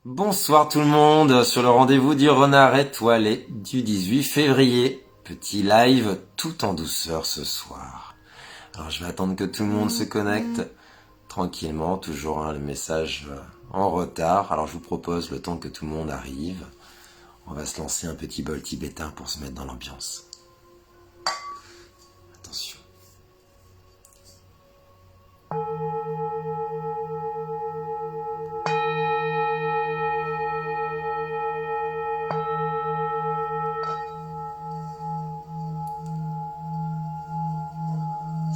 Bonsoir tout le monde sur le rendez-vous du Renard étoilé du 18 février. Petit live tout en douceur ce soir. Alors je vais attendre que tout le monde se connecte tranquillement, toujours le message en retard. Alors je vous propose le temps que tout le monde arrive. On va se lancer un petit bol tibétain pour se mettre dans l'ambiance. Attention.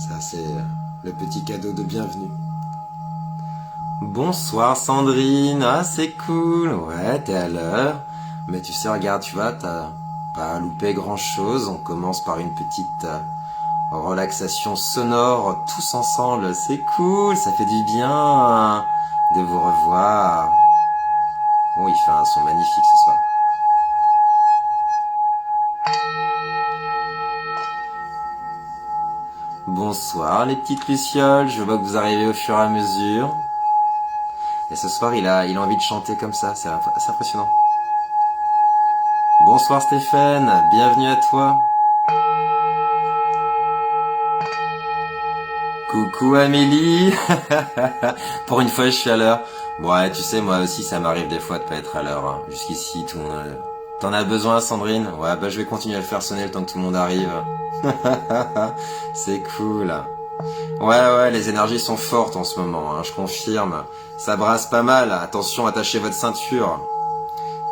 Ça c'est le petit cadeau de bienvenue. Bonsoir Sandrine, ah c'est cool, ouais t'es à l'heure. Mais tu sais, regarde, tu vois, t'as pas loupé grand chose. On commence par une petite relaxation sonore tous ensemble. C'est cool, ça fait du bien de vous revoir. Bon, il fait un son magnifique ce soir. Bonsoir les petites lucioles, je vois que vous arrivez au fur et à mesure. Et ce soir, il a envie de chanter comme ça, c'est assez impressionnant. Bonsoir Stéphane, bienvenue à toi. Coucou Amélie. Pour une fois, je suis à l'heure. Bon, ouais, tu sais, moi aussi, ça m'arrive des fois de pas être à l'heure. Hein. Jusqu'ici, tout le monde... T'en as besoin, Sandrine? Ouais, bah je vais continuer à le faire sonner le temps que tout le monde arrive. C'est cool. Ouais, les énergies sont fortes en ce moment, hein, je confirme. Ça brasse pas mal. Attention, attachez votre ceinture.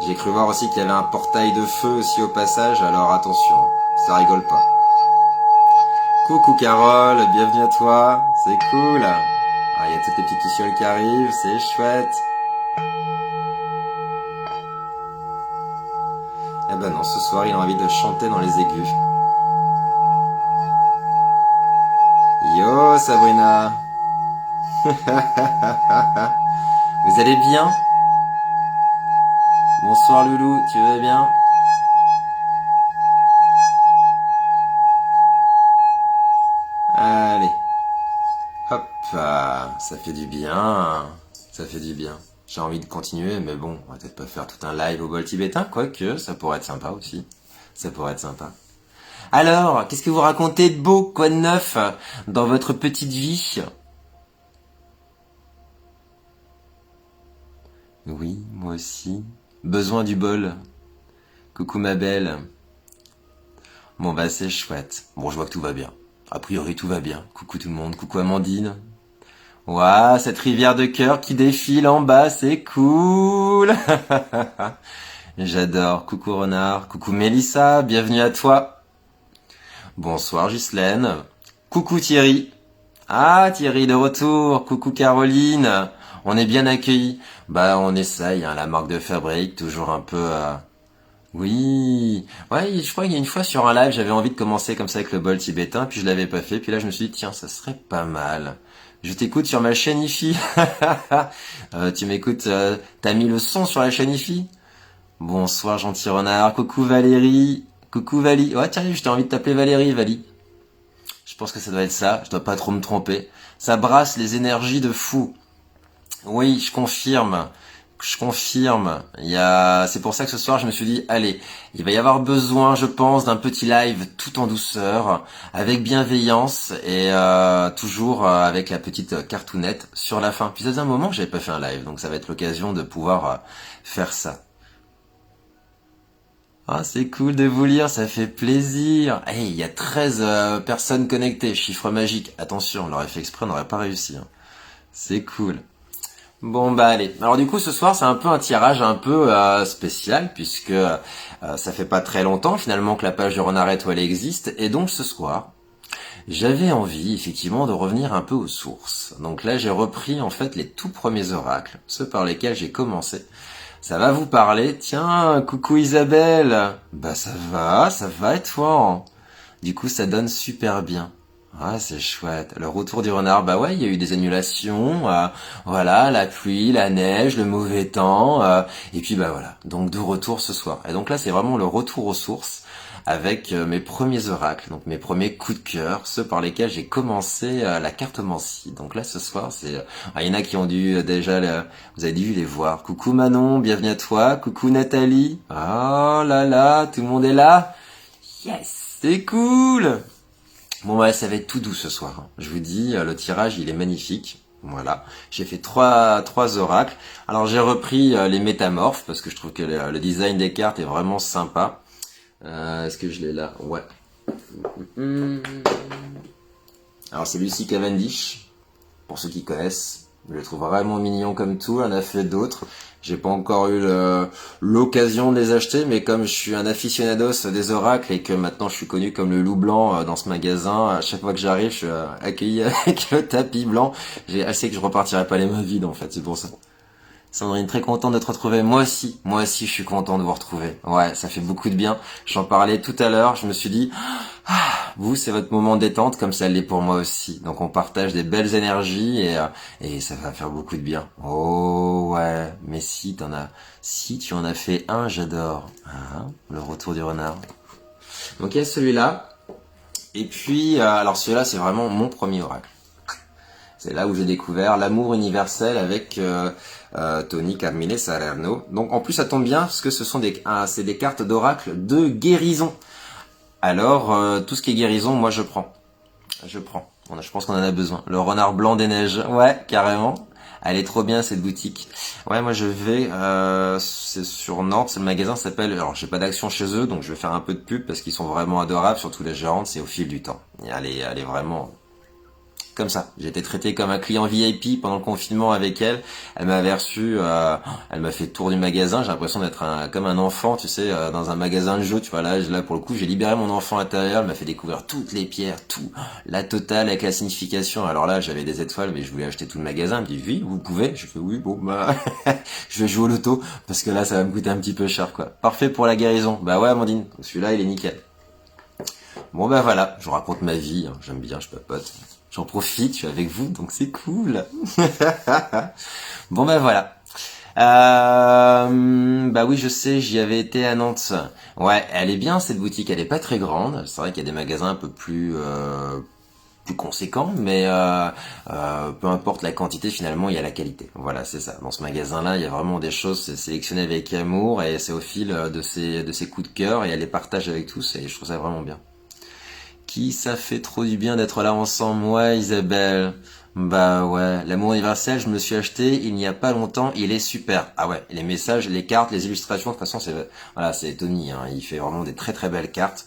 J'ai cru voir aussi qu'il y avait un portail de feu aussi au passage, alors attention, ça rigole pas. Coucou Carole, bienvenue à toi, c'est cool. Ah, il y a toutes les petites lucioles qui arrivent, c'est chouette. Eh ben non, ce soir il a envie de chanter dans les aigus. Yo Sabrina. Vous allez bien? Bonsoir Loulou, tu vas bien? Allez. Hop, ça fait du bien. Ça fait du bien. J'ai envie de continuer, mais bon, on va peut-être pas faire tout un live au bol tibétain, quoique ça pourrait être sympa aussi. Ça pourrait être sympa. Alors, qu'est-ce que vous racontez de beau, quoi de neuf dans votre petite vie? Oui, moi aussi. Besoin du bol. Coucou ma belle. Bon bah c'est chouette. Bon, je vois que tout va bien. A priori tout va bien. Coucou tout le monde. Coucou Amandine. Ouah, cette rivière de cœur qui défile en bas, c'est cool. J'adore. Coucou Renard. Coucou Mélissa. Bienvenue à toi. Bonsoir Ghislaine. Coucou Thierry. Ah Thierry de retour. Coucou Caroline. On est bien accueillis. Bah on essaye, hein, la marque de fabrique, toujours un peu... Oui, ouais, je crois qu'il y a une fois sur un live, j'avais envie de commencer comme ça avec le bol tibétain, puis je l'avais pas fait, puis là je me suis dit, tiens, ça serait pas mal. Je t'écoute sur ma chaîne IFI. Tu m'écoutes, t'as mis le son sur la chaîne IFI? Bonsoir gentil renard, coucou Valérie, coucou Vali. Ouais tiens, j'ai envie de t'appeler Valérie, Vali. Je pense que ça doit être ça, je dois pas trop me tromper. Ça brasse les énergies de fou. Oui, je confirme. Je confirme. C'est pour ça que ce soir, je me suis dit, allez, il va y avoir besoin, je pense, d'un petit live tout en douceur, avec bienveillance et toujours avec la petite cartoonette sur la fin. Puis ça faisait un moment que j'avais pas fait un live, donc ça va être l'occasion de pouvoir faire ça. Ah, c'est cool de vous lire, ça fait plaisir. Hey, il y a 13 personnes connectées, chiffre magique. Attention, on l'aurait fait exprès, on n'aurait pas réussi. Hein. C'est cool. Bon bah allez. Alors du coup ce soir c'est un peu un tirage un peu spécial puisque ça fait pas très longtemps finalement que la page du Renard étoilé existe et donc ce soir j'avais envie effectivement de revenir un peu aux sources. Donc là j'ai repris en fait les tout premiers oracles, ceux par lesquels j'ai commencé. Ça va vous parler. Tiens, coucou Isabelle. Bah ça va et toi? Du coup ça donne super bien. Ah, c'est chouette. Le retour du renard, bah ouais, il y a eu des annulations, voilà, la pluie, la neige, le mauvais temps, et puis bah voilà, donc de retour ce soir. Et donc là, c'est vraiment le retour aux sources, avec mes premiers oracles, donc mes premiers coups de cœur, ceux par lesquels j'ai commencé la cartomancie. Donc là ce soir, il y en a qui ont dû vous avez dû les voir. Coucou Manon, bienvenue à toi. Coucou Nathalie. Oh là là, tout le monde est là. Yes, c'est cool. Bon ouais, ça va être tout doux ce soir, hein. Je vous dis, le tirage il est magnifique. Voilà, j'ai fait trois oracles. Alors j'ai repris les métamorphes parce que je trouve que le design des cartes est vraiment sympa. Est-ce que je l'ai là? Ouais. Alors c'est Lucy Cavendish, pour ceux qui connaissent. Je le trouve vraiment mignon comme tout. Elle en a fait d'autres. J'ai pas encore eu l'occasion de les acheter, mais comme je suis un aficionados des oracles et que maintenant je suis connu comme le loup blanc dans ce magasin, à chaque fois que j'arrive, je suis accueilli avec le tapis blanc. J'ai assez que je repartirai pas les mains vides en fait, c'est pour ça. Sandrine, très contente de te retrouver. Moi aussi, je suis content de vous retrouver. Ouais, ça fait beaucoup de bien. J'en parlais tout à l'heure. Je me suis dit, vous, c'est votre moment de détente, comme ça l'est pour moi aussi. Donc, on partage des belles énergies et ça va faire beaucoup de bien. Oh ouais, mais si tu en as fait un, j'adore. Hein, le retour du renard. Donc, il y a celui-là. Et puis, alors celui-là, c'est vraiment mon premier oracle. C'est là où j'ai découvert l'amour universel avec Tony Carmine Salerno. Donc en plus ça tombe bien parce que c'est des cartes d'oracle de guérison. Alors tout ce qui est guérison, moi je prends. Je pense qu'on en a besoin. Le renard blanc des neiges, ouais, carrément. Elle est trop bien cette boutique. Ouais, moi je vais, c'est sur Nantes, le magasin s'appelle, alors j'ai pas d'action chez eux, donc je vais faire un peu de pub parce qu'ils sont vraiment adorables, surtout les gérantes, c'est au fil du temps. Et elle est vraiment comme ça. J'ai été traité comme un client VIP pendant le confinement avec elle. Elle m'avait reçu, elle m'a fait le tour du magasin. J'ai l'impression d'être comme un enfant, tu sais, dans un magasin de jeux. Tu vois, là pour le coup, j'ai libéré mon enfant intérieur. Elle m'a fait découvrir toutes les pierres, tout, la totale avec la signification. Alors là, j'avais des étoiles, mais je voulais acheter tout le magasin. Elle me dit, oui, vous pouvez. Je fais, oui, bon, bah, je vais jouer au loto parce que là, ça va me coûter un petit peu cher, quoi. Parfait pour la guérison. Bah ouais, Amandine, celui-là, il est nickel. Bon bah voilà, je vous raconte ma vie, hein. J'aime bien, je papote. J'en profite, je suis avec vous, donc c'est cool. Bon bah voilà. Bah oui, je sais, j'y avais été à Nantes. Ouais, elle est bien cette boutique, elle est pas très grande. C'est vrai qu'il y a des magasins un peu plus conséquents, mais peu importe la quantité, finalement, il y a la qualité. Voilà, c'est ça. Dans ce magasin-là, il y a vraiment des choses sélectionnées avec amour et c'est au fil de ces coups de cœur et elle les partage avec tous et je trouve ça vraiment bien. Qui ça fait trop du bien d'être là ensemble, ouais Isabelle. Bah ouais, l'amour universel, je me le suis acheté il n'y a pas longtemps, il est super. Ah ouais, les messages, les cartes, les illustrations, de toute façon c'est Tony, hein, il fait vraiment des très très belles cartes.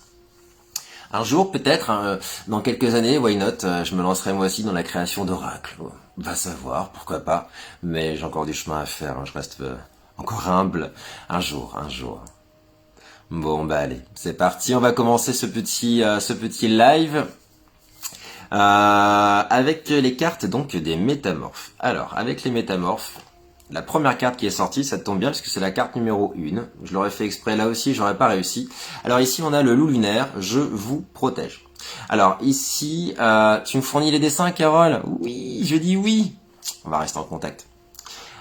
Un jour peut-être, hein, dans quelques années, why not, je me lancerai moi aussi dans la création d'oracles. Va savoir, pourquoi pas, mais j'ai encore du chemin à faire, hein, je reste encore humble. Un jour. Bon bah allez, c'est parti, on va commencer ce petit live avec les cartes donc des métamorphes. Alors, avec les métamorphes, la première carte qui est sortie, ça tombe bien parce que c'est la carte numéro 1. Je l'aurais fait exprès là aussi, j'aurais pas réussi. Alors ici, on a le loup lunaire, je vous protège. Alors ici, tu me fournis les dessins, Carole? Oui, je dis oui. On va rester en contact.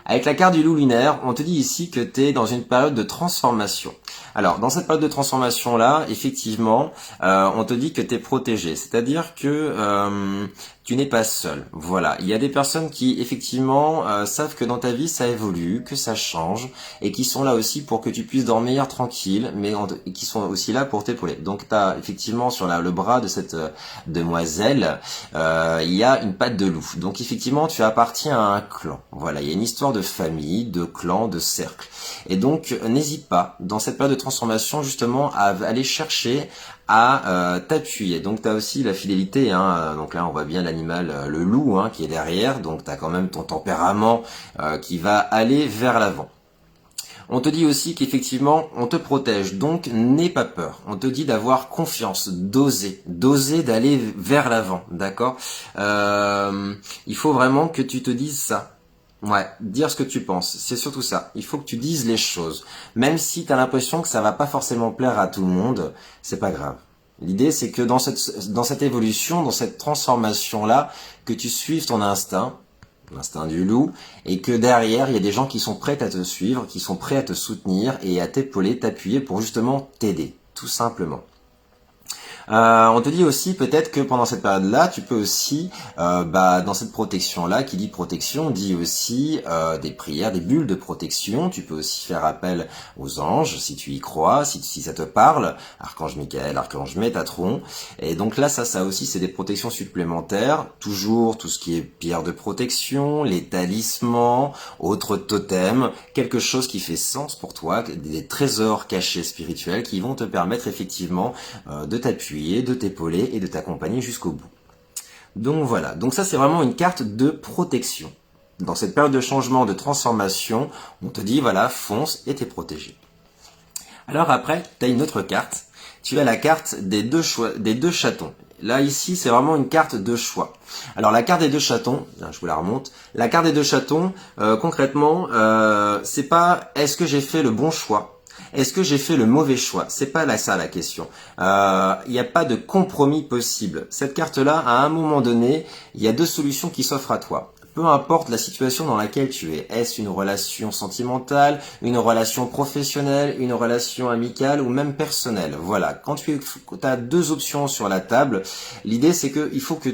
Avec la carte du loup lunaire, on te dit ici que tu es dans une période de transformation. Alors, dans cette période de transformation-là, effectivement, on te dit que tu es protégé. C'est-à-dire que tu n'es pas seul. Voilà. Il y a des personnes qui, effectivement, savent que dans ta vie, ça évolue, que ça change, et qui sont là aussi pour que tu puisses dormir tranquille, mais qui sont aussi là pour t'épauler. Donc, tu as effectivement sur le bras de cette demoiselle, il y a une patte de loup. Donc, effectivement, tu appartiens à un clan. Voilà. Il y a une histoire de famille, de clan, de cercle. Et donc, n'hésite pas, dans cette période de transformation, justement, à aller chercher à t'appuyer. Donc tu as aussi la fidélité, hein. Donc là on voit bien l'animal, le loup, hein, qui est derrière, donc tu as quand même ton tempérament qui va aller vers l'avant. On te dit aussi qu'effectivement on te protège, donc n'aie pas peur. On te dit d'avoir confiance, d'oser d'aller vers l'avant, d'accord. Il faut vraiment que tu te dises ça. Ouais, dire ce que tu penses, c'est surtout ça. Il faut que tu dises les choses. Même si tu as l'impression que ça va pas forcément plaire à tout le monde, c'est pas grave. L'idée, c'est que dans cette évolution, dans cette transformation-là, que tu suives ton instinct, l'instinct du loup, et que derrière, il y a des gens qui sont prêts à te suivre, qui sont prêts à te soutenir et à t'épauler, t'appuyer pour justement t'aider, tout simplement. On te dit aussi peut-être que pendant cette période-là, tu peux aussi, dans cette protection-là, qui dit protection, dit aussi des prières, des bulles de protection. Tu peux aussi faire appel aux anges, si tu y crois, si ça te parle, Archange Michael, Archange Métatron. Et donc là, ça aussi, c'est des protections supplémentaires. Toujours tout ce qui est pierre de protection, les talismans, autres totems, quelque chose qui fait sens pour toi, des trésors cachés spirituels qui vont te permettre effectivement de t'appuyer, de t'épauler et de t'accompagner jusqu'au bout. Donc voilà, donc ça c'est vraiment une carte de protection. Dans cette période de changement, de transformation, on te dit voilà, fonce et t'es protégé. Alors après, tu as une autre carte. Tu as la carte des deux chatons. Là, ici, c'est vraiment une carte de choix. Alors, la carte des deux chatons, je vous la remonte. La carte des deux chatons, concrètement, c'est pas est-ce que j'ai fait le bon choix? Est-ce que j'ai fait le mauvais choix? C'est pas là ça la question. Il n'y a pas de compromis possible. Cette carte-là, à un moment donné, il y a deux solutions qui s'offrent à toi. Peu importe la situation dans laquelle tu es. Est-ce une relation sentimentale, une relation professionnelle, une relation amicale ou même personnelle? Voilà. Quand tu as deux options sur la table, l'idée c'est que il faut que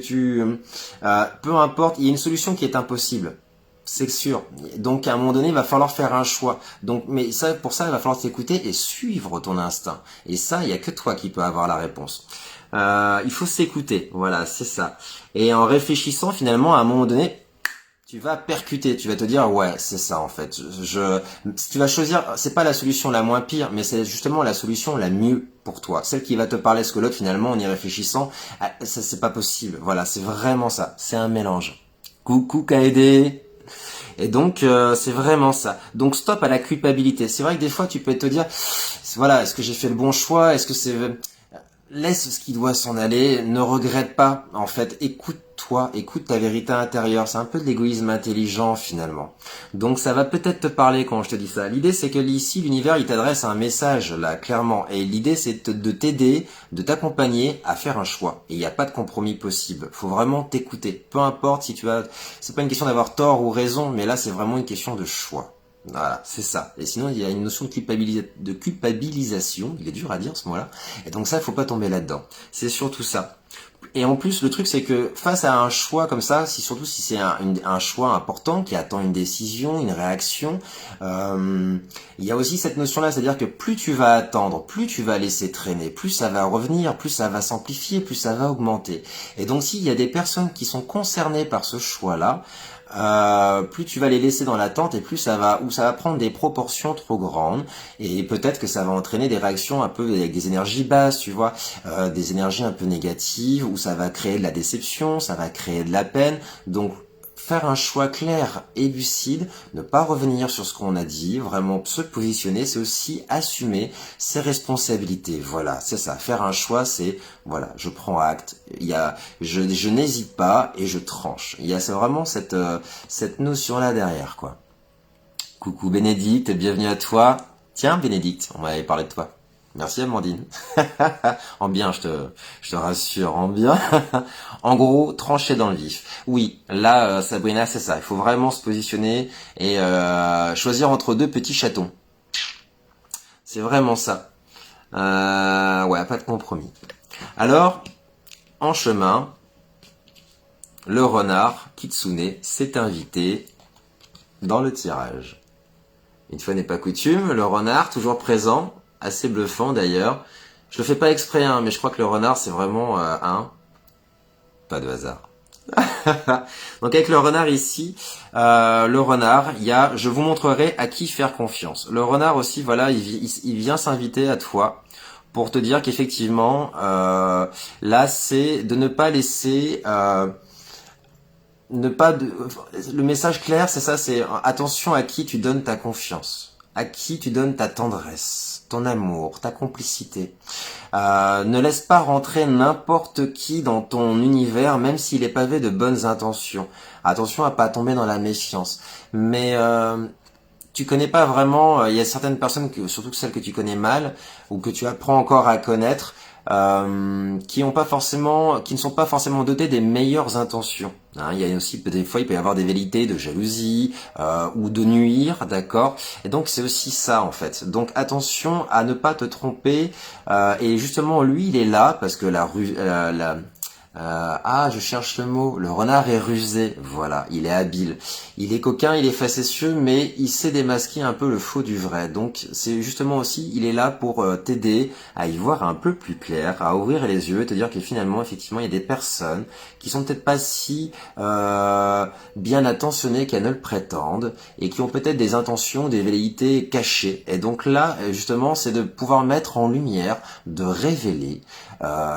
peu importe, il y a une solution qui est impossible. C'est sûr. Donc, à un moment donné, il va falloir faire un choix. Donc, mais ça, pour ça, il va falloir t'écouter et suivre ton instinct. Et ça, il n'y a que toi qui peux avoir la réponse. Il faut s'écouter. Voilà, c'est ça. Et en réfléchissant, finalement, à un moment donné, tu vas percuter, tu vas te dire ouais c'est ça en fait. Tu vas choisir, c'est pas la solution la moins pire, mais c'est justement la solution la mieux pour toi, celle qui va te parler, ce que l'autre finalement en y réfléchissant, ça c'est pas possible. Voilà, c'est vraiment ça, c'est un mélange. Coucou KD. Et donc c'est vraiment ça. Donc stop à la culpabilité. C'est vrai que des fois tu peux te dire voilà, est-ce que j'ai fait le bon choix, est-ce que c'est laisse ce qui doit s'en aller, ne regrette pas, en fait, écoute-toi, écoute ta vérité intérieure, c'est un peu de l'égoïsme intelligent finalement. Donc ça va peut-être te parler quand je te dis ça. L'idée c'est que ici, l'univers il t'adresse un message là, clairement, et l'idée c'est de t'aider, de t'accompagner à faire un choix. Et il n'y a pas de compromis possible, faut vraiment t'écouter, peu importe si tu as, c'est pas une question d'avoir tort ou raison, mais là c'est vraiment une question de choix. Voilà, c'est ça. Et sinon, il y a une notion de culpabilisation. Il est dur à dire ce mot-là. Et donc ça, il faut pas tomber là-dedans. C'est surtout ça. Et en plus, le truc, c'est que face à un choix comme ça, surtout si c'est un choix important qui attend une décision, une réaction, il y a aussi cette notion-là, c'est-à-dire que plus tu vas attendre, plus tu vas laisser traîner, plus ça va revenir, plus ça va s'amplifier, plus ça va augmenter. Et donc, s'il y a des personnes qui sont concernées par ce choix-là, plus tu vas les laisser dans l'attente et plus ça va prendre des proportions trop grandes et peut-être que ça va entraîner des réactions un peu avec des énergies basses, tu vois, des énergies un peu négatives où ça va créer de la déception, ça va créer de la peine. Donc faire un choix clair et lucide, ne pas revenir sur ce qu'on a dit, vraiment se positionner, c'est aussi assumer ses responsabilités. Voilà, c'est ça. Faire un choix, c'est voilà, je prends acte. Je n'hésite pas et je tranche. C'est vraiment cette notion-là derrière, quoi. Coucou Bénédicte, bienvenue à toi. Tiens Bénédicte, on m'avait parlé de toi. Merci Amandine. En bien, je te rassure, en bien. En gros, trancher dans le vif. Oui, là, Sabrina, c'est ça. Il faut vraiment se positionner et choisir entre deux petits chatons. C'est vraiment ça. Ouais, pas de compromis. Alors, en chemin, le renard Kitsune s'est invité dans le tirage. Une fois n'est pas coutume, le renard, toujours présent, assez bluffant d'ailleurs. Je le fais pas exprès, hein, mais je crois que le renard, c'est vraiment pas de hasard. Donc avec le renard ici, le renard, je vous montrerai à qui faire confiance. Le renard aussi, voilà, il vient s'inviter à toi pour te dire qu'effectivement, là, c'est de ne pas laisser... le message clair, c'est ça, c'est attention à qui tu donnes ta confiance, à qui tu donnes ta tendresse, ton amour, ta complicité. Ne laisse pas rentrer n'importe qui dans ton univers, même s'il est pavé de bonnes intentions. Attention à pas tomber dans la méfiance. Mais tu connais pas vraiment, il y a certaines personnes, surtout celles que tu connais mal, ou que tu apprends encore à connaître, qui ne sont pas forcément dotés des meilleures intentions. Hein, il y a aussi des fois il peut y avoir des velléités de jalousie ou de nuire, d'accord. Et donc c'est aussi ça en fait. Donc attention à ne pas te tromper. Et justement lui il est là parce que je cherche le mot. Le renard est rusé. Voilà, il est habile. Il est coquin, il est facétieux, mais il sait démasquer un peu le faux du vrai. Donc, c'est justement aussi, il est là pour t'aider à y voir un peu plus clair, à ouvrir les yeux et te dire que finalement, effectivement, il y a des personnes qui sont peut-être pas si bien attentionnées qu'elles ne le prétendent et qui ont peut-être des intentions, des velléités cachées. Et donc là, justement, c'est de pouvoir mettre en lumière, de révéler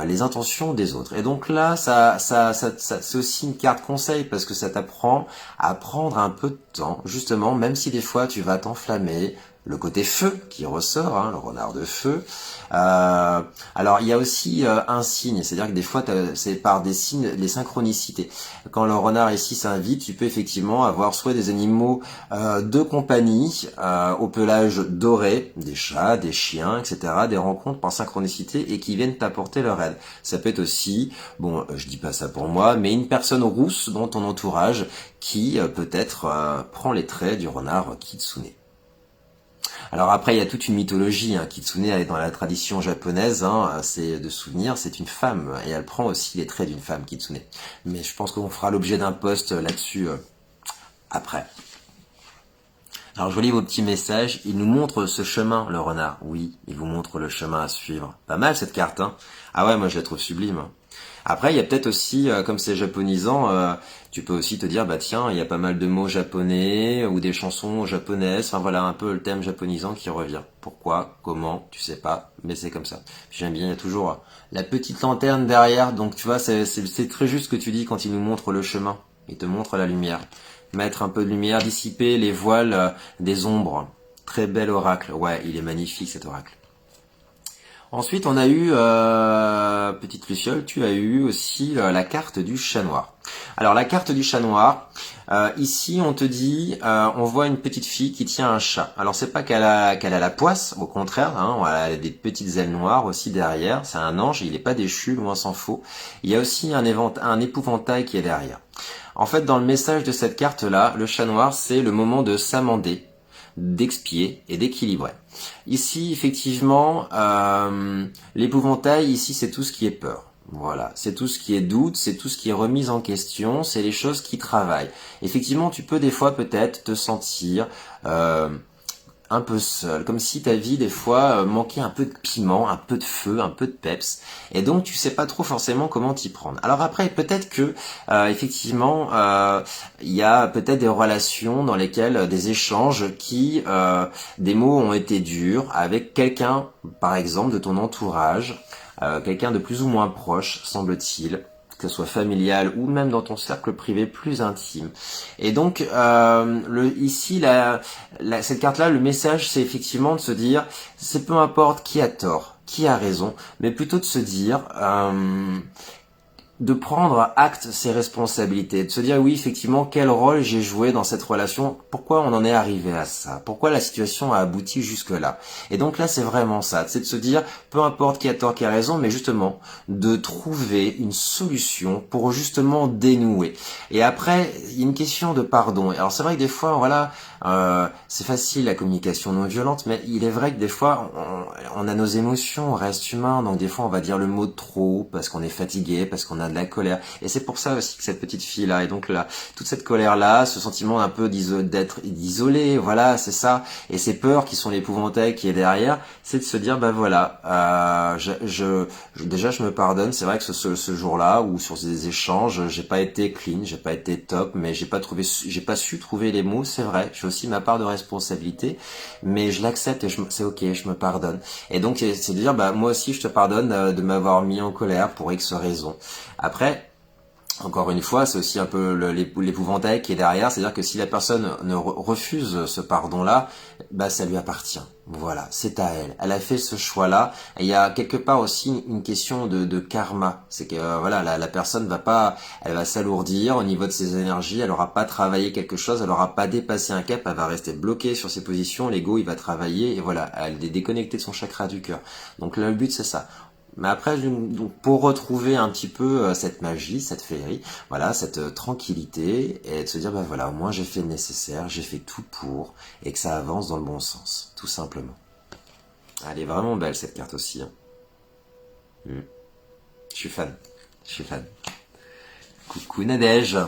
les intentions des autres. Et donc là, c'est aussi une carte conseil parce que ça t'apprend à prendre un peu de temps, justement, même si des fois tu vas t'enflammer, le côté feu qui ressort, hein, le renard de feu. Alors il y a aussi un signe, c'est-à-dire que des fois c'est par des signes, les synchronicités. Quand le renard ici s'invite, tu peux effectivement avoir soit des animaux de compagnie au pelage doré, des chats, des chiens, etc., des rencontres par synchronicité et qui viennent t'apporter leur aide. Ça peut être aussi, bon, je dis pas ça pour moi, mais une personne rousse dans ton entourage qui peut-être prend les traits du renard kitsune. Alors après, il y a toute une mythologie. Hein. Kitsune, elle est dans la tradition japonaise. Hein, c'est de souvenir, c'est une femme et elle prend aussi les traits d'une femme Kitsune. Mais je pense qu'on fera l'objet d'un post là-dessus après. Alors je relis vos petits messages. Il nous montre ce chemin, le renard. Oui, il vous montre le chemin à suivre. Pas mal cette carte. Hein. Ah ouais, moi je la trouve sublime. Après, il y a peut-être aussi, comme c'est japonisant, tu peux aussi te dire, bah tiens, il y a pas mal de mots japonais ou des chansons japonaises. Enfin voilà, un peu le thème japonisant qui revient. Pourquoi, comment, tu sais pas, mais c'est comme ça. Puis j'aime bien, il y a toujours la petite lanterne derrière. Donc tu vois, c'est très juste ce que tu dis quand il nous montre le chemin. Il te montre la lumière. Mettre un peu de lumière, dissiper les voiles des ombres. Très bel oracle. Ouais, il est magnifique cet oracle. Ensuite, on a eu, petite Luciole, tu as eu aussi la carte du chat noir. Alors, la carte du chat noir, ici, on te dit, on voit une petite fille qui tient un chat. Alors, c'est pas qu'elle a la poisse, au contraire, hein, elle a des petites ailes noires aussi derrière. C'est un ange, il n'est pas déchu, loin s'en faut. Il y a aussi un épouvantail qui est derrière. En fait, dans le message de cette carte-là, le chat noir, c'est le moment de s'amender, d'expier et d'équilibrer. Ici, effectivement, l'épouvantail, ici, c'est tout ce qui est peur. Voilà, c'est tout ce qui est doute, c'est tout ce qui est remise en question, c'est les choses qui travaillent. Effectivement, tu peux des fois peut-être te sentir un peu seul, comme si ta vie des fois manquait un peu de piment, un peu de feu, un peu de peps, et donc tu sais pas trop forcément comment t'y prendre. Alors après, peut-être que effectivement, il y a peut-être des relations dans lesquelles des échanges qui, des mots ont été durs avec quelqu'un, par exemple, de ton entourage, quelqu'un de plus ou moins proche, semble-t-il, que ce soit familial ou même dans ton cercle privé plus intime. Et donc ici cette carte-là, le message c'est effectivement de se dire, c'est peu importe qui a tort, qui a raison, mais plutôt de se dire de prendre acte ses responsabilités, de se dire oui effectivement quel rôle j'ai joué dans cette relation, pourquoi on en est arrivé à ça, pourquoi la situation a abouti jusque là. Et donc là c'est vraiment ça, c'est de se dire peu importe qui a tort, qui a raison, mais justement de trouver une solution pour justement dénouer. Et après il y a une question de pardon. Alors c'est vrai que des fois voilà, c'est facile la communication non violente, mais il est vrai que des fois on a nos émotions, on reste humain, donc des fois on va dire le mot trop parce qu'on est fatigué, parce qu'on a de la colère. Et c'est pour ça aussi que cette petite fille-là, et donc là, toute cette colère-là, ce sentiment un peu d'être isolé, voilà, c'est ça. Et ces peurs qui sont l'épouvantail qui est derrière, c'est de se dire, bah voilà, déjà je me pardonne. C'est vrai que ce jour-là, ou sur des échanges, j'ai pas été clean, j'ai pas été top, mais j'ai pas su trouver les mots, c'est vrai. J'ai aussi ma part de responsabilité, mais je l'accepte et c'est ok, je me pardonne. Et donc c'est de dire, bah moi aussi je te pardonne de m'avoir mis en colère pour X raisons. Après, encore une fois, c'est aussi un peu l'épouvantail qui est derrière, c'est-à-dire que si la personne ne refuse ce pardon-là, bah ça lui appartient. Voilà, c'est à elle. Elle a fait ce choix-là. Et il y a quelque part aussi une question de karma. C'est que voilà, la personne elle va s'alourdir au niveau de ses énergies. Elle aura pas travaillé quelque chose, elle aura pas dépassé un cap. Elle va rester bloquée sur ses positions. L'ego, il va travailler et voilà, elle est déconnectée de son chakra du cœur. Donc là, le but c'est ça. Mais après, donc, pour retrouver un petit peu cette magie, cette féerie, voilà, cette tranquillité, et de se dire, bah voilà, au moins j'ai fait le nécessaire, j'ai fait tout pour, et que ça avance dans le bon sens, tout simplement. Elle est vraiment belle cette carte aussi. Hein. Mm. Je suis fan. Je suis fan. Coucou Nadège.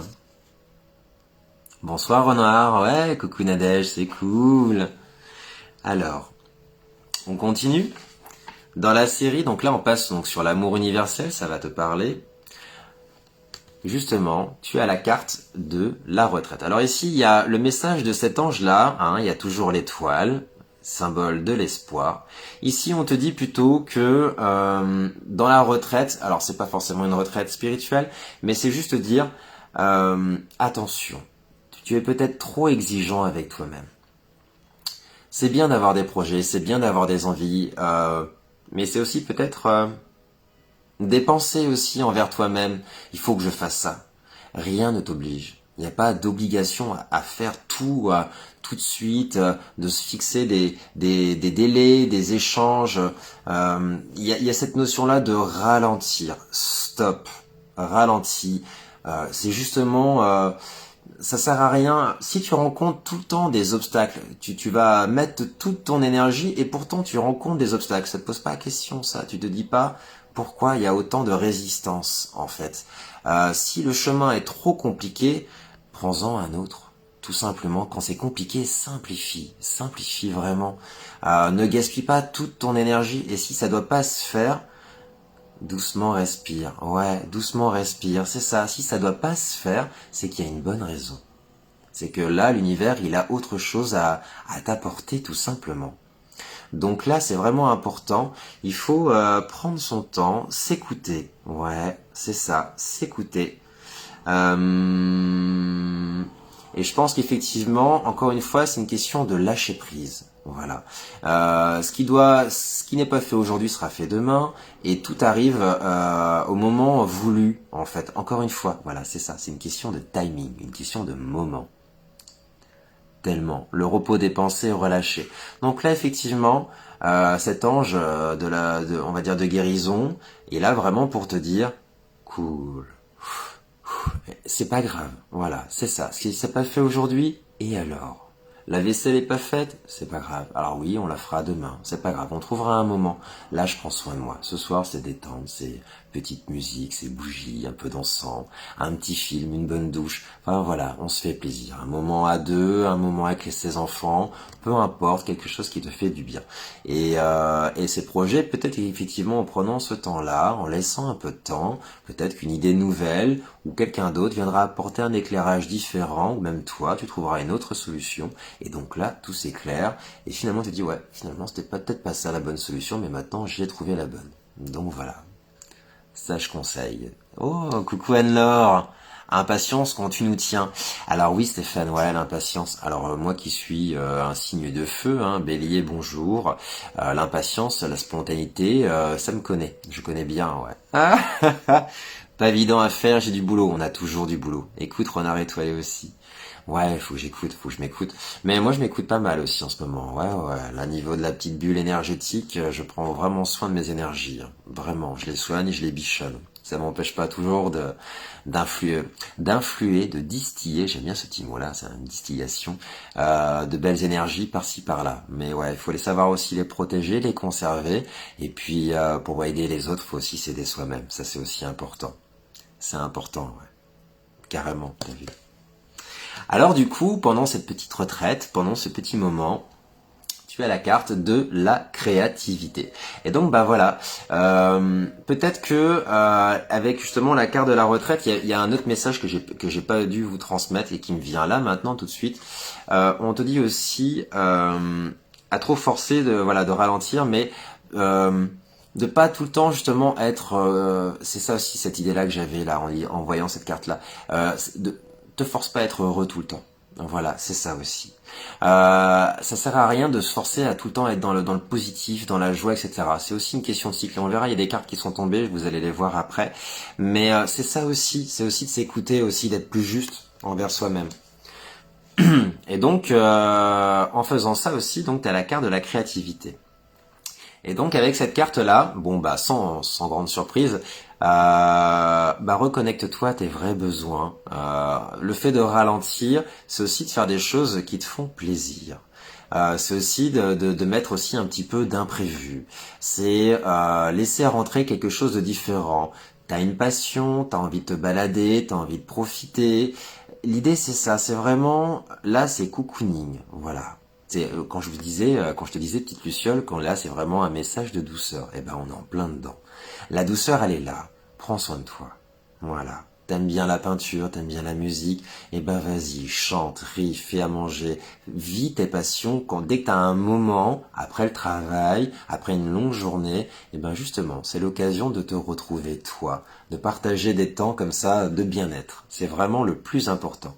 Bonsoir Renard. Ouais, coucou Nadège, c'est cool. Alors, on continue. Dans la série, donc là on passe donc sur l'amour universel, ça va te parler. Justement, tu as la carte de la retraite. Alors ici, il y a le message de cet ange-là, hein, il y a toujours l'étoile, symbole de l'espoir. Ici, on te dit plutôt que dans la retraite, alors c'est pas forcément une retraite spirituelle, mais c'est juste dire, attention, tu es peut-être trop exigeant avec toi-même. C'est bien d'avoir des projets, c'est bien d'avoir des envies, mais c'est aussi peut-être des pensées aussi envers toi-même. Il faut que je fasse ça. Rien ne t'oblige. Il n'y a pas d'obligation à faire tout tout de suite, de se fixer des délais, des échanges. Il y a cette notion-là de ralentir. Stop. Ralentis. C'est justement... ça sert à rien. Si tu rencontres tout le temps des obstacles, tu vas mettre toute ton énergie et pourtant tu rencontres des obstacles. Ça te pose pas la question, ça. Tu te dis pas pourquoi il y a autant de résistance, en fait. Si le chemin est trop compliqué, prends-en un autre. Tout simplement, quand c'est compliqué, simplifie. Simplifie vraiment. Ne gaspille pas toute ton énergie. Et si ça doit pas se faire, doucement respire. Ouais, doucement respire. C'est ça. Si ça doit pas se faire, c'est qu'il y a une bonne raison. C'est que là, l'univers, il a autre chose à t'apporter tout simplement. Donc là, c'est vraiment important. Il faut prendre son temps, s'écouter. Ouais, c'est ça, s'écouter. Et je pense qu'effectivement, encore une fois, c'est une question de lâcher prise. Voilà. Ce qui n'est pas fait aujourd'hui sera fait demain, et tout arrive au moment voulu, en fait. Encore une fois, voilà, c'est ça. C'est une question de timing, une question de moment. Tellement. Le repos des pensées relâché. Donc là, effectivement, cet ange on va dire de guérison est là vraiment pour te dire, cool. C'est pas grave. Voilà, c'est ça. Ce qui s'est pas fait aujourd'hui, et alors? La vaisselle est pas faite, c'est pas grave. Alors oui, on la fera demain, c'est pas grave. On trouvera un moment. Là, je prends soin de moi. Ce soir, c'est détente, c'est petite musique, c'est bougies, un peu d'encens, un petit film, une bonne douche. Enfin voilà, on se fait plaisir. Un moment à deux, un moment avec ses enfants, peu importe, quelque chose qui te fait du bien. Et ces projets, peut-être effectivement en prenant ce temps-là, en laissant un peu de temps, peut-être qu'une idée nouvelle ou quelqu'un d'autre viendra apporter un éclairage différent, ou même toi, tu trouveras une autre solution. Et donc là, tout s'éclaire. Et finalement, tu te dis, ouais, finalement, c'était peut-être pas ça la bonne solution, mais maintenant, j'ai trouvé la bonne. Donc voilà. Ça, je conseille. Oh, coucou Anne-Laure. Impatience quand tu nous tiens. Alors oui, Stéphane, ouais, l'impatience. Alors moi qui suis un signe de feu, hein, Bélier, bonjour. L'impatience, la spontanéité, ça me connaît. Je connais bien, ouais. Ah, pas évident à faire, j'ai du boulot. On a toujours du boulot. Écoute, Renard étoilé aussi. Ouais, faut que j'écoute, faut que je m'écoute. Mais moi, je m'écoute pas mal aussi en ce moment. Ouais, ouais. Là, niveau de la petite bulle énergétique, je prends vraiment soin de mes énergies. Hein. Vraiment, je les soigne, je les bichonne. Ça m'empêche pas toujours d'influer, de distiller. J'aime bien ce petit mot-là, c'est une distillation de belles énergies par-ci par-là. Mais ouais, il faut les savoir aussi les protéger, les conserver. Et puis, pour aider les autres, faut aussi s'aider soi-même. Ça, c'est aussi important. C'est important, ouais. Carrément, t'as vu. Alors du coup, pendant cette petite retraite, pendant ce petit moment, tu as la carte de la créativité. Et donc bah voilà, peut-être que avec justement la carte de la retraite, il y a un autre message que j'ai pas dû vous transmettre et qui me vient là maintenant tout de suite. On te dit aussi à trop forcer de ralentir, mais de pas tout le temps justement être c'est ça aussi cette idée là que j'avais là en voyant cette carte là de te force pas à être heureux tout le temps. Voilà, c'est ça aussi. Ça sert à rien de se forcer à tout le temps être dans le positif, dans la joie, etc. C'est aussi une question de cycle. Et on verra, il y a des cartes qui sont tombées, vous allez les voir après. Mais c'est ça aussi, c'est aussi de s'écouter, aussi d'être plus juste envers soi-même. Et donc, en faisant ça aussi, donc tu as la carte de la créativité. Et donc avec cette carte-là, bon bah sans grande surprise, reconnecte-toi à tes vrais besoins. Le fait de ralentir, c'est aussi de faire des choses qui te font plaisir. C'est aussi de mettre aussi un petit peu d'imprévu. C'est laisser rentrer quelque chose de différent. T'as une passion, t'as envie de te balader, t'as envie de profiter. L'idée c'est ça, c'est vraiment, là c'est cocooning, voilà. C'est quand je te disais petite luciole, quand là c'est vraiment un message de douceur, eh ben on est en plein dedans. La douceur elle est là, prends soin de toi, voilà. T'aimes bien la peinture, t'aimes bien la musique, eh ben vas-y, chante, ris, fais à manger, vis tes passions dès que t'as un moment, après le travail, après une longue journée, eh ben justement, c'est l'occasion de te retrouver toi, de partager des temps comme ça de bien-être. C'est vraiment le plus important.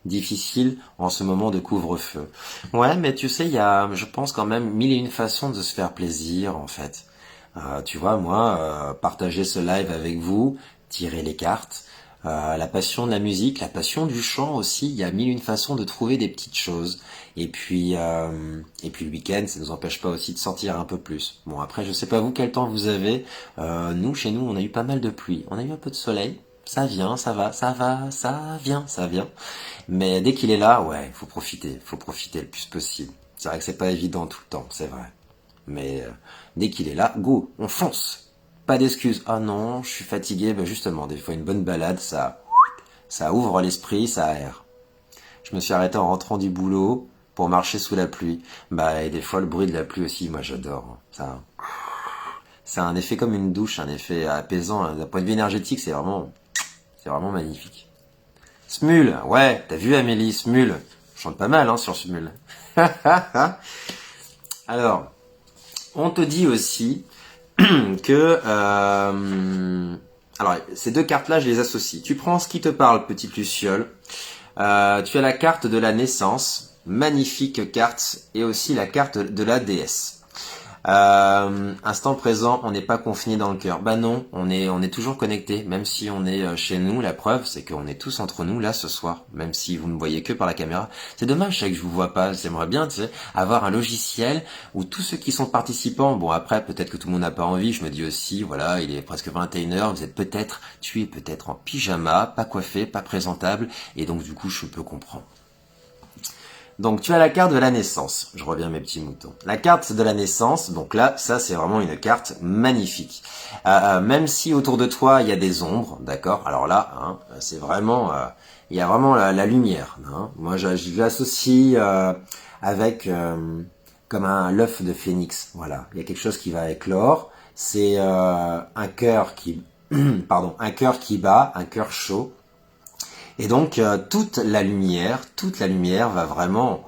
Difficile en ce moment de couvre-feu. Ouais, mais tu sais, il y a, je pense quand même, mille et une façons de se faire plaisir, en fait. Tu vois, moi, partager ce live avec vous, tirer les cartes, la passion de la musique, la passion du chant aussi, il y a mille et une façons de trouver des petites choses. Et puis le week-end, ça nous empêche pas aussi de sortir un peu plus. Bon, après, je sais pas vous quel temps vous avez. Nous, chez nous, on a eu pas mal de pluie. On a eu un peu de soleil. Ça vient, ça va, ça va, ça vient, ça vient. Mais dès qu'il est là, ouais, faut profiter le plus possible. C'est vrai que c'est pas évident tout le temps, c'est vrai. Mais dès qu'il est là, go, on fonce. Pas d'excuses. Ah non, je suis fatigué. Ben justement, des fois une bonne balade, ça ouvre l'esprit, ça aère. Je me suis arrêté en rentrant du boulot pour marcher sous la pluie. Bah et des fois le bruit de la pluie aussi, moi j'adore. Ça a un effet comme une douche, un effet apaisant. D'un point de vue énergétique, c'est vraiment magnifique. Smule, ouais, t'as vu Amélie, Smule. Je chante pas mal hein, sur Smule. Alors, on te dit aussi que... alors, ces deux cartes-là, je les associe. Tu prends ce qui te parle, petite Luciole. Tu as la carte de la naissance, magnifique carte, et aussi la carte de la déesse. Instant présent, on n'est pas confiné dans le cœur. Bah non, on est toujours connecté, même si on est chez nous. La preuve, c'est qu'on est tous entre nous là ce soir, même si vous ne voyez que par la caméra. C'est dommage ça que je vous vois pas. J'aimerais bien, tu sais, avoir un logiciel où tous ceux qui sont participants, bon après peut-être que tout le monde n'a pas envie. Je me dis aussi, voilà, il est presque 21h. Tu es peut-être en pyjama, pas coiffé, pas présentable, et donc du coup je peux comprendre. Donc tu as la carte de la naissance. Je reviens à mes petits moutons. La carte de la naissance, donc là, ça c'est vraiment une carte magnifique. Même si autour de toi il y a des ombres, d'accord. Alors là, hein, c'est vraiment, il y a vraiment la lumière. Hein. Moi, je l'associe avec comme l'œuf de phénix. Voilà, il y a quelque chose qui va éclore. C'est un cœur qui, pardon, un cœur qui bat, un cœur chaud. Et donc toute la lumière va vraiment...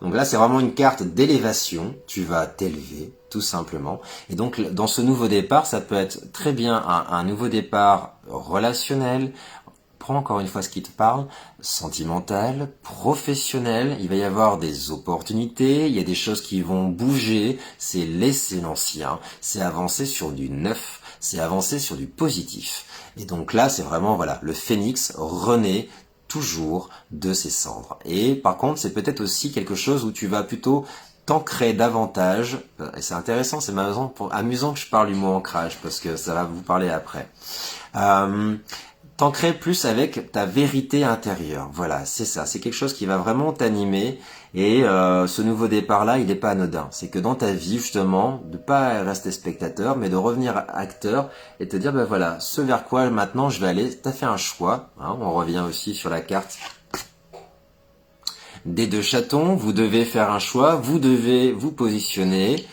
Donc là c'est vraiment une carte d'élévation, tu vas t'élever tout simplement. Et donc dans ce nouveau départ, ça peut être très bien un nouveau départ relationnel, prends encore une fois ce qui te parle, sentimental, professionnel, il va y avoir des opportunités, il y a des choses qui vont bouger, c'est laisser l'ancien, c'est avancer sur du neuf, c'est avancer sur du positif. Et donc là, c'est vraiment, voilà, le phénix renaît toujours de ses cendres. Et par contre, c'est peut-être aussi quelque chose où tu vas plutôt t'ancrer davantage. Et c'est intéressant, c'est amusant que je parle du mot ancrage, parce que ça va vous parler après. T'ancrer plus avec ta vérité intérieure. Voilà, c'est ça. C'est quelque chose qui va vraiment t'animer. Et ce nouveau départ-là, il n'est pas anodin. C'est que dans ta vie, justement, de pas rester spectateur, mais de revenir acteur et te dire, ben voilà, ce vers quoi maintenant je vais aller. T'as fait un choix. Hein, on revient aussi sur la carte des deux chatons. Vous devez faire un choix. Vous devez vous positionner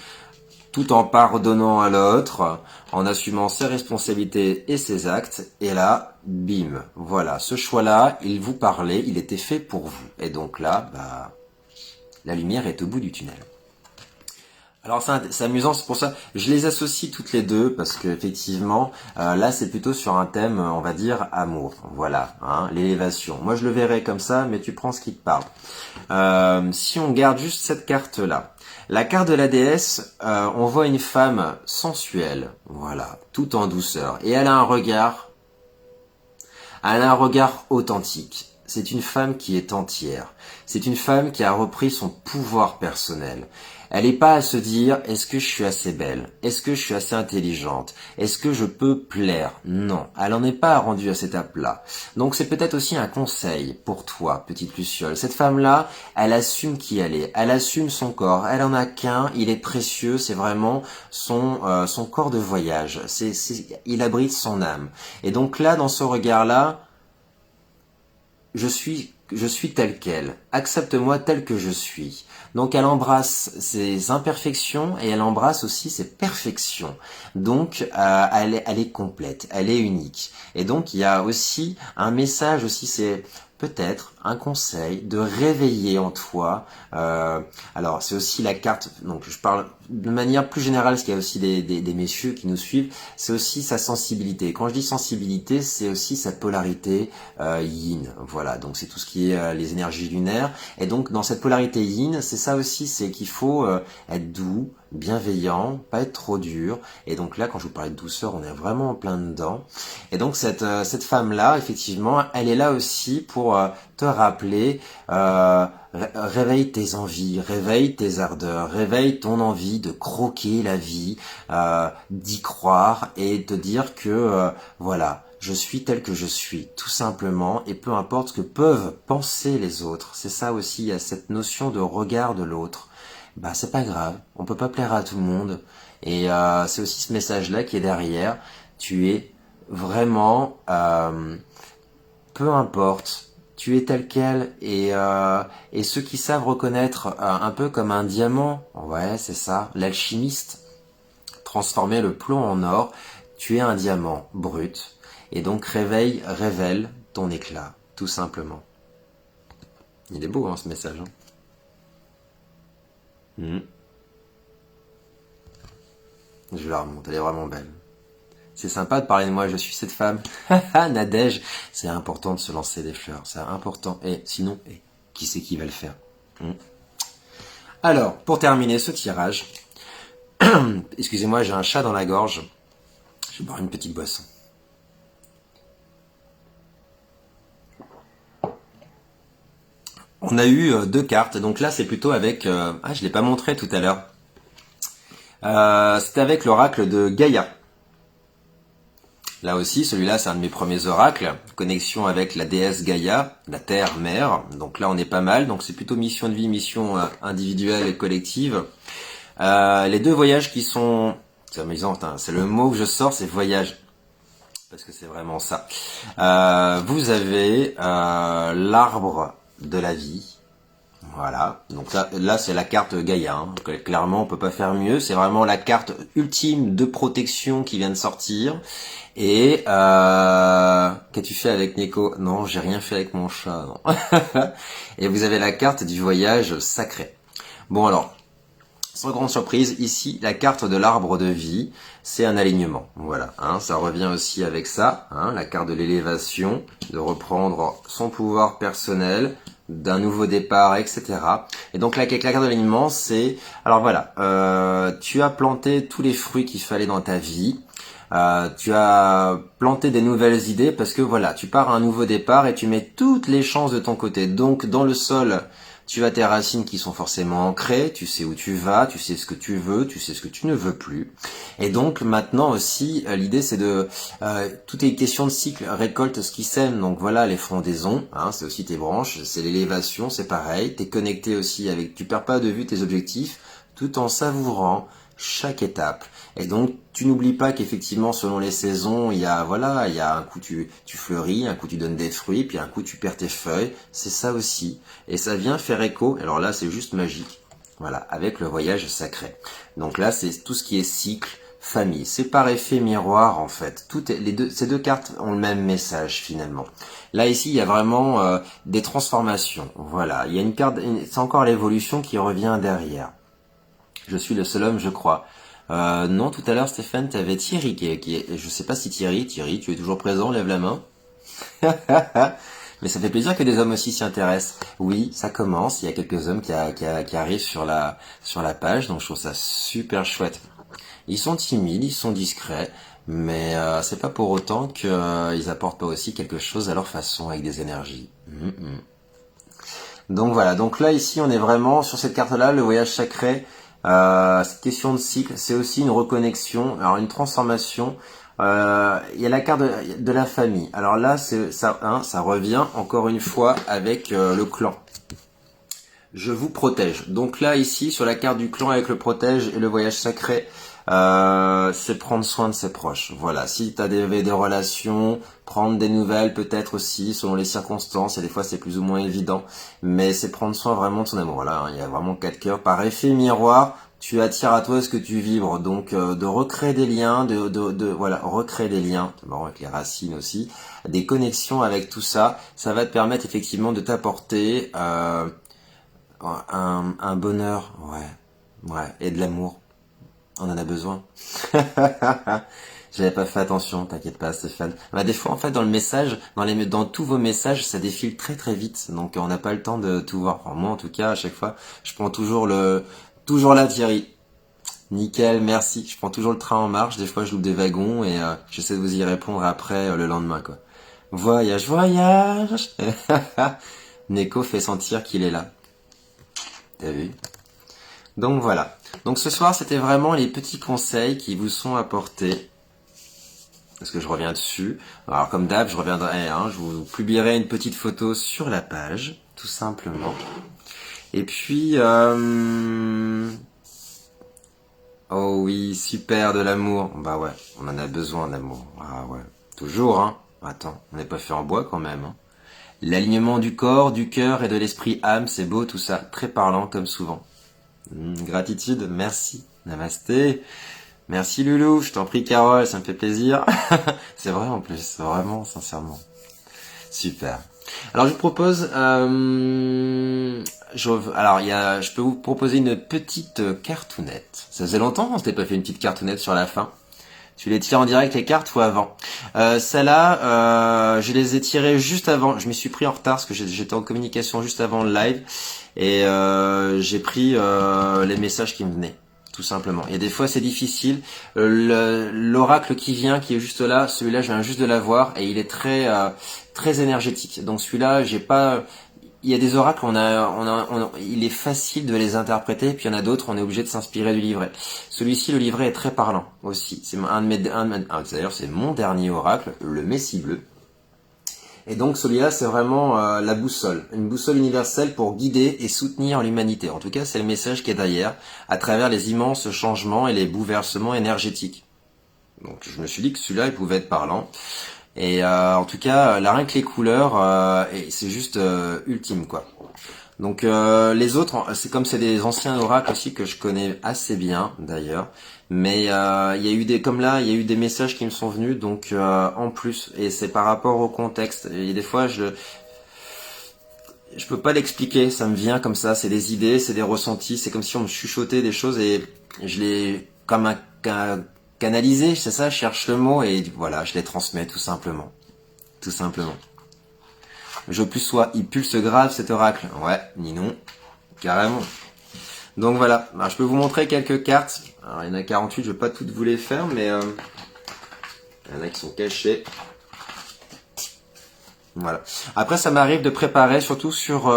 tout en pardonnant à l'autre, en assumant ses responsabilités et ses actes. Et là, bim, voilà, ce choix-là, il vous parlait, il était fait pour vous. Et donc là, bah, la lumière est au bout du tunnel. Alors c'est amusant, c'est pour ça, je les associe toutes les deux, parce que effectivement, là c'est plutôt sur un thème, on va dire, amour. Voilà, hein, l'élévation. Moi je le verrais comme ça, mais tu prends ce qui te parle. Si on garde juste cette carte-là, la carte de la déesse, on voit une femme sensuelle, voilà, tout en douceur. Et elle a un regard authentique. c'est une femme qui est entière. C'est une femme qui a repris son pouvoir personnel. Elle n'est pas à se dire, est-ce que je suis assez belle? Est-ce que je suis assez intelligente? Est-ce que je peux plaire? Non, elle n'en est pas rendue à cette étape-là. Donc c'est peut-être aussi un conseil pour toi, petite Luciole. Cette femme-là, elle assume qui elle est. Elle assume son corps. Elle en a qu'un, il est précieux, c'est vraiment son corps de voyage. Il abrite son âme. Et donc là, dans ce regard-là, je suis tel quel. Accepte-moi tel que je suis. Donc elle embrasse ses imperfections et elle embrasse aussi ses perfections. Donc elle est complète, elle est unique. Et donc il y a aussi un message aussi, c'est peut-être un conseil de réveiller en toi. Alors c'est aussi la carte, donc je parle de manière plus générale, parce qu'il y a aussi des messieurs qui nous suivent, c'est aussi sa sensibilité. Quand je dis sensibilité, c'est aussi sa polarité yin. Voilà, donc c'est tout ce qui est les énergies lunaires. Et donc dans cette polarité yin, c'est ça aussi, c'est qu'il faut être doux, bienveillant, pas être trop dur. Et donc là, quand je vous parlais de douceur, on est vraiment en plein dedans. Et donc cette femme-là, effectivement, elle est là aussi pour te rappeler, réveille tes envies, réveille tes ardeurs, réveille ton envie de croquer la vie, d'y croire et te dire que voilà, je suis tel que je suis, tout simplement, et peu importe ce que peuvent penser les autres. C'est ça aussi, il y a cette notion de regard de l'autre. Bah c'est pas grave, on peut pas plaire à tout le monde. Et c'est aussi ce message-là qui est derrière. Tu es vraiment, peu importe, tu es tel quel. Et ceux qui savent reconnaître un peu comme un diamant, ouais c'est ça, l'alchimiste, transformer le plomb en or, tu es un diamant brut. Et donc révèle ton éclat, tout simplement. Il est beau hein, ce message. Hein. Je la remonte, elle est vraiment belle. C'est sympa de parler de moi, je suis cette femme. Nadège, c'est important de se lancer des fleurs, c'est important. Et sinon, qui c'est qui va le faire? Alors, pour terminer ce tirage, excusez-moi, j'ai un chat dans la gorge. Je vais boire une petite boisson. On a eu deux cartes, donc là c'est plutôt avec... ah, je l'ai pas montré tout à l'heure. C'était avec l'oracle de Gaïa. Là aussi, celui-là c'est un de mes premiers oracles, connexion avec la déesse Gaïa, la terre-mère. Donc là on est pas mal, donc c'est plutôt mission de vie, mission individuelle et collective. Les deux voyages qui sont... C'est amusant, c'est le mot que je sors, c'est voyage. Parce que c'est vraiment ça. Vous avez l'arbre de la vie. Voilà, donc là c'est la carte Gaïa, hein. Clairement on peut pas faire mieux, c'est vraiment la carte ultime de protection qui vient de sortir. Et qu'as-tu fait avec Nico? Non, j'ai rien fait avec mon chat, non. Et vous avez la carte du voyage sacré. Bon alors, sans grande surprise, ici la carte de l'arbre de vie, c'est un alignement. Voilà, hein, ça revient aussi avec ça, hein, la carte de l'élévation, de reprendre son pouvoir personnel, d'un nouveau départ, etc. Et donc la carte de l'alignement, c'est... Alors voilà, tu as planté tous les fruits qu'il fallait dans ta vie. Tu as planté des nouvelles idées parce que voilà, tu pars à un nouveau départ et tu mets toutes les chances de ton côté. Donc dans le sol, tu as tes racines qui sont forcément ancrées, tu sais où tu vas, tu sais ce que tu veux, tu sais ce que tu ne veux plus. Et donc maintenant aussi, l'idée c'est de... tout est question de cycle, récolte ce qui sème. Donc voilà, les frondaisons, hein, c'est aussi tes branches, c'est l'élévation, c'est pareil. Tu es connecté aussi avec... Tu perds pas de vue tes objectifs tout en savourant chaque étape. Et donc, tu n'oublies pas qu'effectivement, selon les saisons, il y a un coup tu fleuris, un coup tu donnes des fruits, puis un coup tu perds tes feuilles. C'est ça aussi. Et ça vient faire écho. Alors là, c'est juste magique. Voilà, avec le voyage sacré. Donc là, c'est tout ce qui est cycle, famille. C'est par effet miroir, en fait. Ces deux cartes ont le même message, finalement. Là, ici, il y a vraiment des transformations. Voilà, il y a une carte, c'est encore l'évolution qui revient derrière. Je suis le seul homme, je crois. Non, tout à l'heure, Stéphane, tu avais Thierry qui est... Je sais pas si Thierry, tu es toujours présent, lève la main. Mais ça fait plaisir que des hommes aussi s'y intéressent. Oui, ça commence, il y a quelques hommes qui arrivent sur la page, donc je trouve ça super chouette. Ils sont timides, ils sont discrets, Mais c'est pas pour autant qu'ils apportent pas aussi quelque chose à leur façon avec des énergies. Donc voilà, donc là ici on est vraiment sur cette carte-là, le voyage sacré, cette question de cycle, c'est aussi une reconnexion, alors une transformation. Il y a la carte de la famille. Alors là, ça, hein, ça revient encore une fois avec le clan. Je vous protège. Donc là, ici, sur la carte du clan avec le protège et le voyage sacré, c'est prendre soin de ses proches. Voilà, si tu as des relations, prendre des nouvelles peut-être aussi, selon les circonstances, et des fois c'est plus ou moins évident, mais c'est prendre soin vraiment de son amour. Voilà, hein, il y a vraiment 4 cœurs. Par effet miroir, tu attires à toi ce que tu vibres, donc de recréer des liens, voilà, recréer des liens, bon, avec les racines aussi, des connexions avec tout ça, ça va te permettre effectivement de t'apporter un bonheur, ouais, et de l'amour. On en a besoin. J'avais pas fait attention, t'inquiète pas, Stéphane. Bah, des fois, en fait, dans le message, dans tous vos messages, ça défile très très vite, donc on n'a pas le temps de tout voir. Enfin, moi, en tout cas, à chaque fois, je prends toujours la Thierry. Nickel, merci. Je prends toujours le train en marche. Des fois, je loupe des wagons et j'essaie de vous y répondre après le lendemain, quoi. Voyage, voyage. Neko fait sentir qu'il est là. T'as vu? Donc voilà. Donc ce soir, c'était vraiment les petits conseils qui vous sont apportés. Parce que je reviens dessus. Alors comme d'hab, je reviendrai, hein, je vous publierai une petite photo sur la page, tout simplement. Et puis, oh oui, super de l'amour. Bah ouais, on en a besoin d'amour. Ah ouais, toujours, hein. Attends, on n'est pas fait en bois quand même, hein. L'alignement du corps, du cœur et de l'esprit âme, c'est beau tout ça, très parlant comme souvent. Gratitude, merci. Namasté. Merci Loulou, je t'en prie Carole, ça me fait plaisir. C'est vrai en plus, vraiment, sincèrement. Super. Alors je vous propose, je peux vous proposer une petite cartoonette. Ça faisait longtemps qu'on s'était pas fait une petite cartoonette sur la fin. Tu les tires en direct les cartes ou avant? Celle-là, je les ai tirées juste avant. Je m'y suis pris en retard parce que j'étais en communication juste avant le live et j'ai pris les messages qui me venaient. Tout simplement. Et des fois c'est difficile. L'oracle qui vient, qui est juste là, celui-là je viens juste de l'avoir et il est très énergétique. Donc celui-là, j'ai pas. Il y a des oracles, il est facile de les interpréter, puis il y en a d'autres, on est obligé de s'inspirer du livret. Celui-ci, le livret est très parlant aussi. C'est d'ailleurs c'est mon dernier oracle, le Messie bleu. Et donc celui-là, c'est vraiment la boussole, une boussole universelle pour guider et soutenir l'humanité. En tout cas, c'est le message qui est derrière, à travers les immenses changements et les bouleversements énergétiques. Donc je me suis dit que celui-là, il pouvait être parlant. Et en tout cas, là, rien que les couleurs, c'est juste ultime, quoi. Donc les autres, c'est comme c'est des anciens oracles aussi que je connais assez bien d'ailleurs. Mais il y a eu il y a eu des messages qui me sont venus, donc en plus, et c'est par rapport au contexte. Et des fois, je peux pas l'expliquer, ça me vient comme ça, c'est des idées, c'est des ressentis, c'est comme si on me chuchotait des choses et je les comme canalisé, c'est ça, je cherche le mot et voilà, je les transmets tout simplement. Tout simplement. Je plus sois, il pulse grave cet oracle. Ouais, ni non, carrément. Donc voilà, alors, je peux vous montrer quelques cartes. Alors il y en a 48, je vais pas toutes vous les faire, mais il y en a qui sont cachées. Voilà. Après, ça m'arrive de préparer surtout sur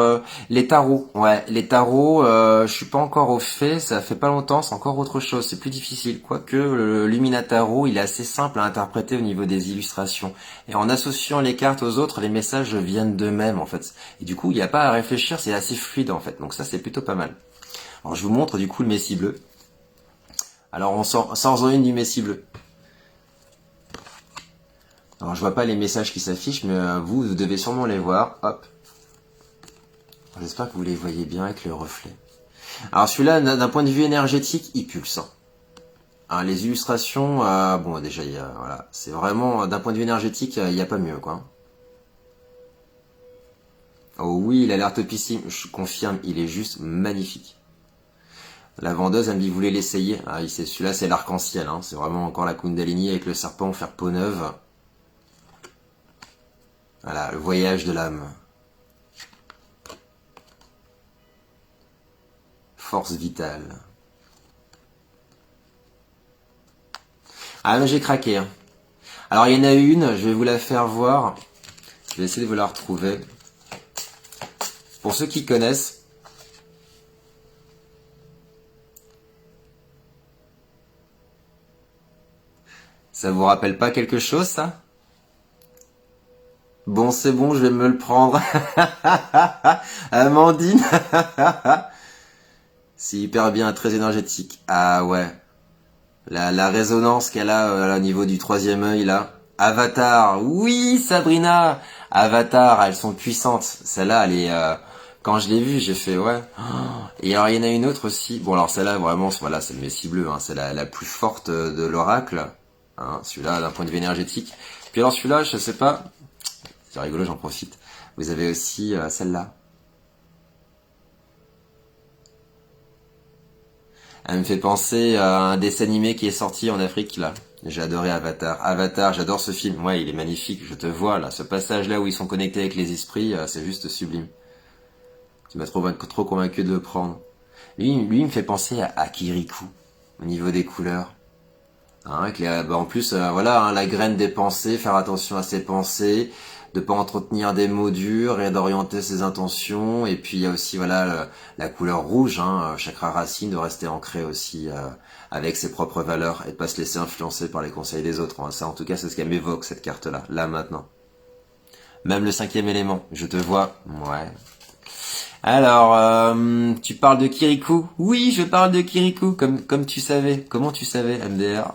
les tarots. Ouais, les tarots, je suis pas encore au fait, ça fait pas longtemps, c'est encore autre chose, c'est plus difficile. Quoique le Luminatarot, il est assez simple à interpréter au niveau des illustrations. Et en associant les cartes aux autres, les messages viennent d'eux-mêmes en fait. Et du coup, il n'y a pas à réfléchir, c'est assez fluide en fait. Donc ça, c'est plutôt pas mal. Alors je vous montre du coup le Messie bleu. Alors on sort une du Messie bleu. Alors je vois pas les messages qui s'affichent, mais vous devez sûrement les voir. Hop. J'espère que vous les voyez bien avec le reflet. Alors celui-là, d'un point de vue énergétique, il pulse. Alors, les illustrations, bon déjà, voilà, c'est vraiment, d'un point de vue énergétique, il n'y a pas mieux, quoi. Oh oui, il a l'air topissime, je confirme, il est juste magnifique. La vendeuse, elle me dit, vous voulez l'essayer? Ah, celui-là, c'est l'arc-en-ciel, hein. C'est vraiment encore la Kundalini avec le serpent faire peau neuve. Voilà, le voyage de l'âme. Force vitale. Ah, mais j'ai craqué, hein. Alors, il y en a une, je vais vous la faire voir. Je vais essayer de vous la retrouver. Pour ceux qui connaissent. Ça vous rappelle pas quelque chose, ça? Bon, c'est bon, je vais me le prendre. Amandine. C'est hyper bien, très énergétique. Ah ouais. La résonance qu'elle a au niveau du troisième œil, là. Avatar. Oui, Sabrina. Avatar, elles sont puissantes. Celle-là, elle est... quand je l'ai vue, j'ai fait, ouais. Et alors, il y en a une autre aussi. Bon, alors celle-là, vraiment, voilà, c'est le Messie bleu. Hein, c'est la plus forte de l'oracle. Hein, celui-là, d'un point de vue énergétique. Puis alors, celui-là, je sais pas... C'est rigolo, j'en profite. Vous avez aussi celle-là. Elle me fait penser à un dessin animé qui est sorti en Afrique, là. J'ai adoré Avatar. Avatar, j'adore ce film. Ouais, il est magnifique, je te vois, là. Ce passage-là où ils sont connectés avec les esprits, c'est juste sublime. Tu m'as trop convaincu de le prendre. Lui, il me fait penser à Kirikou, au niveau des couleurs. Hein, en plus, voilà, hein, la graine des pensées, faire attention à ses pensées, de pas entretenir des mots durs et d'orienter ses intentions. Et puis il y a aussi voilà la couleur rouge, hein, chakra racine, de rester ancré aussi avec ses propres valeurs et de pas se laisser influencer par les conseils des autres. Hein. Ça, en tout cas, c'est ce qu'elle m'évoque cette carte-là, là maintenant. Même le cinquième élément, je te vois, ouais. Alors, tu parles de Kirikou? Oui, je parle de Kirikou, comme tu savais. Comment tu savais, MDR?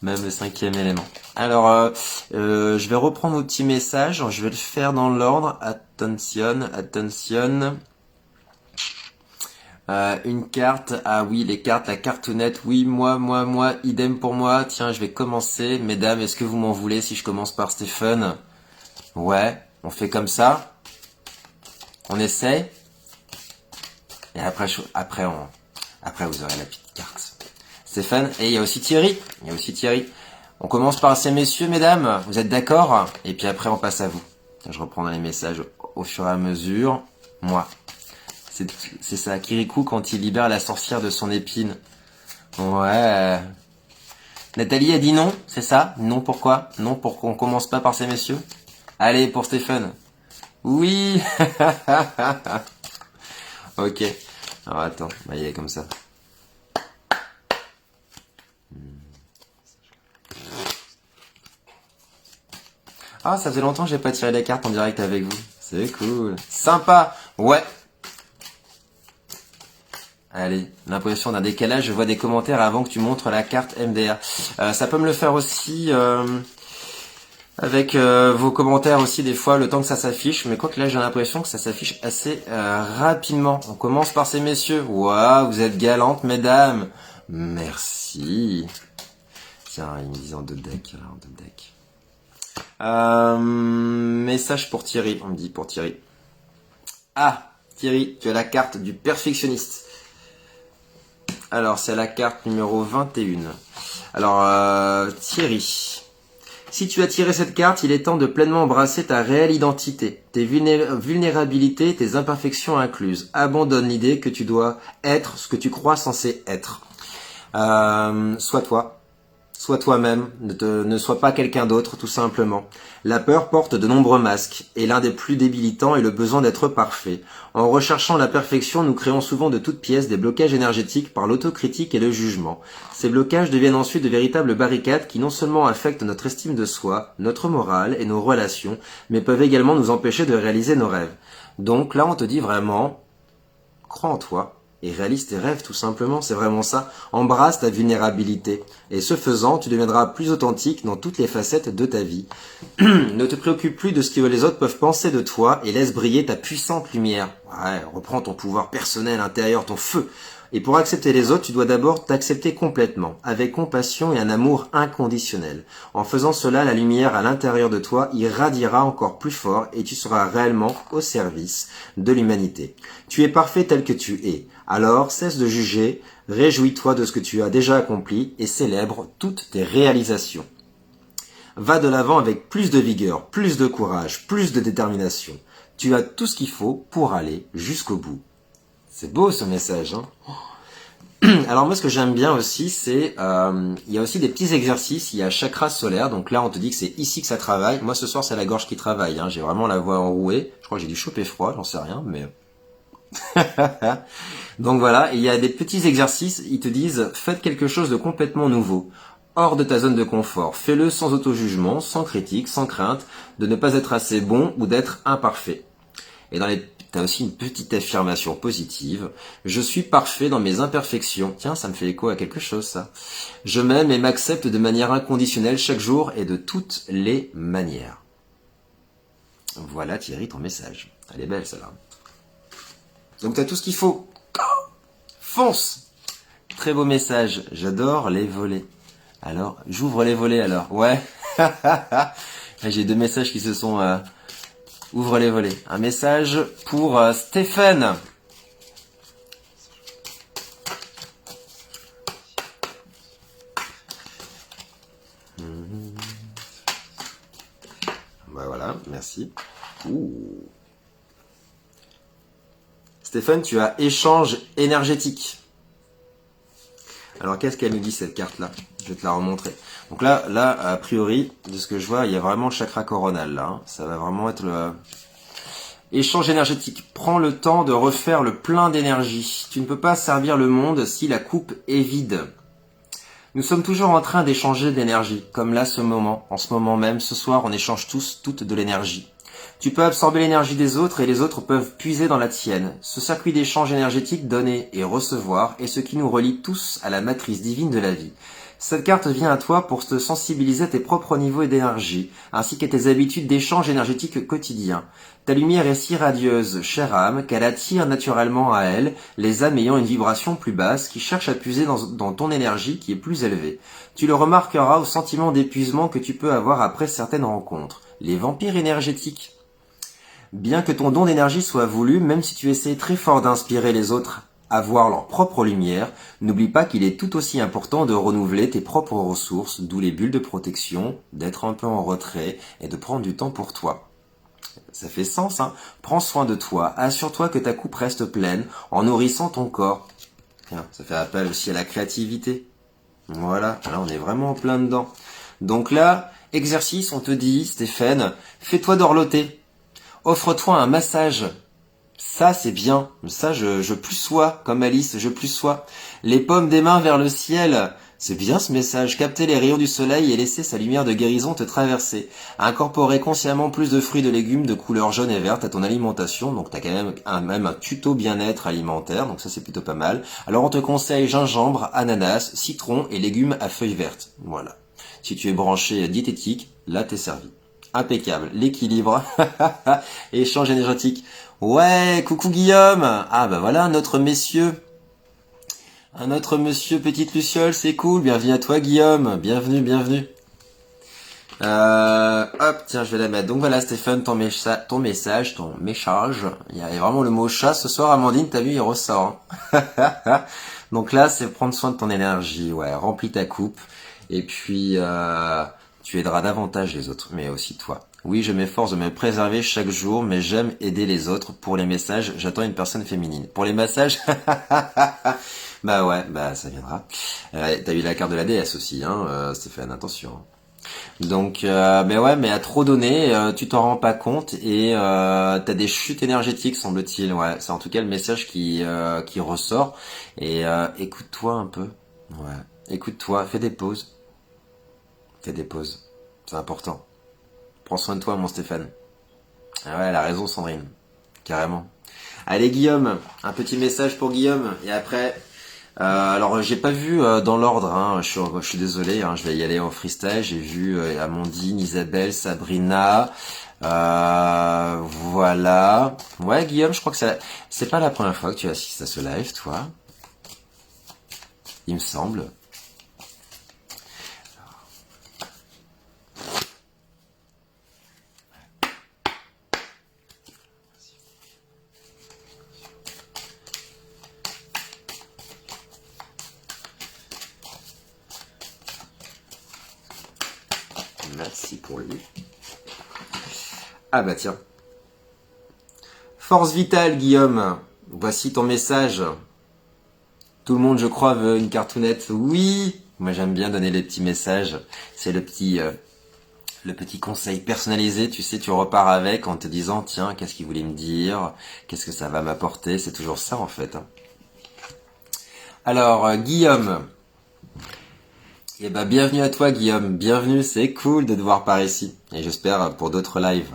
Même le cinquième élément. Alors, je vais reprendre mon petit message. Je vais le faire dans l'ordre. Attention, attention. Une carte. Ah oui, les cartes, la cartonnette. Oui, moi, idem pour moi. Tiens, je vais commencer. Mesdames, est-ce que vous m'en voulez si je commence par Stéphane? Ouais, on fait comme ça. On essaie. Et après vous aurez la petite carte. Stéphane, et il y a aussi Thierry. On commence par ces messieurs, mesdames. Vous êtes d'accord? Et puis après, on passe à vous. Je reprends les messages au fur et à mesure. Moi. C'est ça, Kirikou quand il libère la sorcière de son épine. Ouais. Nathalie a dit non, c'est ça? Non, pourquoi? Non, pour qu'on commence pas par ces messieurs? Allez, pour Stéphane. Oui. Ok. Alors attends, on va y aller comme ça. Ah, ça faisait longtemps que j'ai pas tiré les cartes en direct avec vous. C'est cool. Sympa. Ouais. Allez, l'impression d'un décalage. Je vois des commentaires avant que tu montres la carte MDR. Ça peut me le faire aussi avec vos commentaires aussi des fois, le temps que ça s'affiche. Mais quoi que là, j'ai l'impression que ça s'affiche assez rapidement. On commence par ces messieurs. Waouh, vous êtes galantes, mesdames. Merci. Tiens, ils me disent en deux decks. Alors, en deux decks. Message pour Thierry. On me dit pour Thierry. Ah, Thierry, tu as la carte du perfectionniste. Alors, c'est la carte numéro 21. Alors, Thierry, si tu as tiré cette carte, il est temps de pleinement embrasser ta réelle identité, tes vulnérabilités, tes imperfections incluses. Abandonne l'idée que tu dois être ce que tu crois censé être. Sois toi. Sois toi-même, ne sois pas quelqu'un d'autre, tout simplement. La peur porte de nombreux masques, et l'un des plus débilitants est le besoin d'être parfait. En recherchant la perfection, nous créons souvent de toutes pièces des blocages énergétiques par l'autocritique et le jugement. Ces blocages deviennent ensuite de véritables barricades qui non seulement affectent notre estime de soi, notre morale et nos relations, mais peuvent également nous empêcher de réaliser nos rêves. Donc là, on te dit vraiment, crois en toi. Et réalise tes rêves, tout simplement, c'est vraiment ça. Embrasse ta vulnérabilité. Et ce faisant, tu deviendras plus authentique dans toutes les facettes de ta vie. Ne te préoccupe plus de ce que les autres peuvent penser de toi et laisse briller ta puissante lumière. Ouais, reprends ton pouvoir personnel intérieur, ton feu. Et pour accepter les autres, tu dois d'abord t'accepter complètement, avec compassion et un amour inconditionnel. En faisant cela, la lumière à l'intérieur de toi irradiera encore plus fort et tu seras réellement au service de l'humanité. Tu es parfait tel que tu es. Alors, cesse de juger, réjouis-toi de ce que tu as déjà accompli et célèbre toutes tes réalisations. Va de l'avant avec plus de vigueur, plus de courage, plus de détermination. Tu as tout ce qu'il faut pour aller jusqu'au bout. C'est beau ce message, hein? Alors moi, ce que j'aime bien aussi, c'est il y a aussi des petits exercices. Il y a chakra solaire. Donc là, on te dit que c'est ici que ça travaille. Moi, ce soir, c'est la gorge qui travaille. Hein. J'ai vraiment la voix enrouée. Je crois que j'ai dû choper froid, j'en sais rien, mais donc voilà. Et il y a des petits exercices. Ils te disent faites quelque chose de complètement nouveau, hors de ta zone de confort. Fais-le sans auto-jugement, sans critique, sans crainte de ne pas être assez bon ou d'être imparfait. Et t'as aussi une petite affirmation positive. Je suis parfait dans mes imperfections. Tiens, ça me fait écho à quelque chose, ça. Je m'aime et m'accepte de manière inconditionnelle chaque jour et de toutes les manières. Voilà, Thierry, ton message. Elle est belle, celle-là. Donc t'as tout ce qu'il faut. Fonce! Très beau message. J'adore les volets. Alors, j'ouvre les volets alors. Ouais. J'ai 2 messages qui se sont... Ouvre les volets. Un message pour Stéphane. Bah voilà, merci. Ouh. Stéphane, tu as échange énergétique. Alors qu'est-ce qu'elle nous dit cette carte-là? Je vais te la remontrer. Donc là, a priori, de ce que je vois, il y a vraiment le chakra coronal là. Hein. Ça va vraiment être le... Échange énergétique. Prends le temps de refaire le plein d'énergie. Tu ne peux pas servir le monde si la coupe est vide. Nous sommes toujours en train d'échanger d'énergie, comme là en ce moment même, ce soir, on échange tous, toute de l'énergie. Tu peux absorber l'énergie des autres et les autres peuvent puiser dans la tienne. Ce circuit d'échange énergétique, donner et recevoir, est ce qui nous relie tous à la matrice divine de la vie. Cette carte vient à toi pour te sensibiliser à tes propres niveaux d'énergie, ainsi qu'à tes habitudes d'échange énergétique quotidien. Ta lumière est si radieuse, chère âme, qu'elle attire naturellement à elle les âmes ayant une vibration plus basse qui cherchent à puiser dans ton énergie qui est plus élevée. Tu le remarqueras au sentiment d'épuisement que tu peux avoir après certaines rencontres. Les vampires énergétiques. Bien que ton don d'énergie soit voulu, même si tu essaies très fort d'inspirer les autres à voir leur propre lumière, n'oublie pas qu'il est tout aussi important de renouveler tes propres ressources, d'où les bulles de protection, d'être un peu en retrait et de prendre du temps pour toi. Ça fait sens, hein? Prends soin de toi, assure-toi que ta coupe reste pleine en nourrissant ton corps. Tiens, ça fait appel aussi à la créativité. Voilà, là on est vraiment en plein dedans. Donc là, exercice, on te dit, Stéphane, fais-toi dorloter. Offre-toi un massage. Ça, c'est bien. Ça, je plus sois, comme Alice, je plus sois. Les paumes des mains vers le ciel. C'est bien ce message. Capter les rayons du soleil et laisser sa lumière de guérison te traverser. Incorporer consciemment plus de fruits et de légumes de couleur jaune et verte à ton alimentation. Donc, t'as quand même un tuto bien-être alimentaire. Donc, ça, c'est plutôt pas mal. Alors, on te conseille gingembre, ananas, citron et légumes à feuilles vertes. Voilà. Si tu es branché diététique, là, t'es servi. Impeccable. L'équilibre. Échange énergétique. Ouais, coucou Guillaume. Ah bah voilà, un autre monsieur Petite Luciole, c'est cool. Bienvenue à toi Guillaume. Bienvenue. Hop, tiens, je vais la mettre. Donc voilà Stéphane, ton message. Il y a vraiment le mot chat ce soir, Amandine, t'as vu, il ressort. Hein. Donc là, c'est prendre soin de ton énergie. Ouais, remplis ta coupe. Et puis, tu aideras davantage les autres, mais aussi toi. Oui, je m'efforce de me préserver chaque jour, mais j'aime aider les autres. Pour les messages, j'attends une personne féminine. Pour les massages, bah ouais, bah ça viendra. T'as eu la carte de la déesse aussi, hein, Stéphane, attention. Donc, mais ouais, mais à trop donner, tu t'en rends pas compte et t'as des chutes énergétiques, semble-t-il. Ouais, c'est en tout cas le message qui ressort. Et écoute-toi un peu. Ouais, écoute-toi, fais des pauses. C'est important. Prends soin de toi, mon Stéphane. Ah ouais, elle a raison, Sandrine. Carrément. Allez, Guillaume, un petit message pour Guillaume. Et après, alors j'ai pas vu dans l'ordre, hein, je suis désolé, hein, je vais y aller en freestyle. J'ai vu Amandine, Isabelle, Sabrina. Voilà. Ouais, Guillaume, je crois que c'est pas la première fois que tu assistes à ce live, toi. Il me semble. Merci pour lui. Ah bah tiens. Force vitale, Guillaume. Voici ton message. Tout le monde, je crois, veut une cartoonette. Oui! Moi, j'aime bien donner les petits messages. C'est le petit conseil personnalisé. Tu sais, tu repars avec en te disant, tiens, qu'est-ce qu'il voulait me dire? Qu'est-ce que ça va m'apporter? C'est toujours ça, en fait. Hein. Alors, Guillaume. Eh ben, bienvenue à toi, Guillaume. Bienvenue, c'est cool de te voir par ici. Et j'espère pour d'autres lives.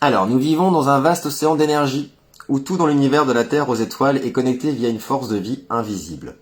Alors, nous vivons dans un vaste océan d'énergie, où tout dans l'univers de la Terre aux étoiles est connecté via une force de vie invisible.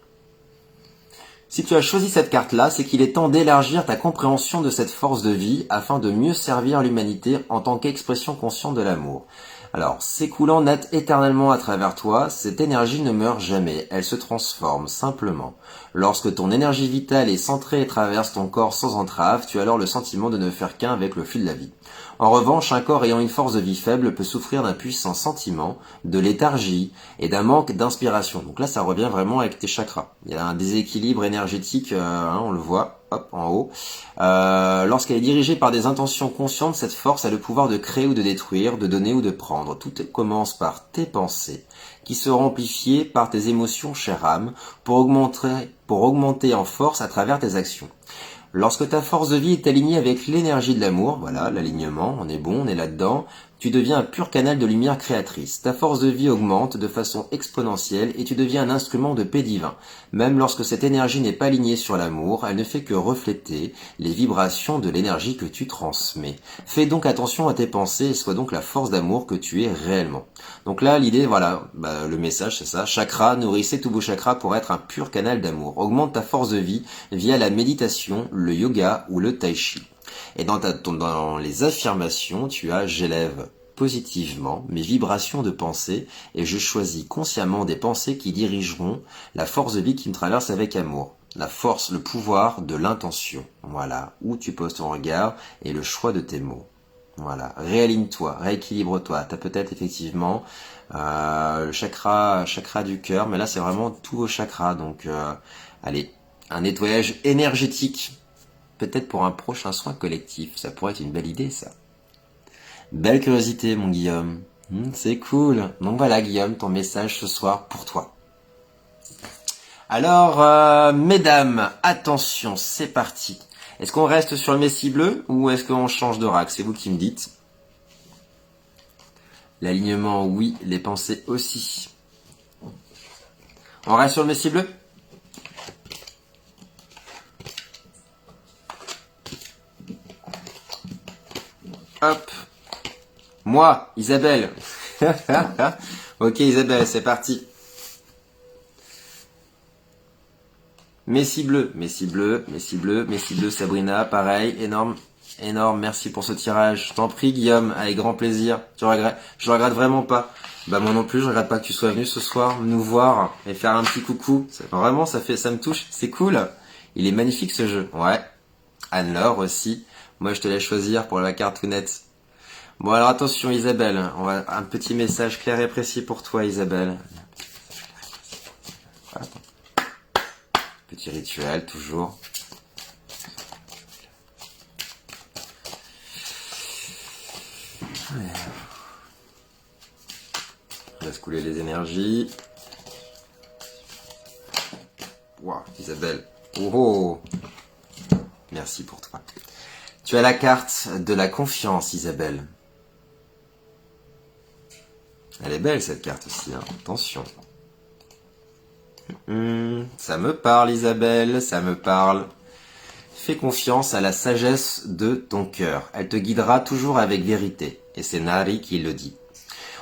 Si tu as choisi cette carte-là, c'est qu'il est temps d'élargir ta compréhension de cette force de vie afin de mieux servir l'humanité en tant qu'expression consciente de l'amour. Alors, s'écoulant éternellement à travers toi, cette énergie ne meurt jamais, elle se transforme simplement. Lorsque ton énergie vitale est centrée et traverse ton corps sans entrave, tu as alors le sentiment de ne faire qu'un avec le flux de la vie. En revanche, un corps ayant une force de vie faible peut souffrir d'un puissant sentiment, de léthargie et d'un manque d'inspiration. Donc là, ça revient vraiment avec tes chakras. Il y a un déséquilibre énergétique, on le voit, hop, en haut. Lorsqu'elle est dirigée par des intentions conscientes, cette force a le pouvoir de créer ou de détruire, de donner ou de prendre. Tout commence par tes pensées, qui seront amplifiées par tes émotions, chère âme, pour augmenter en force à travers tes actions. Lorsque ta force de vie est alignée avec l'énergie de l'amour, voilà, l'alignement, on est bon, on est là-dedans, tu deviens un pur canal de lumière créatrice. Ta force de vie augmente de façon exponentielle et tu deviens un instrument de paix divin. Même lorsque cette énergie n'est pas alignée sur l'amour, elle ne fait que refléter les vibrations de l'énergie que tu transmets. Fais donc attention à tes pensées et sois donc la force d'amour que tu es réellement. Donc là, l'idée, voilà, le message c'est ça. Chakra, nourrissez tous vos chakras pour être un pur canal d'amour. Augmente ta force de vie via la méditation, le yoga ou le tai chi. Et dans les affirmations, tu as j'élève positivement mes vibrations de pensée et je choisis consciemment des pensées qui dirigeront la force de vie qui me traverse avec amour. La force, le pouvoir de l'intention. Voilà, où tu poses ton regard et le choix de tes mots. Voilà, réaligne-toi, rééquilibre-toi. Tu as peut-être effectivement le chakra du cœur, mais là c'est vraiment tous vos chakras. Donc allez, un nettoyage énergétique. Peut-être pour un prochain soin collectif, ça pourrait être une belle idée ça. Belle curiosité mon Guillaume, c'est cool. Donc voilà Guillaume, ton message ce soir pour toi. Alors mesdames, attention, c'est parti. Est-ce qu'on reste sur le messie bleu ou est-ce qu'on change de rack? C'est vous qui me dites. L'alignement oui, les pensées aussi. On reste sur le messie bleu? Hop. Moi, Isabelle. Ok Isabelle, c'est parti. Messie bleu, Sabrina, pareil, énorme, merci pour ce tirage. Je t'en prie Guillaume, avec grand plaisir. Je le regrette vraiment pas. Bah moi non plus, je regrette pas que tu sois venu ce soir nous voir et faire un petit coucou. Vraiment, ça me touche, c'est cool. Il est magnifique ce jeu. Ouais. Anne-Laure aussi. Moi, je te laisse choisir pour la cartoonette. Bon, alors attention Isabelle, on va un petit message clair et précis pour toi Isabelle. Petit rituel, toujours. On laisse couler les énergies. Wow, Isabelle. Oh, merci pour toi. Tu as la carte de la confiance, Isabelle. Elle est belle cette carte aussi, hein. Attention. Ça me parle Isabelle, ça me parle. Fais confiance à la sagesse de ton cœur. Elle te guidera toujours avec vérité. Et c'est Nari qui le dit.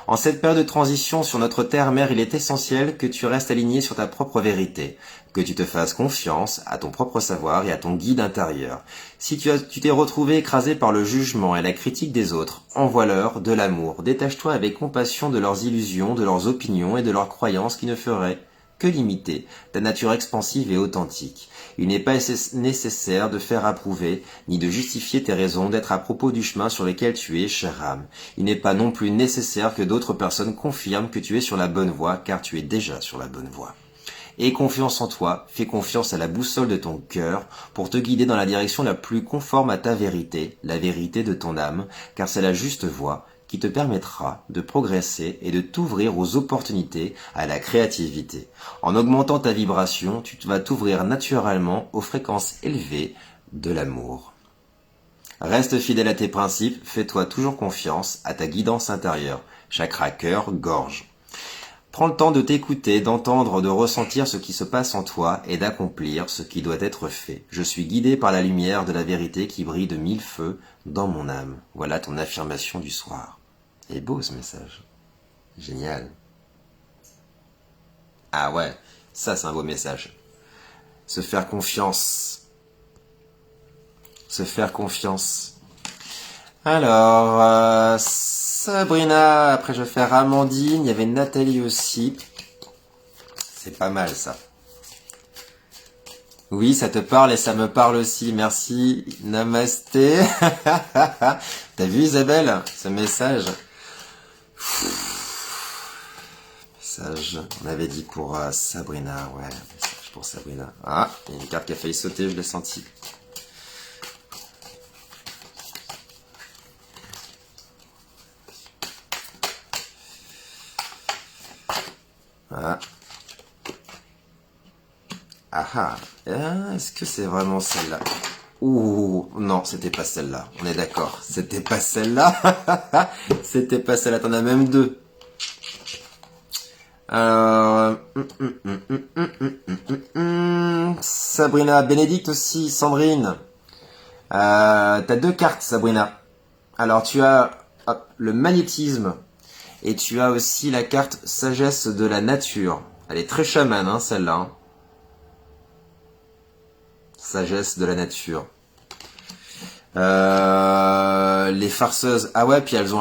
En cette période de transition sur notre terre-mère, il est essentiel que tu restes aligné sur ta propre vérité, que tu te fasses confiance à ton propre savoir et à ton guide intérieur. Si tu t'es retrouvé écrasé par le jugement et la critique des autres, envoie-leur de l'amour. Détache-toi avec compassion de leurs illusions, de leurs opinions et de leurs croyances qui ne feraient que limiter ta nature expansive et authentique. Il n'est pas nécessaire de faire approuver, ni de justifier tes raisons d'être à propos du chemin sur lequel tu es, chère âme. Il n'est pas non plus nécessaire que d'autres personnes confirment que tu es sur la bonne voie, car tu es déjà sur la bonne voie. Aie confiance en toi, fais confiance à la boussole de ton cœur pour te guider dans la direction la plus conforme à ta vérité, la vérité de ton âme, car c'est la juste voie qui te permettra de progresser et de t'ouvrir aux opportunités, à la créativité. En augmentant ta vibration, tu vas t'ouvrir naturellement aux fréquences élevées de l'amour. Reste fidèle à tes principes, fais-toi toujours confiance à ta guidance intérieure, chakra cœur, gorge. Prends le temps de t'écouter, d'entendre, de ressentir ce qui se passe en toi et d'accomplir ce qui doit être fait. Je suis guidé par la lumière de la vérité qui brille de 1000 feux dans mon âme. Voilà ton affirmation du soir. Et beau ce message. Génial. Ah ouais, ça c'est un beau message. Se faire confiance. Se faire confiance. Alors, Sabrina, après je vais faire Amandine, il y avait Nathalie aussi. C'est pas mal ça. Oui, ça te parle et ça me parle aussi, merci. Namasté. T'as vu Isabelle, ce message? Message, on avait dit pour Sabrina, ouais, message pour Sabrina. Ah, il y a une carte qui a failli sauter, je l'ai senti. Ah. Ah, est-ce que c'est vraiment celle-là? Ouh, non, c'était pas celle-là. On est d'accord. C'était pas celle-là. C'était pas celle-là. T'en as même deux. Alors, Sabrina, Bénédicte aussi, Sandrine. T'as deux cartes, Sabrina. Alors, tu as le magnétisme et tu as aussi la carte sagesse de la nature. Elle est très chamane, hein, celle-là. Hein. Sagesse de la nature. Les farceuses. Ah ouais, puis elles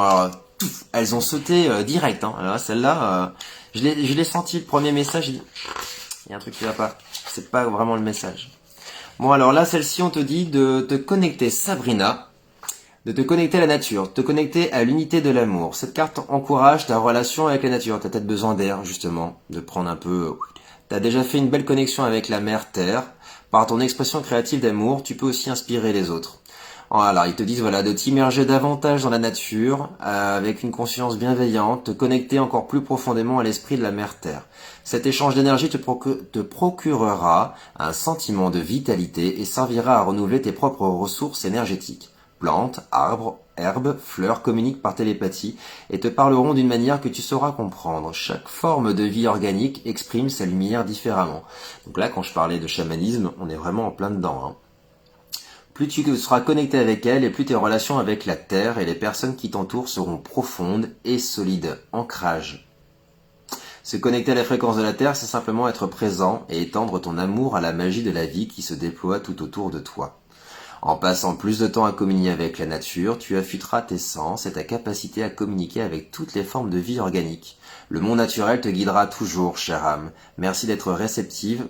ont sauté direct. Hein. Alors celle-là, je l'ai senti le premier message. Il y a un truc qui va pas. C'est pas vraiment le message. Bon alors là, celle-ci, on te dit de te connecter, Sabrina, de te connecter à la nature, de te connecter à l'unité de l'amour. Cette carte encourage ta relation avec la nature. T'as peut-être besoin d'air justement, de prendre un peu. T'as déjà fait une belle connexion avec la mère Terre. Par ton expression créative d'amour, tu peux aussi inspirer les autres. Alors, ils te disent voilà de t'immerger davantage dans la nature, avec une conscience bienveillante, te connecter encore plus profondément à l'esprit de la mère Terre. Cet échange d'énergie te procurera un sentiment de vitalité et servira à renouveler tes propres ressources énergétiques. Plantes, arbres, herbes, fleurs communiquent par télépathie et te parleront d'une manière que tu sauras comprendre. Chaque forme de vie organique exprime sa lumière différemment. Donc là, quand je parlais de chamanisme, on est vraiment en plein dedans. Hein. Plus tu seras connecté avec elle et plus tes relations avec la Terre et les personnes qui t'entourent seront profondes et solides. Ancrage. Se connecter à la fréquence de la Terre, c'est simplement être présent et étendre ton amour à la magie de la vie qui se déploie tout autour de toi. En passant plus de temps à communier avec la nature, tu affûteras tes sens et ta capacité à communiquer avec toutes les formes de vie organique. Le monde naturel te guidera toujours, chère âme. Merci d'être réceptive,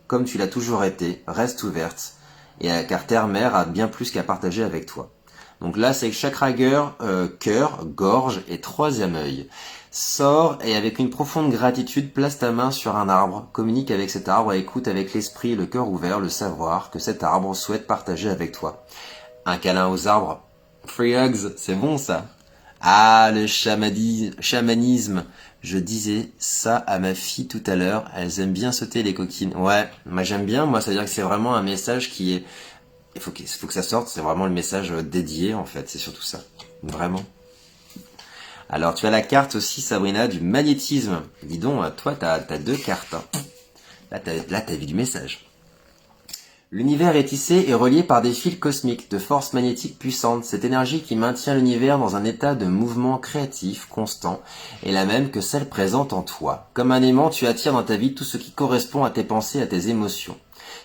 comme tu l'as toujours été, reste ouverte, car Terre-Mère a bien plus qu'à partager avec toi. Donc là, c'est chakra cœur, gorge et troisième œil. Sors et avec une profonde gratitude, place ta main sur un arbre, communique avec cet arbre et écoute avec l'esprit et le cœur ouvert le savoir que cet arbre souhaite partager avec toi. Un câlin aux arbres. Free hugs, c'est bon ça. Ah, le chamanisme. Je disais ça à ma fille tout à l'heure. Elles aiment bien sauter les coquines. Ouais, moi j'aime bien. Moi, ça veut dire que c'est vraiment un message qui est... Il faut que ça sorte. C'est vraiment le message dédié, en fait. C'est surtout ça. Vraiment. Alors, tu as la carte aussi, Sabrina, du magnétisme. Dis donc, toi, t'as deux cartes. Hein. Là, t'as vu du message. L'univers est tissé et relié par des fils cosmiques, de forces magnétiques puissantes. Cette énergie qui maintient l'univers dans un état de mouvement créatif constant est la même que celle présente en toi. Comme un aimant, tu attires dans ta vie tout ce qui correspond à tes pensées, à tes émotions.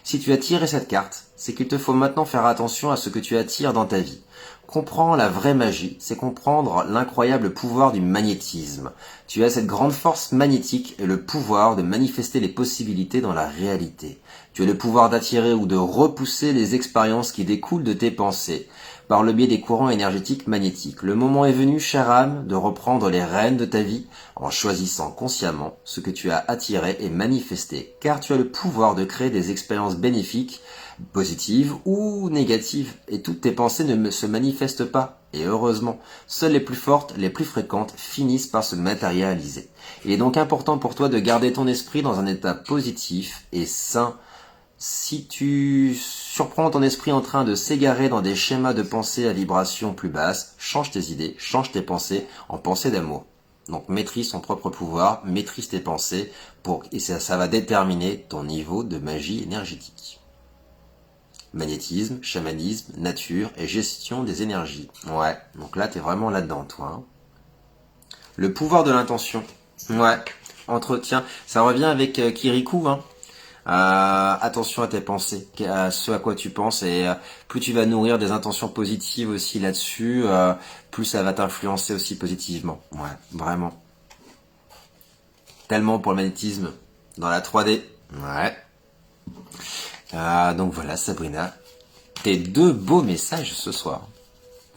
Si tu as tiré cette carte, c'est qu'il te faut maintenant faire attention à ce que tu attires dans ta vie. Comprends la vraie magie, c'est comprendre l'incroyable pouvoir du magnétisme. Tu as cette grande force magnétique et le pouvoir de manifester les possibilités dans la réalité. Tu as le pouvoir d'attirer ou de repousser les expériences qui découlent de tes pensées. par le biais des courants énergétiques magnétiques. Le moment est venu, chère âme, de reprendre les rênes de ta vie en choisissant consciemment ce que tu as attiré et manifesté, car tu as le pouvoir de créer des expériences bénéfiques, positives ou négatives, et toutes tes pensées ne se manifestent pas. Et heureusement, seules les plus fortes, les plus fréquentes, finissent par se matérialiser. Il est donc important pour toi de garder ton esprit dans un état positif et sain. Si tu surprends ton esprit en train de s'égarer dans des schémas de pensée à vibration plus basse, change tes idées, change tes pensées en pensées d'amour. Donc maîtrise ton propre pouvoir, maîtrise tes pensées, et ça va déterminer ton niveau de magie énergétique. Magnétisme, chamanisme, nature et gestion des énergies. Ouais, donc là t'es vraiment là-dedans toi. Hein. Le pouvoir de l'intention. Ouais, entretien. Ça revient avec Kirikou, hein. Attention à tes pensées, à ce à quoi tu penses, et plus tu vas nourrir des intentions positives aussi là-dessus, plus ça va t'influencer aussi positivement. Ouais, vraiment. Tellement pour le magnétisme dans la 3D. Ouais. Donc voilà, Sabrina, tes 2 beaux messages ce soir.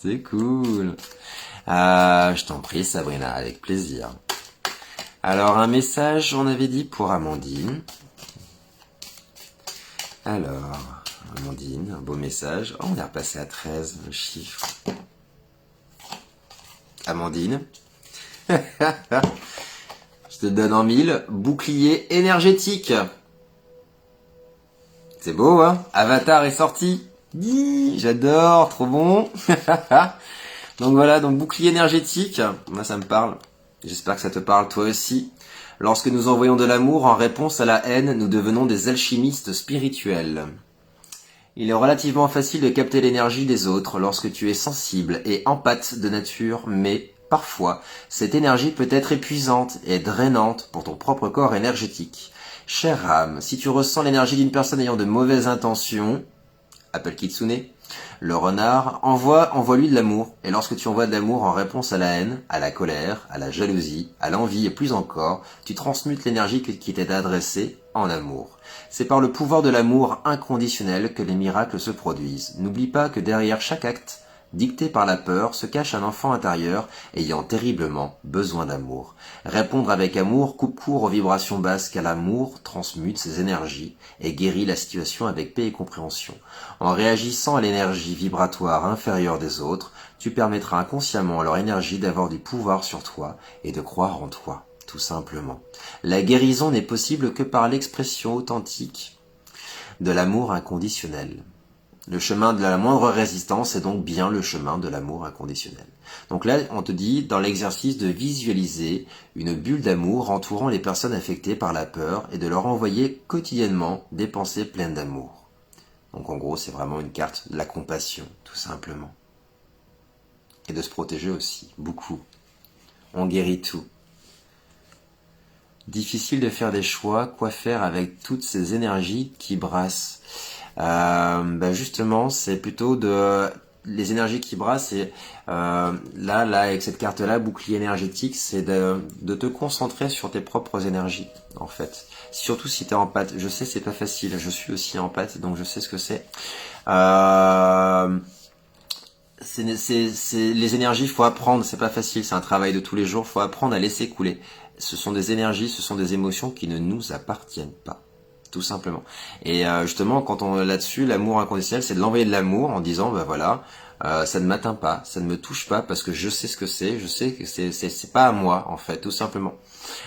C'est cool. Je t'en prie, Sabrina, avec plaisir. Alors un message, on avait dit pour Amandine. Alors, Amandine, un beau message. Oh, on est repassé à 13, le chiffre. Amandine. Je te donne en 1000. Bouclier énergétique. C'est beau, hein? Avatar est sorti. J'adore, trop bon. Donc voilà, donc bouclier énergétique. Moi, ça me parle. J'espère que ça te parle toi aussi. Lorsque nous envoyons de l'amour en réponse à la haine, nous devenons des alchimistes spirituels. Il est relativement facile de capter l'énergie des autres lorsque tu es sensible et empathe de nature, mais parfois, cette énergie peut être épuisante et drainante pour ton propre corps énergétique. Chère âme, si tu ressens l'énergie d'une personne ayant de mauvaises intentions, appelle Kitsune, le renard, envoie-lui de l'amour. Et lorsque tu envoies de l'amour en réponse à la haine, à la colère, à la jalousie, à l'envie et plus encore, tu transmutes l'énergie qui t'est adressée en amour. C'est par le pouvoir de l'amour inconditionnel que les miracles se produisent. N'oublie pas que derrière chaque acte, dicté par la peur, se cache un enfant intérieur ayant terriblement besoin d'amour. Répondre avec amour coupe court aux vibrations basses, car l'amour transmute ses énergies et guérit la situation avec paix et compréhension. En réagissant à l'énergie vibratoire inférieure des autres, tu permettras inconsciemment à leur énergie d'avoir du pouvoir sur toi et de croire en toi, tout simplement. La guérison n'est possible que par l'expression authentique de l'amour inconditionnel. Le chemin de la moindre résistance est donc bien le chemin de l'amour inconditionnel. Donc là, on te dit dans l'exercice de visualiser une bulle d'amour entourant les personnes affectées par la peur et de leur envoyer quotidiennement des pensées pleines d'amour. Donc en gros, c'est vraiment une carte de la compassion, tout simplement. Et de se protéger aussi, beaucoup. On guérit tout. Difficile de faire des choix, quoi faire avec toutes ces énergies qui brassent. Justement, c'est plutôt les énergies qui brassent. Et là, avec cette carte-là, bouclier énergétique, c'est de te concentrer sur tes propres énergies, en fait. Surtout si t'es empathe. Je sais, c'est pas facile. Je suis aussi empathe, donc je sais ce que c'est. Les énergies, faut apprendre. C'est pas facile. C'est un travail de tous les jours. Faut apprendre à laisser couler. Ce sont des énergies, ce sont des émotions qui ne nous appartiennent pas. Tout simplement. Et justement, quand on là-dessus, l'amour inconditionnel, c'est de l'envoyer de l'amour en disant, voilà, ça ne m'atteint pas, ça ne me touche pas parce que je sais ce que c'est, je sais que c'est pas à moi en fait, tout simplement.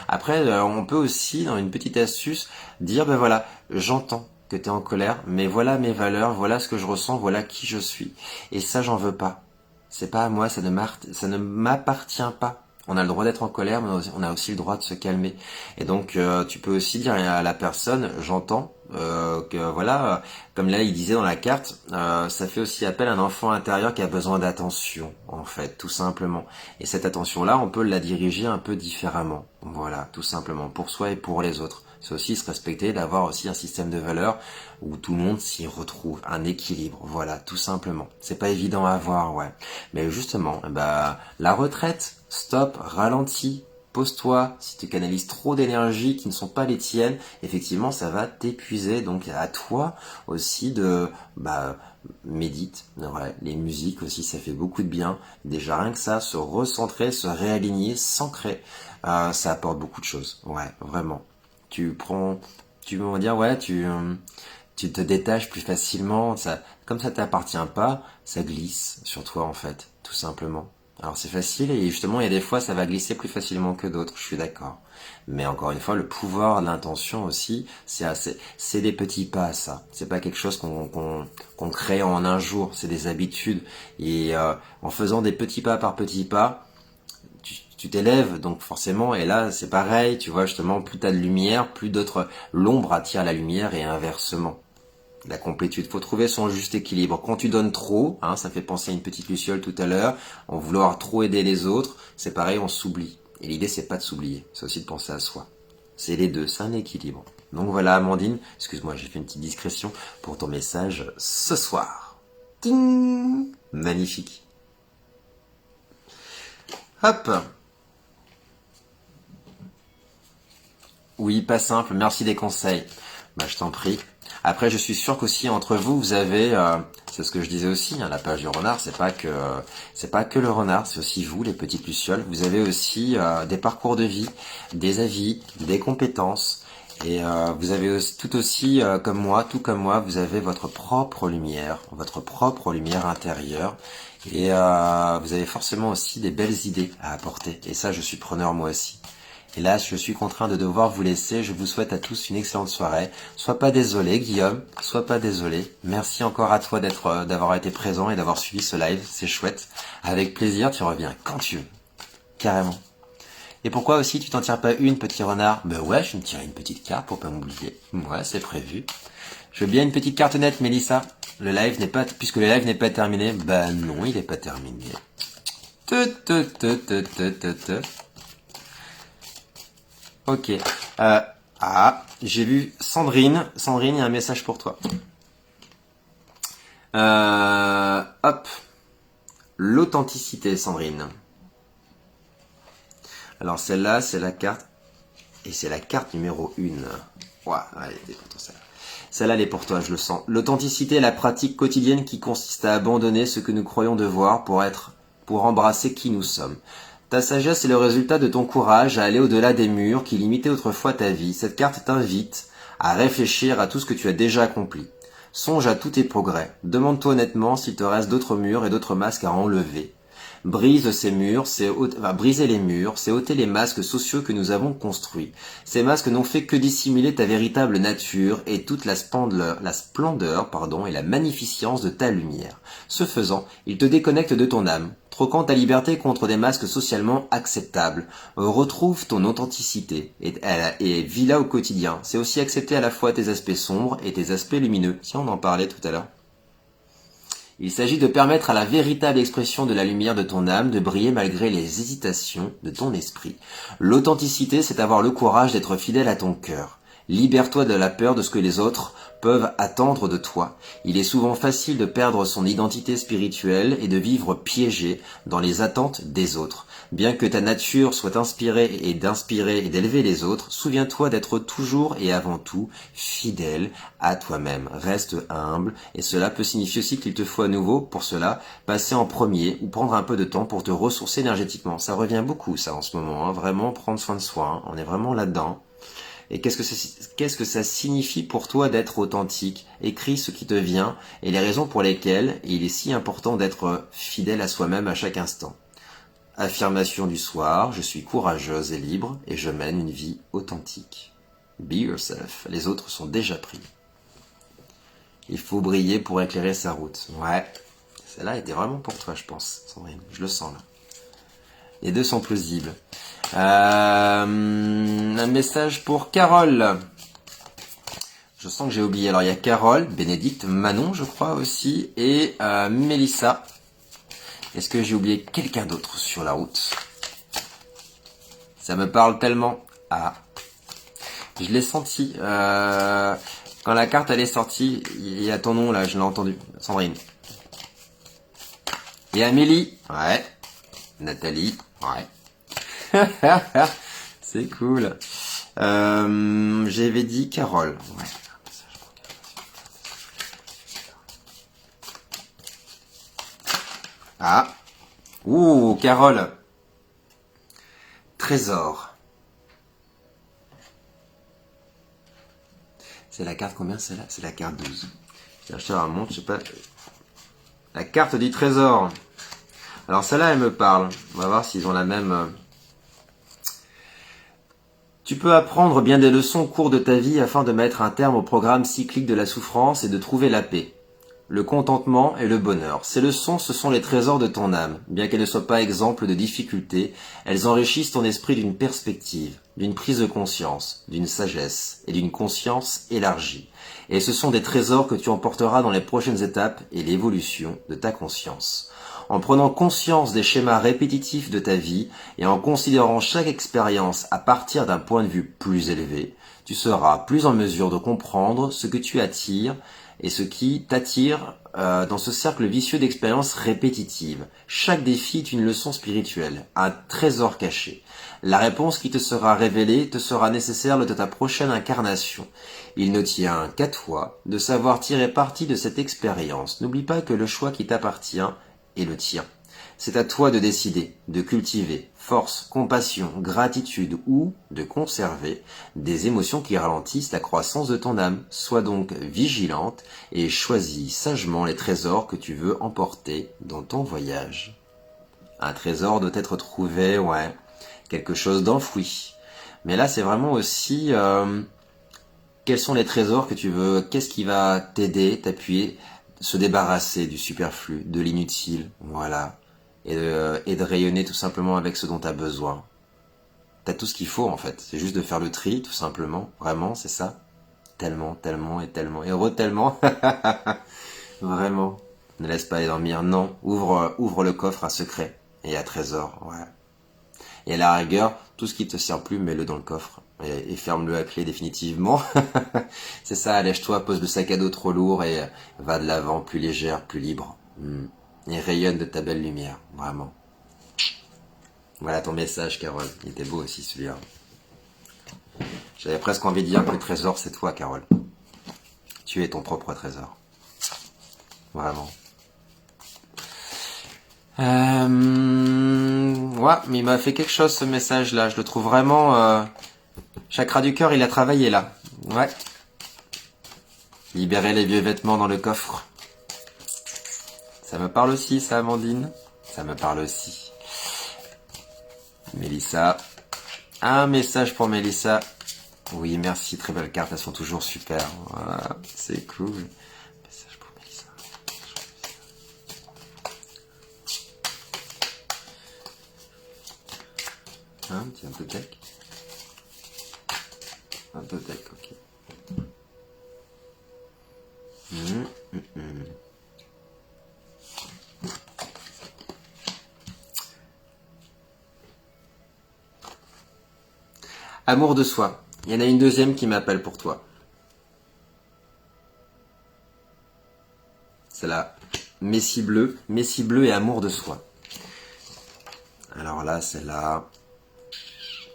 Après, on peut aussi, dans une petite astuce, dire, voilà, j'entends que tu es en colère, mais voilà mes valeurs, voilà ce que je ressens, voilà qui je suis. Et ça, j'en veux pas. C'est pas à moi, ça ne m'appartient pas. On a le droit d'être en colère, mais on a aussi le droit de se calmer. Et donc, tu peux aussi dire à la personne, j'entends que voilà, comme là il disait dans la carte, ça fait aussi appel à un enfant intérieur qui a besoin d'attention, en fait, tout simplement. Et cette attention-là, on peut la diriger un peu différemment. Voilà, tout simplement, pour soi et pour les autres. C'est aussi se respecter, d'avoir aussi un système de valeurs où tout le monde s'y retrouve, un équilibre, voilà, tout simplement. C'est pas évident à avoir, ouais. Mais justement, la retraite, stop, ralentis, pose-toi. Si tu canalises trop d'énergie qui ne sont pas les tiennes, effectivement, ça va t'épuiser. Donc, à toi aussi de, médite. Ouais, les musiques aussi, ça fait beaucoup de bien. Déjà, rien que ça, se recentrer, se réaligner, s'ancrer, ça apporte beaucoup de choses. Ouais, vraiment. Tu vas dire, ouais, tu te détaches plus facilement, ça, comme ça t'appartient pas, ça glisse sur toi en fait, tout simplement. Alors c'est facile et justement il y a des fois ça va glisser plus facilement que d'autres, je suis d'accord. Mais encore une fois, le pouvoir de l'intention aussi, c'est des petits pas ça. C'est pas quelque chose qu'on crée en un jour, c'est des habitudes. Et en faisant des petits pas par petits pas, tu t'élèves, donc forcément, et là c'est pareil, tu vois justement, plus t'as de lumière, plus d'autres, l'ombre attire la lumière et inversement. La complétude, faut trouver son juste équilibre. Quand tu donnes trop, ça fait penser à une petite luciole tout à l'heure, en vouloir trop aider les autres, c'est pareil, on s'oublie. Et l'idée, c'est pas de s'oublier, c'est aussi de penser à soi. C'est les deux, c'est un équilibre. Donc voilà, Amandine, excuse-moi, j'ai fait une petite discrétion pour ton message ce soir. Ting! Magnifique. Hop! Oui, pas simple, merci des conseils. Je t'en prie. Après, je suis sûr qu'aussi entre vous, vous avez, c'est ce que je disais aussi, la page du renard, c'est pas que le renard, c'est aussi vous, les petites lucioles. Vous avez aussi des parcours de vie, des avis, des compétences, et vous avez aussi, tout aussi tout comme moi, vous avez votre propre lumière intérieure, et vous avez forcément aussi des belles idées à apporter. Et ça, je suis preneur moi aussi. Et là, je suis contraint de devoir vous laisser. Je vous souhaite à tous une excellente soirée. Sois pas désolé, Guillaume. Sois pas désolé. Merci encore à toi d'avoir été présent et d'avoir suivi ce live. C'est chouette. Avec plaisir, tu reviens quand tu veux. Carrément. Et pourquoi aussi tu t'en tires pas une, petit renard? Ouais, je me tire une petite carte pour pas m'oublier. Ouais, c'est prévu. Je veux bien une petite carte nette, Mélissa. Puisque le live n'est pas terminé. Non, il n'est pas terminé. Ok. J'ai vu Sandrine. Sandrine, il y a un message pour toi. Hop. L'authenticité, Sandrine. Alors celle-là, c'est la carte. Et c'est la carte numéro 1. Ouais, allez, t'es pour ça. Celle-là, elle est pour toi, je le sens. L'authenticité est la pratique quotidienne qui consiste à abandonner ce que nous croyons devoir pour embrasser qui nous sommes. Ta sagesse est le résultat de ton courage à aller au-delà des murs qui limitaient autrefois ta vie. Cette carte t'invite à réfléchir à tout ce que tu as déjà accompli. Songe à tous tes progrès. Demande-toi honnêtement s'il te reste d'autres murs et d'autres masques à enlever. Briser les murs, c'est ôter les masques sociaux que nous avons construits. Ces masques n'ont fait que dissimuler ta véritable nature et toute la splendeur, et la magnificence de ta lumière. Ce faisant, ils te déconnectent de ton âme, troquant ta liberté contre des masques socialement acceptables. Retrouve ton authenticité et vis-la au quotidien. C'est aussi accepter à la fois tes aspects sombres et tes aspects lumineux. Si on en parlait tout à l'heure. Il s'agit de permettre à la véritable expression de la lumière de ton âme de briller malgré les hésitations de ton esprit. L'authenticité, c'est avoir le courage d'être fidèle à ton cœur. Libère-toi de la peur de ce que les autres peuvent attendre de toi. Il est souvent facile de perdre son identité spirituelle et de vivre piégé dans les attentes des autres. Bien que ta nature soit d'inspirer et d'élever les autres, souviens-toi d'être toujours et avant tout fidèle à toi-même. Reste humble et cela peut signifier aussi qu'il te faut à nouveau, pour cela, passer en premier ou prendre un peu de temps pour te ressourcer énergétiquement. Ça revient beaucoup ça en ce moment, vraiment prendre soin de soi, on est vraiment là-dedans. Et qu'est-ce que ça signifie pour toi d'être authentique? Écris ce qui te vient et les raisons pour lesquelles il est si important d'être fidèle à soi-même à chaque instant. Affirmation du soir, je suis courageuse et libre et je mène une vie authentique. Be yourself, les autres sont déjà pris. Il faut briller pour éclairer sa route. Ouais, celle-là était vraiment pour toi, je pense, Sandrine. Je le sens là. Les deux sont plausibles. Un message pour Carole. Je sens que j'ai oublié. Alors il y a Carole, Bénédicte, Manon, je crois aussi, et Mélissa. Est-ce que j'ai oublié quelqu'un d'autre sur la route? Ça me parle tellement. Je l'ai senti. Quand la carte elle est sortie, il y a ton nom là, je l'ai entendu. Sandrine. Et Amélie. Ouais. Nathalie. Ouais. C'est cool. J'avais dit Carole. Ouais. Ah. Ouh, Carole. Trésor. C'est la carte combien celle-là? C'est la carte 12. Tiens, je te la montre, je sais pas. La carte du trésor. Alors celle-là, elle me parle. On va voir s'ils ont la même. Tu peux apprendre bien des leçons au cours de ta vie afin de mettre un terme au programme cyclique de la souffrance et de trouver la paix, le contentement et le bonheur. Ces leçons, ce sont les trésors de ton âme. Bien qu'elles ne soient pas exemples de difficultés, elles enrichissent ton esprit d'une perspective, d'une prise de conscience, d'une sagesse et d'une conscience élargie. Et ce sont des trésors que tu emporteras dans les prochaines étapes et l'évolution de ta conscience. En prenant conscience des schémas répétitifs de ta vie et en considérant chaque expérience à partir d'un point de vue plus élevé, tu seras plus en mesure de comprendre ce que tu attires et ce qui t'attire dans ce cercle vicieux d'expériences répétitives. Chaque défi est une leçon spirituelle, un trésor caché. La réponse qui te sera révélée te sera nécessaire lors de ta prochaine incarnation. Il ne tient qu'à toi de savoir tirer parti de cette expérience. N'oublie pas que le choix qui t'appartient est le tien. C'est à toi de décider, de cultiver force, compassion, gratitude ou de conserver des émotions qui ralentissent la croissance de ton âme. Sois donc vigilante et choisis sagement les trésors que tu veux emporter dans ton voyage. Un trésor doit être trouvé, ouais, quelque chose d'enfoui. Mais là, c'est vraiment aussi quels sont les trésors que tu veux, qu'est-ce qui va t'aider, t'appuyer, se débarrasser du superflu, de l'inutile, voilà. Et de rayonner tout simplement avec ce dont tu as besoin. T'as tout ce qu'il faut en fait, c'est juste de faire le tri tout simplement, vraiment c'est ça. Tellement, tellement et tellement, heureux tellement, vraiment. Ne laisse pas aller dormir, non, ouvre le coffre à secret et à trésor, voilà. Et à la rigueur, tout ce qui te sert plus, mets-le dans le coffre et ferme-le à clé définitivement. C'est ça, allège-toi, pose le sac à dos trop lourd et va de l'avant, plus légère, plus libre. Et rayonne de ta belle lumière, vraiment. Voilà ton message, Carole. Il était beau aussi, celui-là. J'avais presque envie de dire que le trésor, c'est toi, Carole. Tu es ton propre trésor. Vraiment. Ouais, mais il m'a fait quelque chose, ce message-là. Je le trouve vraiment... Chakra du cœur, il a travaillé, là. Ouais. Libérer les vieux vêtements dans le coffre. Ça me parle aussi, ça, Amandine. Ça me parle aussi. Mélissa. Un message pour Mélissa. Oui, merci, très belles cartes, elles sont toujours super. Voilà, c'est cool. Message pour Mélissa. Un petit un peu tech. Un peu tech, ok. Amour de soi. Il y en a une deuxième qui m'appelle pour toi. C'est la Messie bleue et amour de soi. Alors là, c'est là.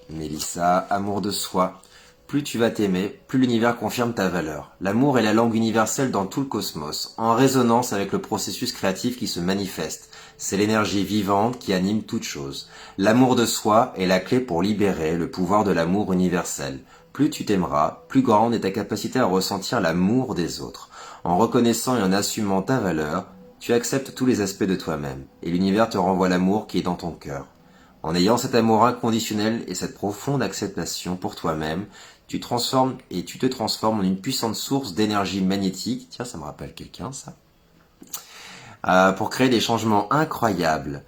Mélissa, amour de soi. Plus tu vas t'aimer, plus l'univers confirme ta valeur. L'amour est la langue universelle dans tout le cosmos, en résonance avec le processus créatif qui se manifeste. C'est l'énergie vivante qui anime toute chose. L'amour de soi est la clé pour libérer le pouvoir de l'amour universel. Plus tu t'aimeras, plus grande est ta capacité à ressentir l'amour des autres. En reconnaissant et en assumant ta valeur, tu acceptes tous les aspects de toi-même, et l'univers te renvoie l'amour qui est dans ton cœur. En ayant cet amour inconditionnel et cette profonde acceptation pour toi-même, tu te transformes en une puissante source d'énergie magnétique. Tiens, ça me rappelle quelqu'un, ça. Pour créer des changements incroyables.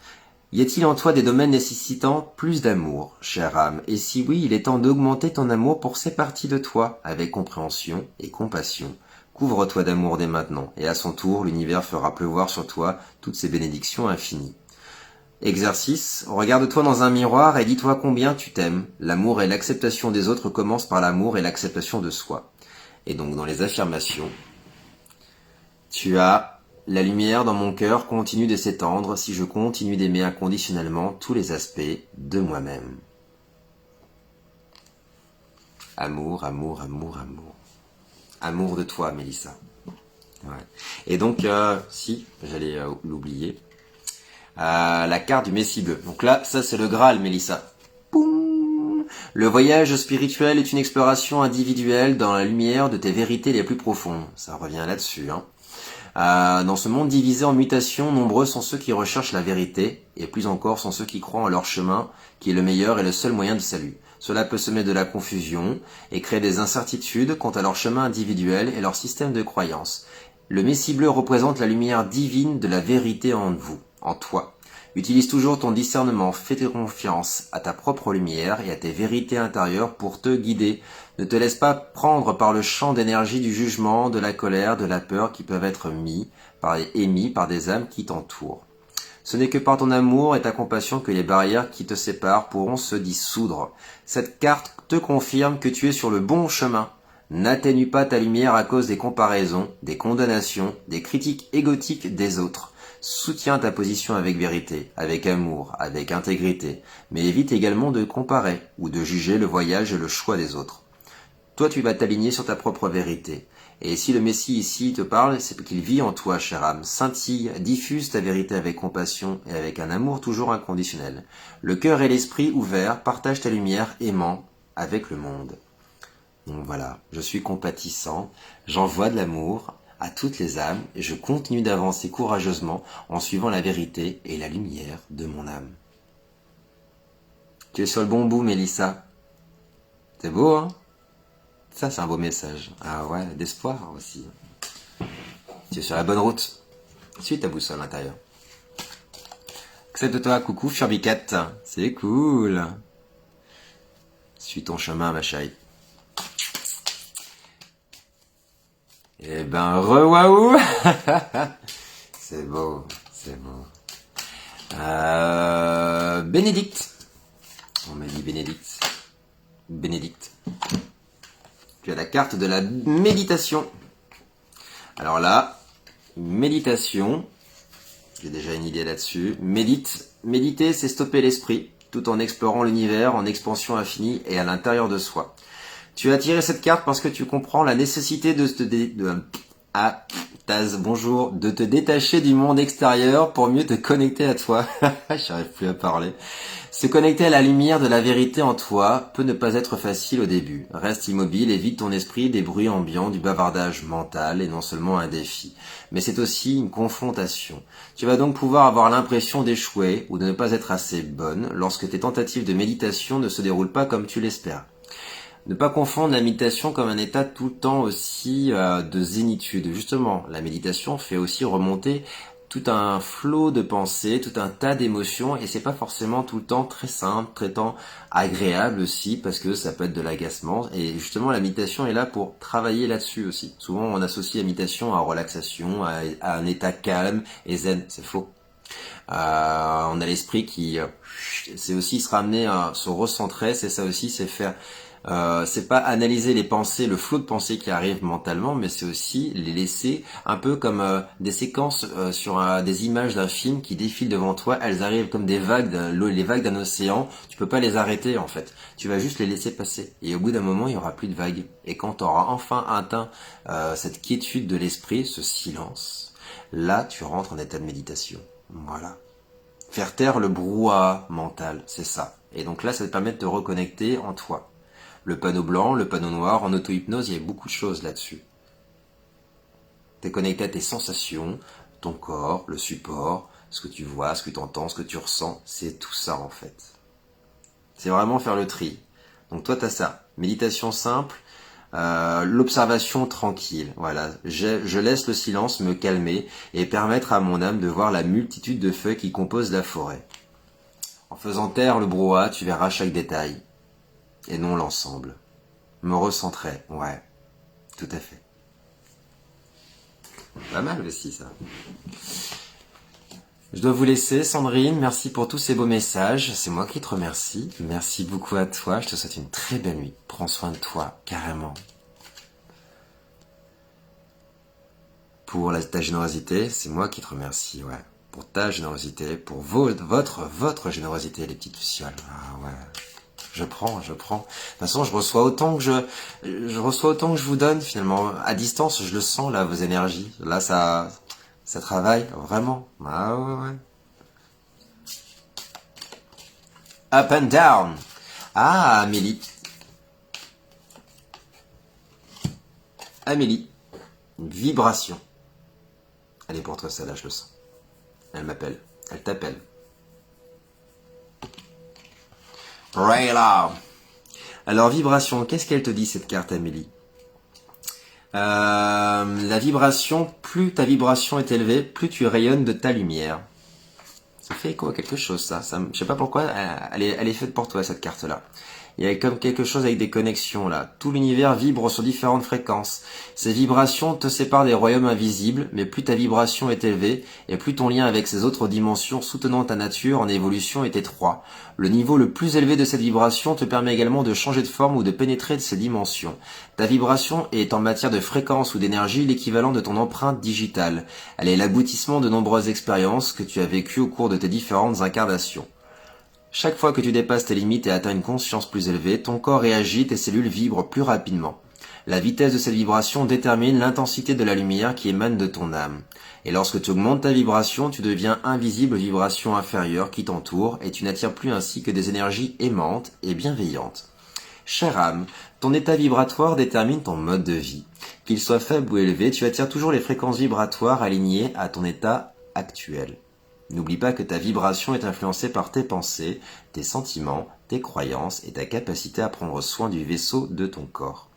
Y a-t-il en toi des domaines nécessitant plus d'amour, chère âme? Et si oui, il est temps d'augmenter ton amour pour ces parties de toi, avec compréhension et compassion. Couvre-toi d'amour dès maintenant, et à son tour, l'univers fera pleuvoir sur toi toutes ses bénédictions infinies. Exercice, regarde-toi dans un miroir et dis-toi combien tu t'aimes. L'amour et l'acceptation des autres commencent par l'amour et l'acceptation de soi. Et donc dans les affirmations, tu as la lumière dans mon cœur continue de s'étendre si je continue d'aimer inconditionnellement tous les aspects de moi-même. Amour, amour, amour, amour. Amour de toi, Mélissa. Ouais. Et donc, si, j'allais l'oublier, la carte du Messie bleu. Donc là, ça c'est le Graal, Mélissa. Poum. Le voyage spirituel est une exploration individuelle dans la lumière de tes vérités les plus profondes. Ça revient là-dessus, hein. Dans ce monde divisé en mutations, nombreux sont ceux qui recherchent la vérité, et plus encore sont ceux qui croient en leur chemin, qui est le meilleur et le seul moyen de salut. Cela peut semer de la confusion et créer des incertitudes quant à leur chemin individuel et leur système de croyance. Le Messie bleu représente la lumière divine de la vérité en vous, en toi. Utilise toujours ton discernement, fais confiance à ta propre lumière et à tes vérités intérieures pour te guider. Ne te laisse pas prendre par le champ d'énergie du jugement, de la colère, de la peur qui peuvent être émis par des âmes qui t'entourent. Ce n'est que par ton amour et ta compassion que les barrières qui te séparent pourront se dissoudre. Cette carte te confirme que tu es sur le bon chemin. N'atténue pas ta lumière à cause des comparaisons, des condamnations, des critiques égotiques des autres. Soutiens ta position avec vérité, avec amour, avec intégrité, mais évite également de comparer ou de juger le voyage et le choix des autres. Toi, tu vas t'aligner sur ta propre vérité. Et si le Messie ici te parle, c'est qu'il vit en toi, chère âme. Scintille, diffuse ta vérité avec compassion et avec un amour toujours inconditionnel. Le cœur et l'esprit ouverts, partage ta lumière aimant avec le monde. Donc voilà, je suis compatissant, j'envoie de l'amour à toutes les âmes et je continue d'avancer courageusement en suivant la vérité et la lumière de mon âme. Tu es sur le bon bout, Mélissa. C'est beau, hein? Ça, c'est un beau message. Ah ouais, d'espoir aussi. Tu es sur la bonne route. Suis ta boussole à l'intérieur. Accepte-toi, coucou, Furbicat. C'est cool. Suis ton chemin, ma chérie. Eh ben, re-waouh. C'est beau, c'est beau. Bénédicte. On m'a dit Bénédicte. Bénédicte. Tu as la carte de la méditation. Alors là, méditation, j'ai déjà une idée là-dessus. Méditer, c'est stopper l'esprit, tout en explorant l'univers en expansion infinie et à l'intérieur de soi. Tu as tiré cette carte parce que tu comprends la nécessité de Taz, bonjour, de te détacher du monde extérieur pour mieux te connecter à toi. J'arrive plus à parler. Se connecter à la lumière de la vérité en toi peut ne pas être facile au début. Reste immobile et vide ton esprit des bruits ambiants, du bavardage mental est non seulement un défi, mais c'est aussi une confrontation. Tu vas donc pouvoir avoir l'impression d'échouer ou de ne pas être assez bonne lorsque tes tentatives de méditation ne se déroulent pas comme tu l'espères. Ne pas confondre la méditation comme un état tout le temps aussi de zénitude. Justement, la méditation fait aussi remonter tout un flot de pensées, tout un tas d'émotions, et c'est pas forcément tout le temps très simple, très temps agréable aussi, parce que ça peut être de l'agacement, et justement la méditation est là pour travailler là-dessus aussi. Souvent on associe la méditation à relaxation, à un état calme et zen, c'est faux. On a l'esprit qui, c'est aussi se ramener à se recentrer, c'est ça aussi, c'est faire... c'est pas analyser les pensées, le flot de pensées qui arrivent mentalement, mais c'est aussi les laisser un peu comme des séquences sur des images d'un film qui défilent devant toi. Elles arrivent comme des vagues, les vagues d'un océan. Tu peux pas les arrêter en fait. Tu vas juste les laisser passer. Et au bout d'un moment, il y aura plus de vagues. Et quand tu auras enfin atteint cette quiétude de l'esprit, ce silence, là, tu rentres en état de méditation. Voilà. Faire taire le brouhaha mental, c'est ça. Et donc là, ça te permet de te reconnecter en toi. Le panneau blanc, le panneau noir, en auto-hypnose, il y a beaucoup de choses là-dessus. Tu es connecté à tes sensations, ton corps, le support, ce que tu vois, ce que tu entends, ce que tu ressens, c'est tout ça en fait. C'est vraiment faire le tri. Donc toi, tu as ça. Méditation simple, l'observation tranquille. Voilà, je laisse le silence me calmer et permettre à mon âme de voir la multitude de feuilles qui composent la forêt. En faisant taire le brouhaha, tu verras chaque détail. Et non l'ensemble. Me recentrer, ouais, tout à fait. Pas mal aussi ça. Je dois vous laisser, Sandrine, merci pour tous ces beaux messages, c'est moi qui te remercie. Merci beaucoup à toi, je te souhaite une très belle nuit. Prends soin de toi, carrément. Pour ta générosité, c'est moi qui te remercie, ouais. Pour ta générosité, pour votre générosité, les petites lucioles. Ah ouais. Je prends. De toute façon, je reçois autant que je vous donne finalement. À distance, je le sens là, vos énergies. Là, ça travaille vraiment. Ah ouais. Up and down. Ah, Amélie. Amélie. Une vibration. Elle est pour toi, celle-là, je le sens. Elle m'appelle. Elle t'appelle. Rayla. Alors, vibration, qu'est-ce qu'elle te dit, cette carte, Amélie? La vibration, plus ta vibration est élevée, plus tu rayonnes de ta lumière. Ça fait écho à quelque chose, ça. Je sais pas pourquoi, elle est faite pour toi, cette carte-là. Il y a comme quelque chose avec des connexions, là. Tout l'univers vibre sur différentes fréquences. Ces vibrations te séparent des royaumes invisibles, mais plus ta vibration est élevée, et plus ton lien avec ces autres dimensions soutenant ta nature en évolution est étroit. Le niveau le plus élevé de cette vibration te permet également de changer de forme ou de pénétrer de ces dimensions. Ta vibration est en matière de fréquence ou d'énergie l'équivalent de ton empreinte digitale. Elle est l'aboutissement de nombreuses expériences que tu as vécues au cours de tes différentes incarnations. Chaque fois que tu dépasses tes limites et atteins une conscience plus élevée, ton corps réagit, tes cellules vibrent plus rapidement. La vitesse de cette vibration détermine l'intensité de la lumière qui émane de ton âme. Et lorsque tu augmentes ta vibration, tu deviens invisible aux vibrations inférieures qui t'entourent et tu n'attires plus ainsi que des énergies aimantes et bienveillantes. Chère âme, ton état vibratoire détermine ton mode de vie. Qu'il soit faible ou élevé, tu attires toujours les fréquences vibratoires alignées à ton état actuel. N'oublie pas que ta vibration est influencée par tes pensées, tes sentiments, tes croyances et ta capacité à prendre soin du vaisseau de ton corps.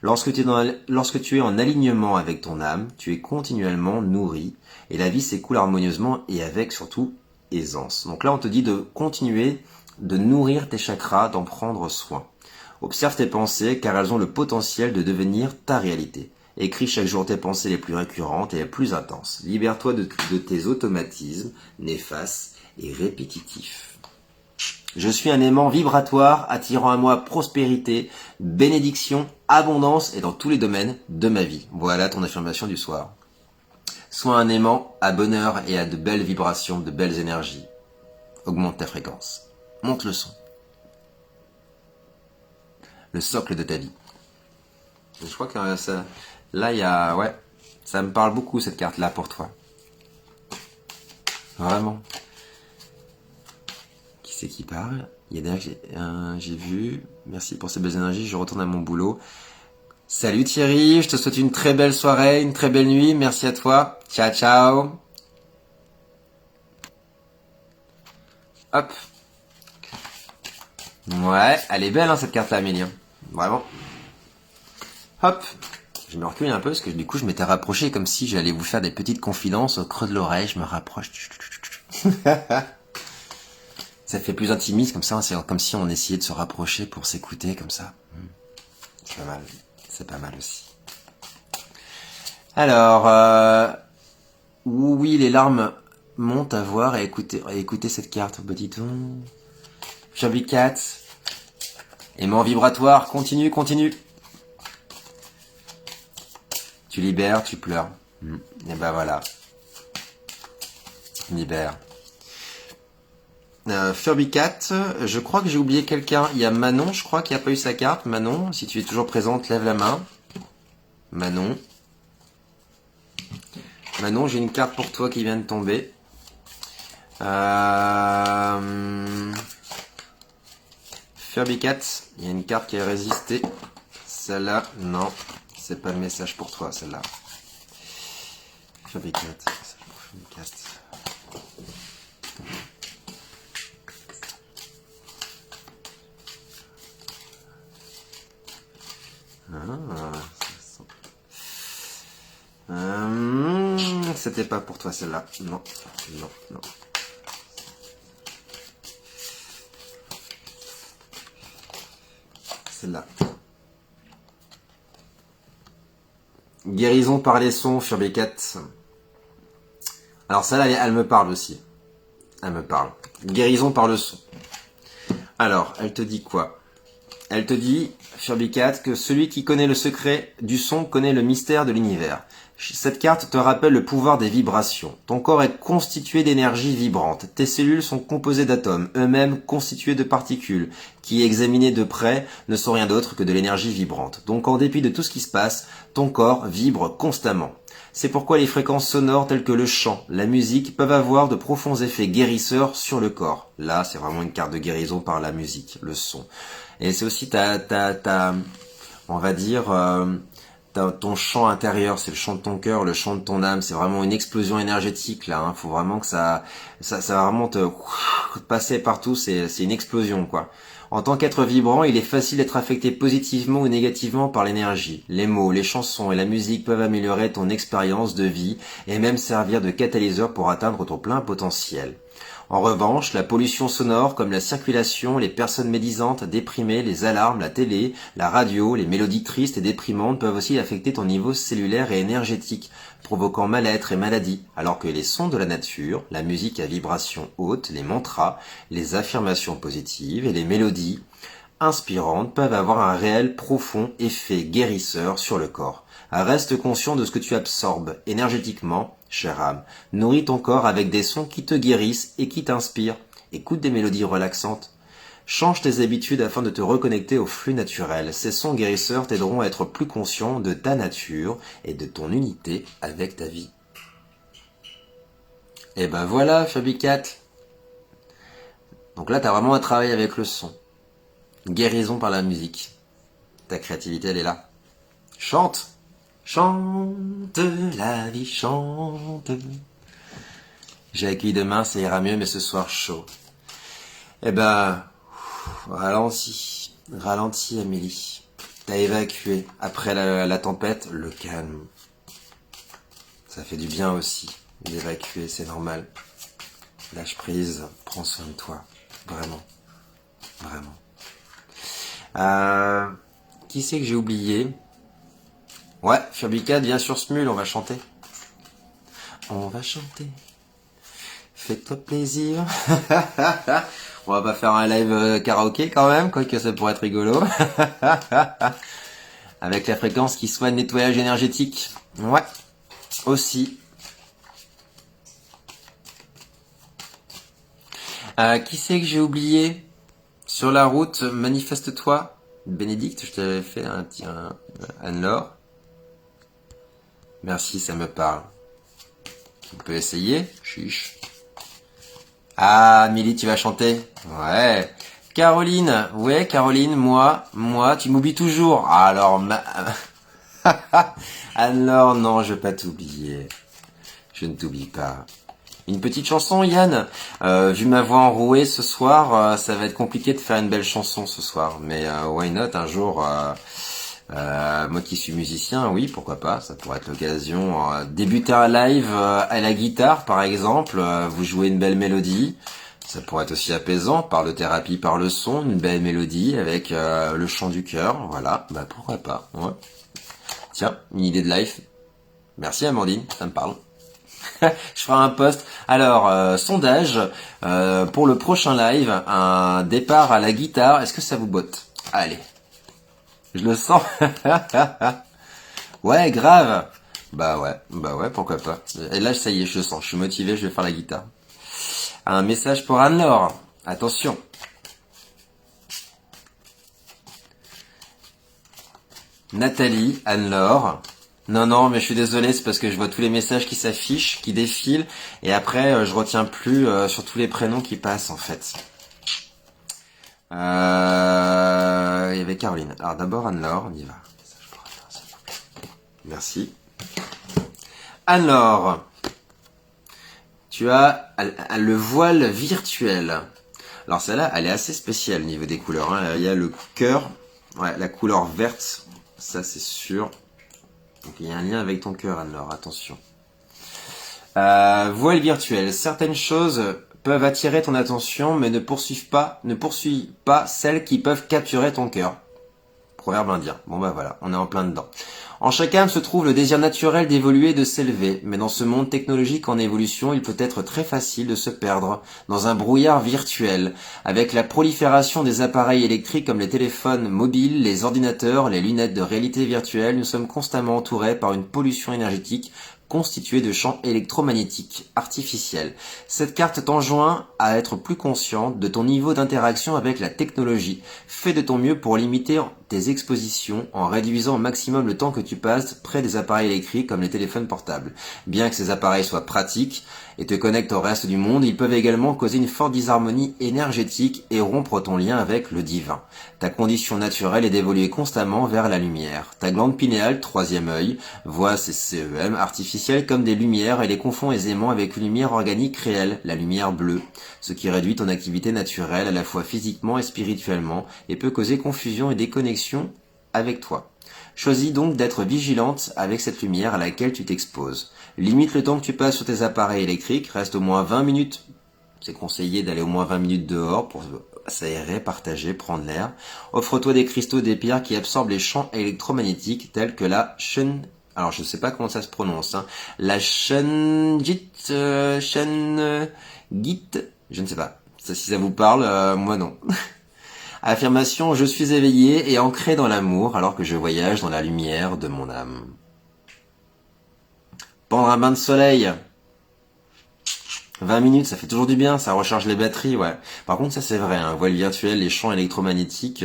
Lorsque tu es en alignement avec ton âme, tu es continuellement nourri et la vie s'écoule harmonieusement et avec surtout aisance. Donc là, on te dit de continuer de nourrir tes chakras, d'en prendre soin. Observe tes pensées car elles ont le potentiel de devenir ta réalité. Écris chaque jour tes pensées les plus récurrentes et les plus intenses. Libère-toi de tes automatismes néfastes et répétitifs. Je suis un aimant vibratoire attirant à moi prospérité, bénédiction, abondance et dans tous les domaines de ma vie. Voilà ton affirmation du soir. Sois un aimant à bonheur et à de belles vibrations, de belles énergies. Augmente ta fréquence. Monte le son. Le socle de ta vie. Je crois que ça... Là, il y a... Ouais, ça me parle beaucoup, cette carte-là, pour toi. Vraiment. Qui c'est qui parle? Il y a derrière que j'ai vu. Merci pour ces belles énergies, je retourne à mon boulot. Salut Thierry, je te souhaite une très belle soirée, une très belle nuit. Merci à toi. Ciao, ciao. Hop. Ouais, elle est belle, hein, cette carte-là, Amélie. Vraiment. Hop. Je me recule un peu parce que du coup je m'étais rapproché comme si j'allais vous faire des petites confidences au creux de l'oreille. Je me rapproche. Ça fait plus intimiste comme ça. C'est comme si on essayait de se rapprocher pour s'écouter comme ça. C'est pas mal. C'est pas mal aussi. Alors, oui, les larmes montent à voir et écouter cette carte. Petit ton. Chubby Cat. Aimant vibratoire. Continue. Tu libères, tu pleures. Et ben voilà. Libère. Furby Cat, je crois que j'ai oublié quelqu'un. Il y a Manon, je crois, qui n'a pas eu sa carte. Manon, si tu es toujours présente, lève la main. Manon. Manon, j'ai une carte pour toi qui vient de tomber. Furby Cat, il y a une carte qui a résisté. Celle-là, non. C'est pas le message pour toi, celle-là. Furby Cat. Furby Cat. C'était pas pour toi celle-là. Non. Celle-là. Guérison par les sons, Furby Cat. Alors celle-là, elle me parle aussi. Elle me parle. Guérison par le son. Alors, elle te dit quoi? Elle te dit, Furbicat, que celui qui connaît le secret du son connaît le mystère de l'univers. Cette carte te rappelle le pouvoir des vibrations. Ton corps est constitué d'énergie vibrante. Tes cellules sont composées d'atomes, eux-mêmes constitués de particules, qui, examinées de près, ne sont rien d'autre que de l'énergie vibrante. Donc en dépit de tout ce qui se passe, ton corps vibre constamment. C'est pourquoi les fréquences sonores telles que le chant, la musique peuvent avoir de profonds effets guérisseurs sur le corps. Là, c'est vraiment une carte de guérison par la musique, le son. Et c'est aussi on va dire, ton chant intérieur, c'est le chant de ton cœur, le chant de ton âme, c'est vraiment une explosion énergétique là. Hein. Faut vraiment que ça va vraiment te passer partout. C'est une explosion quoi. En tant qu'être vibrant, il est facile d'être affecté positivement ou négativement par l'énergie. Les mots, les chansons et la musique peuvent améliorer ton expérience de vie et même servir de catalyseur pour atteindre ton plein potentiel. En revanche, la pollution sonore comme la circulation, les personnes médisantes, déprimées, les alarmes, la télé, la radio, les mélodies tristes et déprimantes peuvent aussi affecter ton niveau cellulaire et énergétique, provoquant mal-être et maladie, alors que les sons de la nature, la musique à vibration haute, les mantras, les affirmations positives et les mélodies inspirantes peuvent avoir un réel profond effet guérisseur sur le corps. Reste conscient de ce que tu absorbes énergétiquement, chère âme. Nourris ton corps avec des sons qui te guérissent et qui t'inspirent. Écoute des mélodies relaxantes. Change tes habitudes afin de te reconnecter au flux naturel. Ces sons guérisseurs t'aideront à être plus conscient de ta nature et de ton unité avec ta vie. Et ben voilà, Fabicat. Donc là, t'as vraiment un travail avec le son. Guérison par la musique. Ta créativité, elle est là. Chante! Chante, la vie chante. J'ai accueilli demain, ça ira mieux, mais ce soir chaud. Eh ben, ralentis, Amélie. T'as évacué, après la tempête, le calme. Ça fait du bien aussi, d'évacuer, c'est normal. Lâche prise, prends soin de toi. Vraiment. Vraiment. Qui c'est que j'ai oublié? Ouais, Furbicat, viens sur ce mule, on va chanter. On va chanter. Fais-toi plaisir. On va pas faire un live karaoké quand même, quoique ça pourrait être rigolo. Avec la fréquence qui soigne nettoyage énergétique. Ouais, aussi. Qui c'est que j'ai oublié? Sur la route, manifeste-toi. Bénédicte, je t'avais fait un Anne-Laure. Merci, ça me parle. On peut essayer. Chiche. Ah, Milly, tu vas chanter? Ouais. Caroline. Ouais, Caroline, moi, tu m'oublies toujours. Ah, alors, alors, non, je vais pas t'oublier. Je ne t'oublie pas. Une petite chanson, Yann. Vu ma voix enrouée ce soir, ça va être compliqué de faire une belle chanson ce soir. Mais why not, un jour... moi qui suis musicien, oui, pourquoi pas, ça pourrait être l'occasion. Débuter un live à la guitare, par exemple, vous jouez une belle mélodie, ça pourrait être aussi apaisant, par le thérapie, par le son, une belle mélodie avec le chant du cœur, voilà, bah pourquoi pas. Ouais. Tiens, une idée de live. Merci Amandine, ça me parle. Je ferai un post. Alors, sondage, pour le prochain live, un départ à la guitare, est-ce que ça vous botte? Allez. Je le sens. Ouais, grave. Bah ouais, pourquoi pas. Et là, ça y est, je le sens. Je suis motivé, je vais faire la guitare. Un message pour Anne-Laure. Attention. Nathalie, Anne-Laure. Non, mais je suis désolé, c'est parce que je vois tous les messages qui s'affichent, qui défilent, et après, je retiens plus sur tous les prénoms qui passent, en fait. Il y avait Caroline. Alors d'abord Anne-Laure, on y va. Merci. Anne-Laure, tu as le voile virtuel. Alors celle-là, elle est assez spéciale au niveau des couleurs. Hein. Il y a le cœur, ouais, la couleur verte, ça c'est sûr. Donc il y a un lien avec ton cœur, Anne-Laure, attention. Voile virtuel, certaines choses peuvent attirer ton attention, mais ne poursuis pas celles qui peuvent capturer ton cœur. Proverbe indien. Bon bah voilà, on est en plein dedans. En chaque âme se trouve le désir naturel d'évoluer et de s'élever, mais dans ce monde technologique en évolution, il peut être très facile de se perdre dans un brouillard virtuel. Avec la prolifération des appareils électriques comme les téléphones mobiles, les ordinateurs, les lunettes de réalité virtuelle, nous sommes constamment entourés par une pollution énergétique constituée de champs électromagnétiques artificiels. Cette carte t'enjoint à être plus conscient de ton niveau d'interaction avec la technologie. Fais de ton mieux pour limiter tes expositions en réduisant au maximum le temps que tu passes près des appareils électriques comme les téléphones portables. Bien que ces appareils soient pratiques et te connectent au reste du monde, ils peuvent également causer une forte disharmonie énergétique et rompre ton lien avec le divin. Ta condition naturelle est d'évoluer constamment vers la lumière. Ta glande pinéale, troisième œil, voit ces CEM artificiels comme des lumières et les confond aisément avec une lumière organique réelle, la lumière bleue, ce qui réduit ton activité naturelle à la fois physiquement et spirituellement et peut causer confusion et déconnexion avec toi. Choisis donc d'être vigilante avec cette lumière à laquelle tu t'exposes. Limite le temps que tu passes sur tes appareils électriques, reste au moins 20 minutes. C'est conseillé d'aller au moins 20 minutes dehors pour s'aérer, partager, prendre l'air. Offre-toi des cristaux, des pierres qui absorbent les champs électromagnétiques tels que la alors je sais pas comment ça se prononce, hein. La Shungit, Git, je ne sais pas. Ça, si ça vous parle, moi non. Affirmation, je suis éveillé et ancré dans l'amour alors que je voyage dans la lumière de mon âme. Prendre un bain de soleil. 20 minutes, ça fait toujours du bien, ça recharge les batteries, ouais. Par contre, ça c'est vrai, hein, voile virtuelle, les champs électromagnétiques,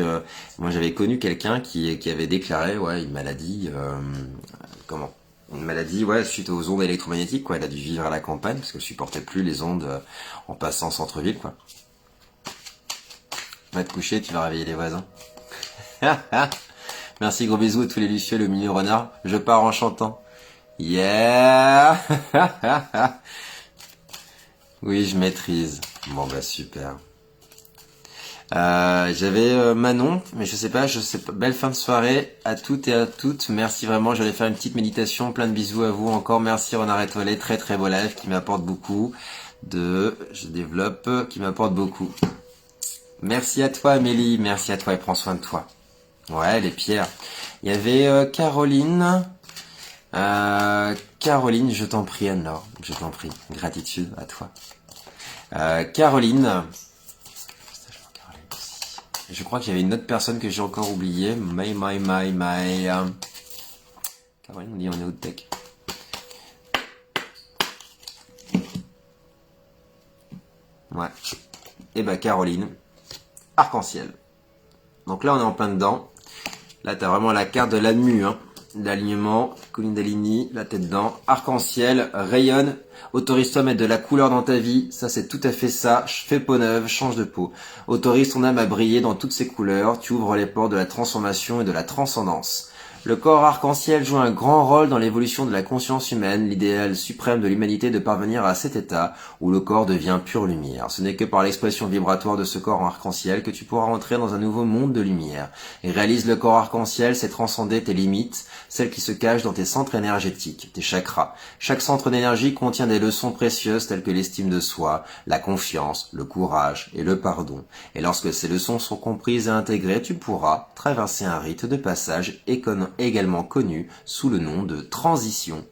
moi j'avais connu quelqu'un qui avait déclaré, ouais, une maladie, une maladie, ouais, suite aux ondes électromagnétiques, quoi. Elle a dû vivre à la campagne parce qu'elle supportait plus les ondes en passant centre-ville, quoi. Va te coucher, tu vas réveiller les voisins. Merci, gros bisous à tous les lucioles, le milieu renard. Je pars en chantant. Yeah. Oui, je maîtrise. Bon bah super. J'avais Manon, mais je sais pas. Belle fin de soirée à toutes et à toutes. Merci vraiment. J'allais faire une petite méditation. Plein de bisous à vous encore. Merci Renard Étoilé, très très beau live qui m'apporte beaucoup. Qui m'apporte beaucoup. Merci à toi Amélie, merci à toi et prends soin de toi. Ouais, les pierres. Il y avait Caroline. Caroline, je t'en prie Anne-Laure, je t'en prie. Gratitude à toi. Caroline. Je crois qu'il y avait une autre personne que j'ai encore oubliée. Caroline, on dit on est au tech. Ouais. Et bah Caroline. Arc-en-ciel. Donc là, on est en plein dedans. Là, t'as vraiment la carte de l'AMU, hein. L'alignement, Kundalini, la tête dedans. Arc-en-ciel, rayonne. Autorise-toi à mettre de la couleur dans ta vie. Ça, c'est tout à fait ça. Fais peau neuve, change de peau. Autorise ton âme à briller dans toutes ses couleurs. Tu ouvres les portes de la transformation et de la transcendance. Le corps arc-en-ciel joue un grand rôle dans l'évolution de la conscience humaine, l'idéal suprême de l'humanité de parvenir à cet état où le corps devient pure lumière. Ce n'est que par l'expression vibratoire de ce corps en arc-en-ciel que tu pourras entrer dans un nouveau monde de lumière. Et réalise le corps arc-en-ciel, c'est transcender tes limites, celles qui se cachent dans tes centres énergétiques, tes chakras. Chaque centre d'énergie contient des leçons précieuses telles que l'estime de soi, la confiance, le courage et le pardon. Et lorsque ces leçons sont comprises et intégrées, tu pourras traverser un rite de passage également connu sous le nom de transition.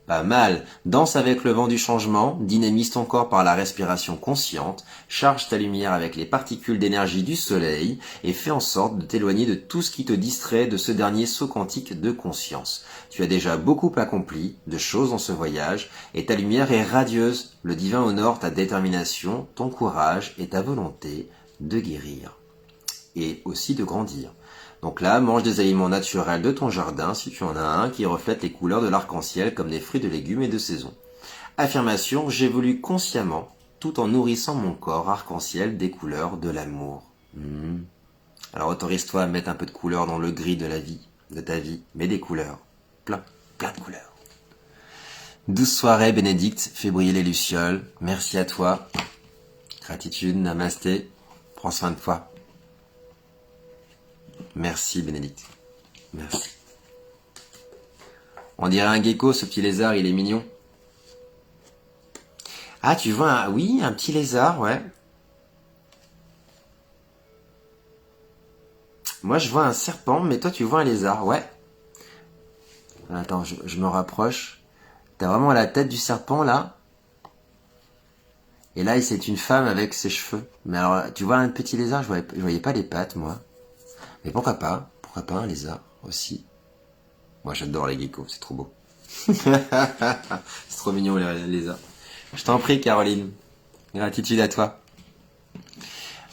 Pas mal. Danse avec le vent du changement, dynamise ton corps par la respiration consciente, charge ta lumière avec les particules d'énergie du soleil et fais en sorte de t'éloigner de tout ce qui te distrait de ce dernier saut quantique de conscience. Tu as déjà beaucoup accompli de choses dans ce voyage et ta lumière est radieuse. Le divin honore ta détermination, ton courage et ta volonté de guérir et aussi de grandir. Donc là, mange des aliments naturels de ton jardin, si tu en as un, qui reflète les couleurs de l'arc-en-ciel comme des fruits de légumes et de saison. Affirmation, j'évolue consciemment, tout en nourrissant mon corps arc-en-ciel des couleurs de l'amour. Alors autorise-toi à mettre un peu de couleur dans le gris de la vie, de ta vie, mais des couleurs. Plein de couleurs. Douce soirée, Bénédicte, fais briller les lucioles. Merci à toi. Gratitude, namasté. Prends soin de toi. Merci Bénédicte. Merci. On dirait un gecko, ce petit lézard, il est mignon. Ah, tu vois un petit lézard, ouais. Moi, je vois un serpent, mais toi, tu vois un lézard, ouais. Attends, je me rapproche. T'as vraiment la tête du serpent, là. Et là, c'est une femme avec ses cheveux. Mais alors, tu vois un petit lézard, je voyais pas les pattes, moi. Mais pourquoi pas? Pourquoi pas un lézard aussi? Moi, j'adore les geckos, c'est trop beau. C'est trop mignon, les lézards. Je t'en prie, Caroline. Gratitude à toi.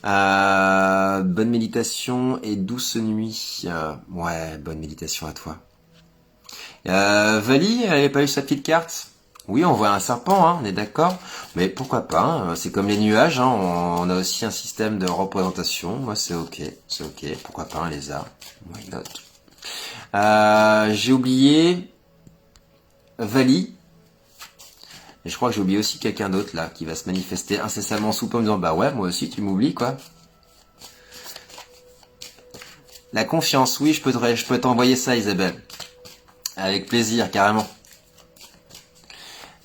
Bonne méditation et douce nuit. Ouais, bonne méditation à toi. Vali, elle avait pas eu sa petite carte? Oui, on voit un serpent, hein, on est d'accord. Mais pourquoi pas, hein, c'est comme les nuages, hein, on a aussi un système de représentation. Moi, c'est ok, c'est ok. Pourquoi pas un lézard? Why not? J'ai oublié Vali. Et je crois que j'ai oublié aussi quelqu'un d'autre là qui va se manifester incessamment sous peu en me disant bah ouais, moi aussi tu m'oublies quoi. La confiance, oui, je peux t'envoyer ça, Isabelle. Avec plaisir, carrément.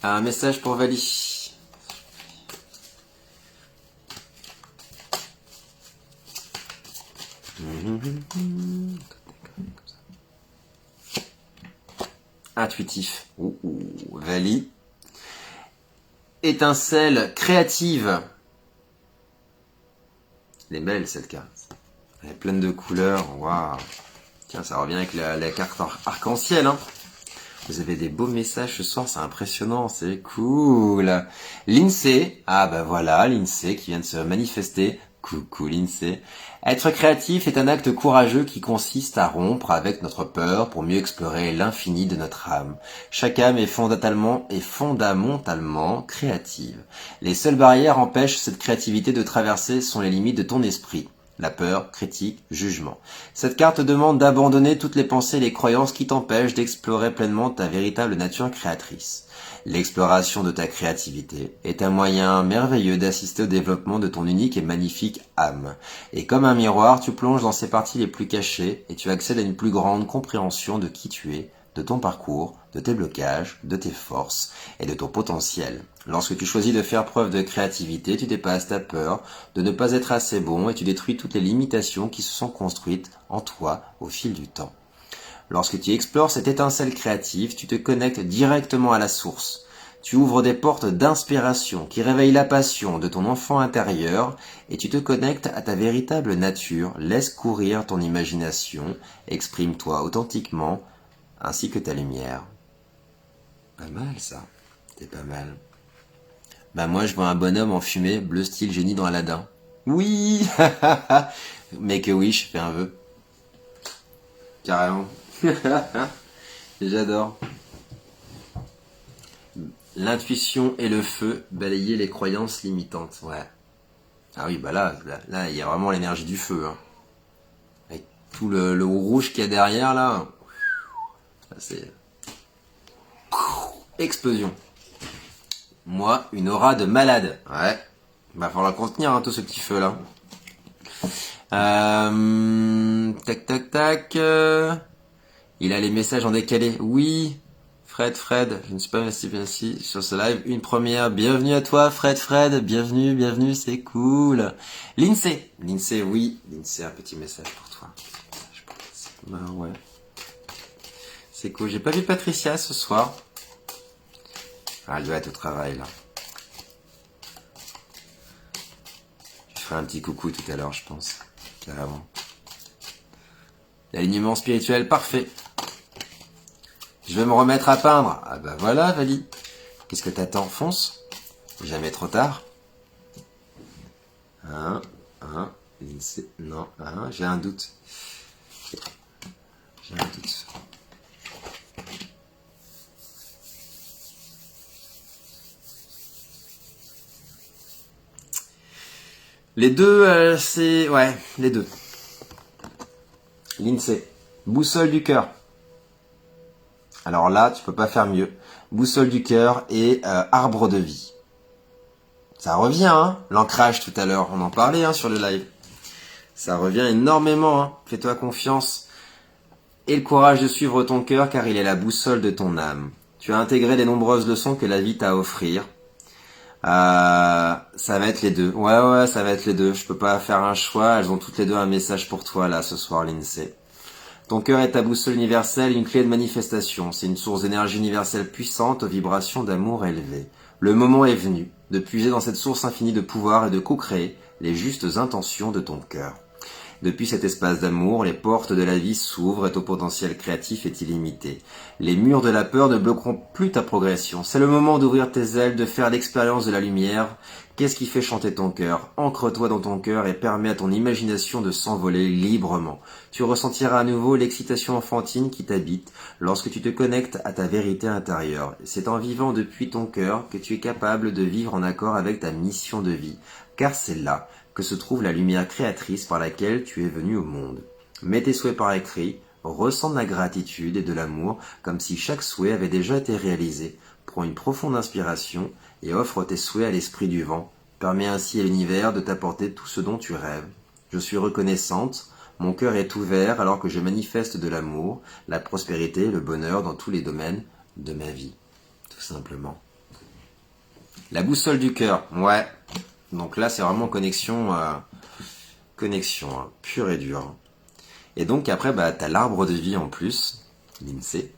Un message pour Vali. Intuitif. Vali. Étincelle créative. Elle est belle cette carte. Elle est pleine de couleurs. Waouh. Tiens, ça revient avec la carte arc-en-ciel. Hein. Vous avez des beaux messages ce soir, c'est impressionnant, c'est cool. L'INSEE, ah bah voilà, l'INSEE qui vient de se manifester. Coucou l'INSEE. Être créatif est un acte courageux qui consiste à rompre avec notre peur pour mieux explorer l'infini de notre âme. Chaque âme est fondamentalement créative. Les seules barrières empêchent cette créativité de traverser sont les limites de ton esprit. La peur, critique, jugement. Cette carte demande d'abandonner toutes les pensées et les croyances qui t'empêchent d'explorer pleinement ta véritable nature créatrice. L'exploration de ta créativité est un moyen merveilleux d'assister au développement de ton unique et magnifique âme. Et comme un miroir, tu plonges dans ses parties les plus cachées et tu accèdes à une plus grande compréhension de qui tu es, de ton parcours, de tes blocages, de tes forces et de ton potentiel. Lorsque tu choisis de faire preuve de créativité, tu dépasses ta peur de ne pas être assez bon et tu détruis toutes les limitations qui se sont construites en toi au fil du temps. Lorsque tu explores cette étincelle créative, tu te connectes directement à la source. Tu ouvres des portes d'inspiration qui réveillent la passion de ton enfant intérieur et tu te connectes à ta véritable nature. Laisse courir ton imagination, exprime-toi authentiquement ainsi que ta lumière. Pas mal ça, c'est pas mal. Bah moi je vois un bonhomme en fumée, bleu style génie dans Aladdin. Oui. Make a wish, fais un vœu. Carrément. J'adore. L'intuition et le feu, balayer les croyances limitantes. Ouais. Ah oui, bah là, il y a vraiment l'énergie du feu. Hein. Avec tout le rouge qu'il y a derrière, là. C'est... Explosion. Moi, une aura de malade. Ouais. Va falloir contenir tout ce petit feu là. Tac tac tac. Il a les messages en décalé. Oui. Fred, je ne suis pas assis sur ce live. Une première. Bienvenue à toi, Fred. Bienvenue, c'est cool. L'INSEE, oui. L'INSEE, un petit message pour toi. Bah ouais. C'est cool. J'ai pas vu Patricia ce soir. Ah, elle doit être au travail, là. Je ferai un petit coucou tout à l'heure, je pense. Carrément. L'alignement spirituel, parfait. Je vais me remettre à peindre. Ah bah voilà, Vali. Qu'est-ce que t'attends? Fonce. Jamais trop tard. Non, j'ai un doute. Les deux, c'est... Ouais, les deux. L'INSEE. Boussole du cœur. Alors là, tu peux pas faire mieux. Boussole du cœur et arbre de vie. Ça revient, hein. L'ancrage tout à l'heure, on en parlait sur le live. Ça revient énormément, hein. Fais-toi confiance. Et le courage de suivre ton cœur car il est la boussole de ton âme. Tu as intégré les nombreuses leçons que la vie t'a à offrir. Ça va être les deux. Ouais, ça va être les deux. Je peux pas faire un choix. Elles ont toutes les deux un message pour toi là ce soir, l'INSEE. Ton cœur est ta boussole universelle, une clé de manifestation. C'est une source d'énergie universelle puissante aux vibrations d'amour élevées. Le moment est venu de puiser dans cette source infinie de pouvoir et de co-créer les justes intentions de ton cœur. Depuis cet espace d'amour, les portes de la vie s'ouvrent et ton potentiel créatif est illimité. Les murs de la peur ne bloqueront plus ta progression. C'est le moment d'ouvrir tes ailes, de faire l'expérience de la lumière. Qu'est-ce qui fait chanter ton cœur? Ancre-toi dans ton cœur et permets à ton imagination de s'envoler librement. Tu ressentiras à nouveau l'excitation enfantine qui t'habite lorsque tu te connectes à ta vérité intérieure. C'est en vivant depuis ton cœur que tu es capable de vivre en accord avec ta mission de vie. Car c'est là que se trouve la lumière créatrice par laquelle tu es venu au monde. Mets tes souhaits par écrit, ressens de la gratitude et de l'amour comme si chaque souhait avait déjà été réalisé. Prends une profonde inspiration et offre tes souhaits à l'esprit du vent. Permets ainsi à l'univers de t'apporter tout ce dont tu rêves. Je suis reconnaissante, mon cœur est ouvert alors que je manifeste de l'amour, la prospérité, le bonheur dans tous les domaines de ma vie. Tout simplement. La boussole du cœur, ouais. Donc là, c'est vraiment connexion pure et dure. Et donc après, t'as l'arbre de vie en plus, l'INSEE.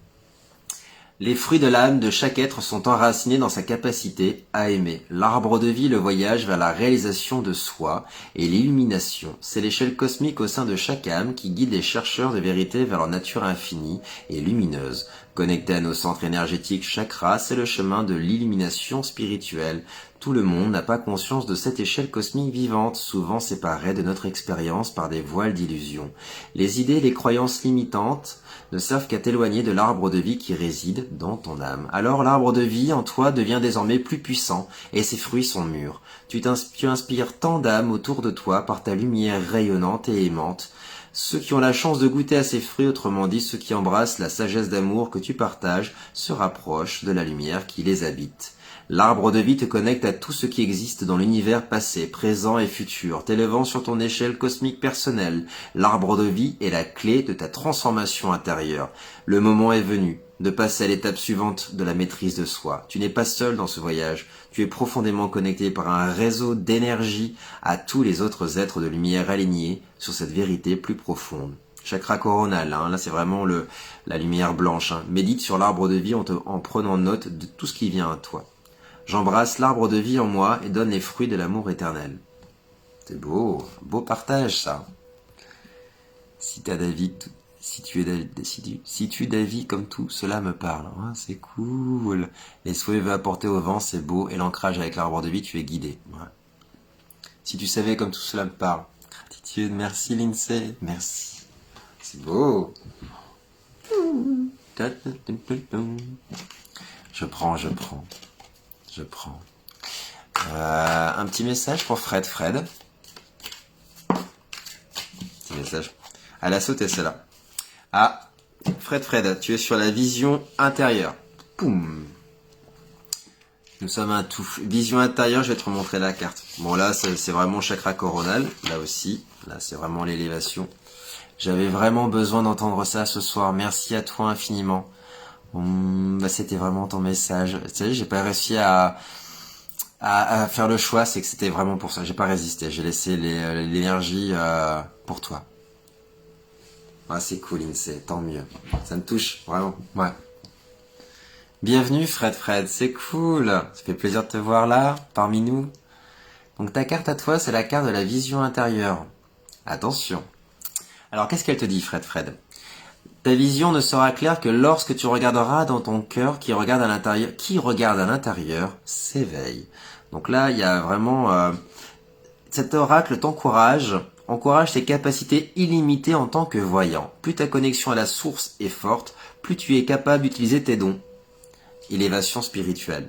Les fruits de l'âme de chaque être sont enracinés dans sa capacité à aimer. L'arbre de vie, le voyage vers la réalisation de soi et l'illumination. C'est l'échelle cosmique au sein de chaque âme qui guide les chercheurs de vérité vers leur nature infinie et lumineuse. Connecté à nos centres énergétiques chakras, c'est le chemin de l'illumination spirituelle. Tout le monde n'a pas conscience de cette échelle cosmique vivante, souvent séparée de notre expérience par des voiles d'illusion. Les idées et les croyances limitantes ne servent qu'à t'éloigner de l'arbre de vie qui réside dans ton âme. Alors l'arbre de vie en toi devient désormais plus puissant et ses fruits sont mûrs. Tu inspires tant d'âmes autour de toi par ta lumière rayonnante et aimante. Ceux qui ont la chance de goûter à ces fruits, autrement dit ceux qui embrassent la sagesse d'amour que tu partages, se rapprochent de la lumière qui les habite. L'arbre de vie te connecte à tout ce qui existe dans l'univers passé, présent et futur, t'élevant sur ton échelle cosmique personnelle. L'arbre de vie est la clé de ta transformation intérieure. Le moment est venu de passer à l'étape suivante de la maîtrise de soi. Tu n'es pas seul dans ce voyage, tu es profondément connecté par un réseau d'énergie à tous les autres êtres de lumière alignés sur cette vérité plus profonde. Chakra coronal, là c'est vraiment la lumière blanche. Médite sur l'arbre de vie en prenant note de tout ce qui vient à toi. J'embrasse l'arbre de vie en moi et donne les fruits de l'amour éternel. C'est beau, beau partage ça. Si tu es d'avis comme tout, cela me parle. C'est cool. Les souhaits apportés au vent, c'est beau. Et l'ancrage avec l'arbre de vie, tu es guidé. Ouais. Si tu savais comme tout cela me parle. Gratitude, merci l'INSEE, merci. C'est beau. Je prends. Un petit message pour Fred. Petit message. Elle a sauté celle-là. Ah, Fred, tu es sur la vision intérieure. Poum. Nous sommes un tout. Vision intérieure, je vais te remontrer la carte. Bon là, c'est vraiment chakra coronal. Là aussi. Là, c'est vraiment l'élévation. J'avais vraiment besoin d'entendre ça ce soir. Merci à toi infiniment. C'était vraiment ton message. Tu sais, j'ai pas réussi à faire le choix, c'est que c'était vraiment pour ça. J'ai pas résisté, j'ai laissé l'énergie pour toi. C'est cool, INSEE, tant mieux. Ça me touche, vraiment. Ouais. Bienvenue Fred, c'est cool. Ça fait plaisir de te voir là, parmi nous. Donc ta carte à toi, c'est la carte de la vision intérieure. Attention. Alors qu'est-ce qu'elle te dit, Fred? Ta vision ne sera claire que lorsque tu regarderas dans ton cœur qui regarde à l'intérieur s'éveille. Donc là, il y a vraiment... cet oracle encourage tes capacités illimitées en tant que voyant. Plus ta connexion à la source est forte, plus tu es capable d'utiliser tes dons. Élévation spirituelle.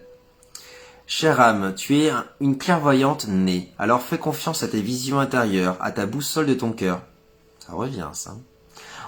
Chère âme, tu es une clairvoyante née. Alors fais confiance à tes visions intérieures, à ta boussole de ton cœur. Ça revient, ça.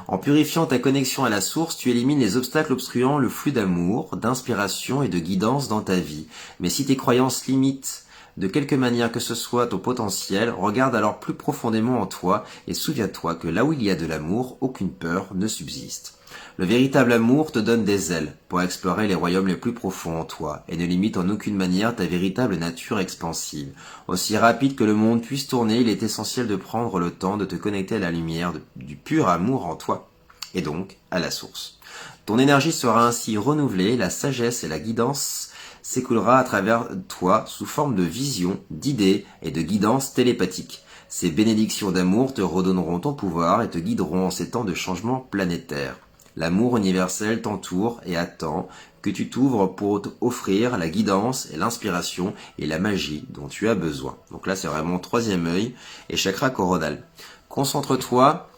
En purifiant ta connexion à la source, tu élimines les obstacles obstruant le flux d'amour, d'inspiration et de guidance dans ta vie. Mais si tes croyances limitent de quelque manière que ce soit ton potentiel, regarde alors plus profondément en toi et souviens-toi que là où il y a de l'amour, aucune peur ne subsiste. Le véritable amour te donne des ailes pour explorer les royaumes les plus profonds en toi et ne limite en aucune manière ta véritable nature expansive. Aussi rapide que le monde puisse tourner, il est essentiel de prendre le temps de te connecter à la lumière du pur amour en toi et donc à la source. Ton énergie sera ainsi renouvelée, la sagesse et la guidance s'écoulera à travers toi sous forme de visions, d'idées et de guidance télépathique. Ces bénédictions d'amour te redonneront ton pouvoir et te guideront en ces temps de changement planétaire. L'amour universel t'entoure et attend que tu t'ouvres pour t'offrir la guidance et l'inspiration et la magie dont tu as besoin. Donc là, c'est vraiment troisième œil et chakra coronal. Concentre-toi,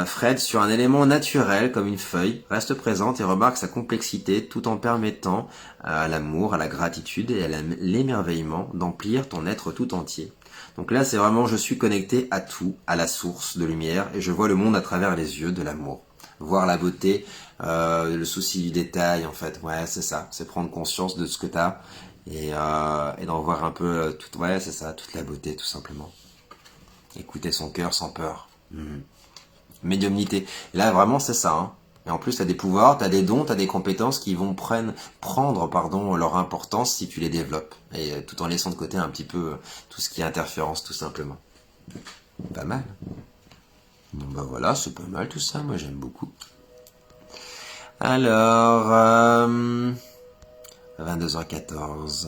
Fred, sur un élément naturel comme une feuille. Reste présente et remarque sa complexité tout en permettant à l'amour, à la gratitude et à l'émerveillement d'emplir ton être tout entier. Donc là, c'est vraiment je suis connecté à tout, à la source de lumière et je vois le monde à travers les yeux de l'amour. Voir la beauté, le souci du détail, en fait. Ouais, c'est ça. C'est prendre conscience de ce que t'as et d'en voir un peu tout. Ouais, c'est ça, toute la beauté, tout simplement. Écouter son cœur sans peur. Médiumnité. Et là, vraiment, c'est ça. Hein. Et en plus, t'as des pouvoirs, t'as des dons, t'as des compétences qui vont prendre leur importance si tu les développes. Et tout en laissant de côté un petit peu tout ce qui est interférence, tout simplement. Pas mal. Bon bah voilà, c'est pas mal tout ça, moi j'aime beaucoup. Alors, 22h14.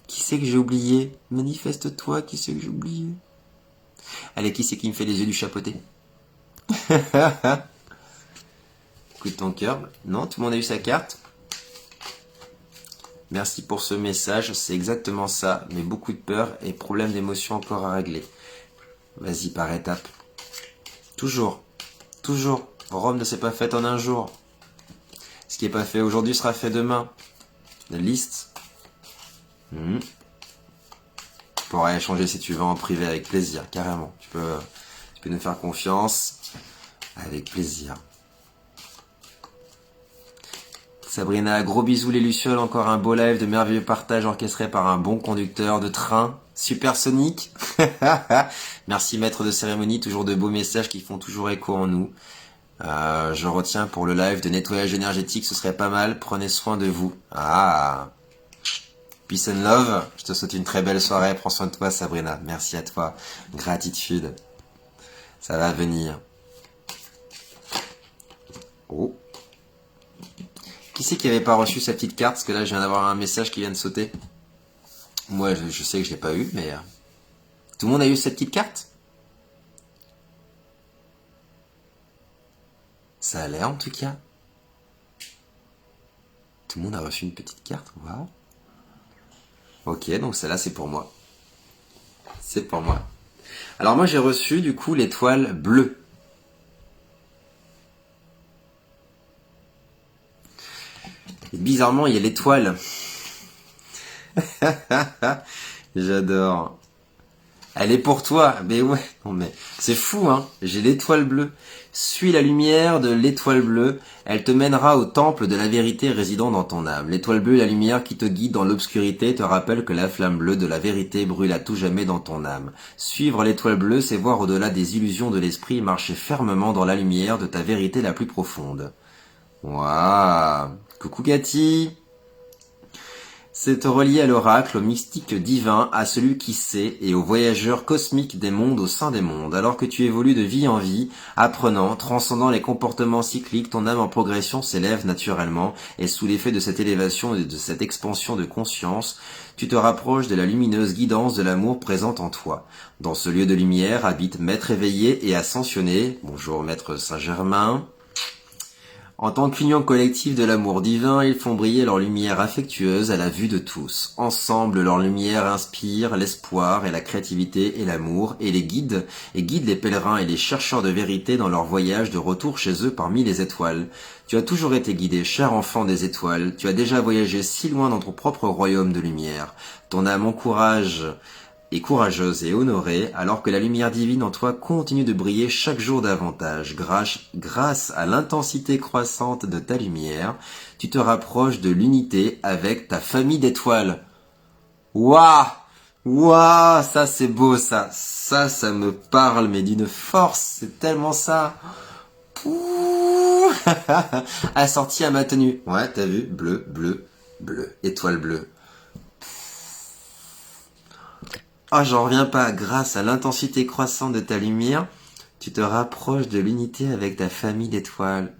Qui c'est que j'ai oublié? Manifeste-toi, qui c'est que j'ai oublié? Allez, qui c'est qui me fait les yeux du chapeauté? Écoute ton cœur. Non, tout le monde a eu sa carte. Merci pour ce message, c'est exactement ça, mais beaucoup de peur et problèmes d'émotion encore à régler. Vas-y, par étapes. Toujours. Rome ne s'est pas faite en un jour. Ce qui n'est pas fait aujourd'hui sera fait demain. La liste. Tu pourras échanger si tu veux en privé avec plaisir, carrément. Tu peux nous faire confiance avec plaisir. Sabrina, gros bisous les Lucioles, encore un beau live de merveilleux partage orchestré par un bon conducteur de train supersonique. Merci maître de cérémonie, toujours de beaux messages qui font toujours écho en nous. Je retiens pour le live de nettoyage énergétique, ce serait pas mal, prenez soin de vous. Peace and love, je te souhaite une très belle soirée, prends soin de toi Sabrina, merci à toi, gratitude, ça va venir. Oh. Qui c'est qui avait pas reçu sa petite carte? Parce que là, je viens d'avoir un message qui vient de sauter. Moi, je sais que je l'ai pas eu, mais... Tout le monde a eu cette petite carte? Ça a l'air, en tout cas. Tout le monde a reçu une petite carte, waouh. Ok, donc celle-là, c'est pour moi. C'est pour moi. Alors moi, j'ai reçu, du coup, l'étoile bleue. Et bizarrement, il y a l'étoile. J'adore. Elle est pour toi. Mais ouais, non mais c'est fou, hein. J'ai l'étoile bleue. Suis la lumière de l'étoile bleue. Elle te mènera au temple de la vérité résidant dans ton âme. L'étoile bleue, la lumière qui te guide dans l'obscurité, te rappelle que la flamme bleue de la vérité brûle à tout jamais dans ton âme. Suivre l'étoile bleue, c'est voir au-delà des illusions de l'esprit et marcher fermement dans la lumière de ta vérité la plus profonde. Waouh. Coucou Cathy. C'est relié à l'oracle, au mystique divin, à celui qui sait et aux voyageurs cosmiques des mondes au sein des mondes. Alors que tu évolues de vie en vie, apprenant, transcendant les comportements cycliques, ton âme en progression s'élève naturellement et sous l'effet de cette élévation et de cette expansion de conscience, tu te rapproches de la lumineuse guidance de l'amour présente en toi. Dans ce lieu de lumière habite Maître éveillé et ascensionné. Bonjour Maître Saint-Germain. En tant qu'union collective de l'amour divin, ils font briller leur lumière affectueuse à la vue de tous. Ensemble, leur lumière inspire l'espoir et la créativité et l'amour et les guide les pèlerins et les chercheurs de vérité dans leur voyage de retour chez eux parmi les étoiles. Tu as toujours été guidé, cher enfant des étoiles. Tu as déjà voyagé si loin dans ton propre royaume de lumière. Ton âme encourage et courageuse et honorée, alors que la lumière divine en toi continue de briller chaque jour davantage. Grâce à l'intensité croissante de ta lumière, tu te rapproches de l'unité avec ta famille d'étoiles. Waouh! Waouh! Ça c'est beau ça. Ça me parle, mais d'une force. C'est tellement ça. Pouh. Assorti à ma tenue. Ouais, t'as vu? Bleu, bleu, bleu. Étoile bleue. Ah, j'en reviens pas. Grâce à l'intensité croissante de ta lumière, Tu te rapproches de l'unité avec ta famille d'étoiles.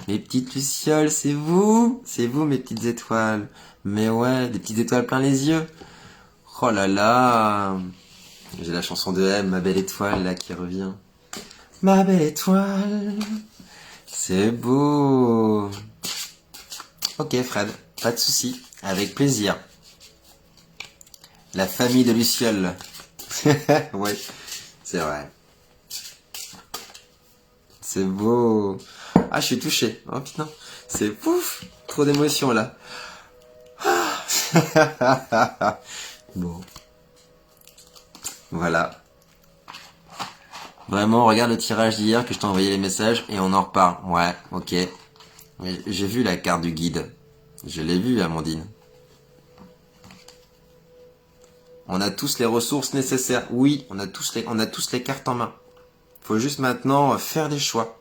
Mes petites lucioles, c'est vous mes petites étoiles. Mais ouais, des petites étoiles plein les yeux. Oh là là, j'ai la chanson de M, ma belle étoile là qui revient. Ma belle étoile, c'est beau. Ok Fred, pas de souci, avec plaisir. La famille de lucioles. Ouais, c'est vrai. C'est beau. Ah, je suis touché. Oh putain, c'est pouf, trop d'émotions là. Bon, voilà. Vraiment, regarde le tirage d'hier que je t'ai envoyé les messages et on en reparle. Ouais, ok. J'ai vu la carte du guide. Je l'ai vu, Amandine. On a tous les ressources nécessaires. Oui, on a tous les cartes en main. Faut juste maintenant faire des choix.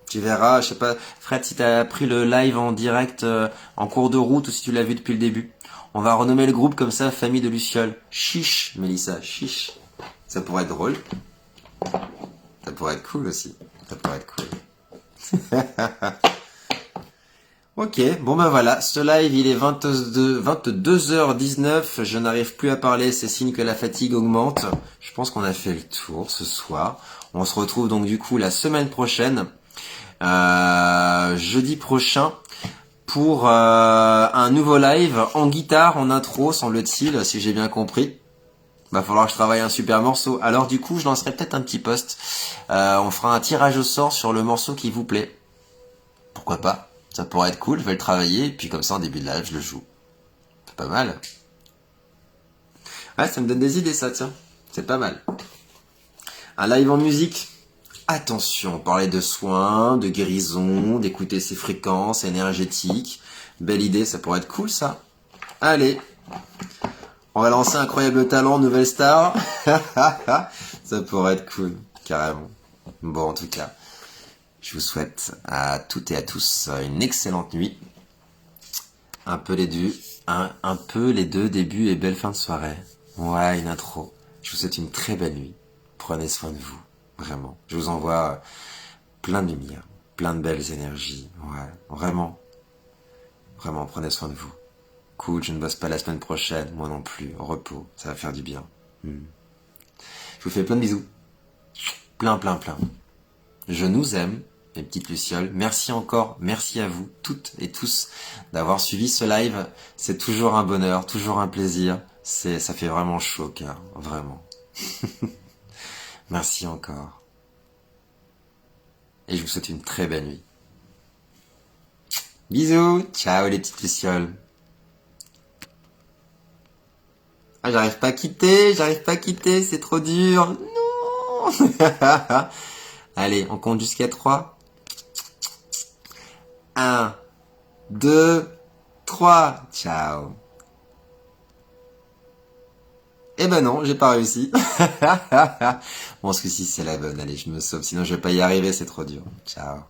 Tu verras, je sais pas, Fred, si t'as pris le live en direct en cours de route ou si tu l'as vu depuis le début. On va renommer le groupe comme ça, Famille de Lucioles. Chiche, Mélissa, chiche. Ça pourrait être drôle. Ça pourrait être cool aussi. Ça pourrait être cool. Ok, bon ben voilà, ce live il est 22h19, je n'arrive plus à parler, c'est signe que la fatigue augmente. Je pense qu'on a fait le tour ce soir. On se retrouve donc du coup la semaine prochaine, jeudi prochain, pour un nouveau live en guitare, en intro, semble-t-il, si j'ai bien compris. Va falloir que je travaille un super morceau. Alors du coup, je lancerai peut-être un petit post. On fera un tirage au sort sur le morceau qui vous plaît. Pourquoi pas? Ça pourrait être cool, je vais le travailler, et puis comme ça en début de live, je le joue. C'est pas mal. Ouais, ça me donne des idées ça, tiens. C'est pas mal. Un live en musique. Attention, parler de soins, de guérison, d'écouter ses fréquences énergétiques. Belle idée, ça pourrait être cool ça. Allez. On va lancer Incroyable Talent, Nouvelle Star. Ça pourrait être cool, carrément. Bon, en tout cas, je vous souhaite à toutes et à tous une excellente nuit. Un peu les deux débuts et belle fin de soirée. Ouais, une intro. Je vous souhaite une très belle nuit. Prenez soin de vous, vraiment. Je vous envoie plein de lumière, plein de belles énergies. Ouais, vraiment. Vraiment, prenez soin de vous. Cool, je ne bosse pas la semaine prochaine, moi non plus. Repos, ça va faire du bien. Je vous fais plein de bisous. Plein, plein, plein. Je nous aime, mes petites lucioles. Merci encore, merci à vous, toutes et tous, d'avoir suivi ce live. C'est toujours un bonheur, toujours un plaisir. Ça fait vraiment chaud au cœur, vraiment. Merci encore. Et je vous souhaite une très belle nuit. Bisous, ciao les petites lucioles. Ah, j'arrive pas à quitter, c'est trop dur. Non. Allez, on compte jusqu'à 3. 1, 2, 3. Ciao. Eh ben non, j'ai pas réussi. Bon, ce que si c'est la bonne. Allez, je me sauve, sinon je vais pas y arriver, c'est trop dur. Ciao.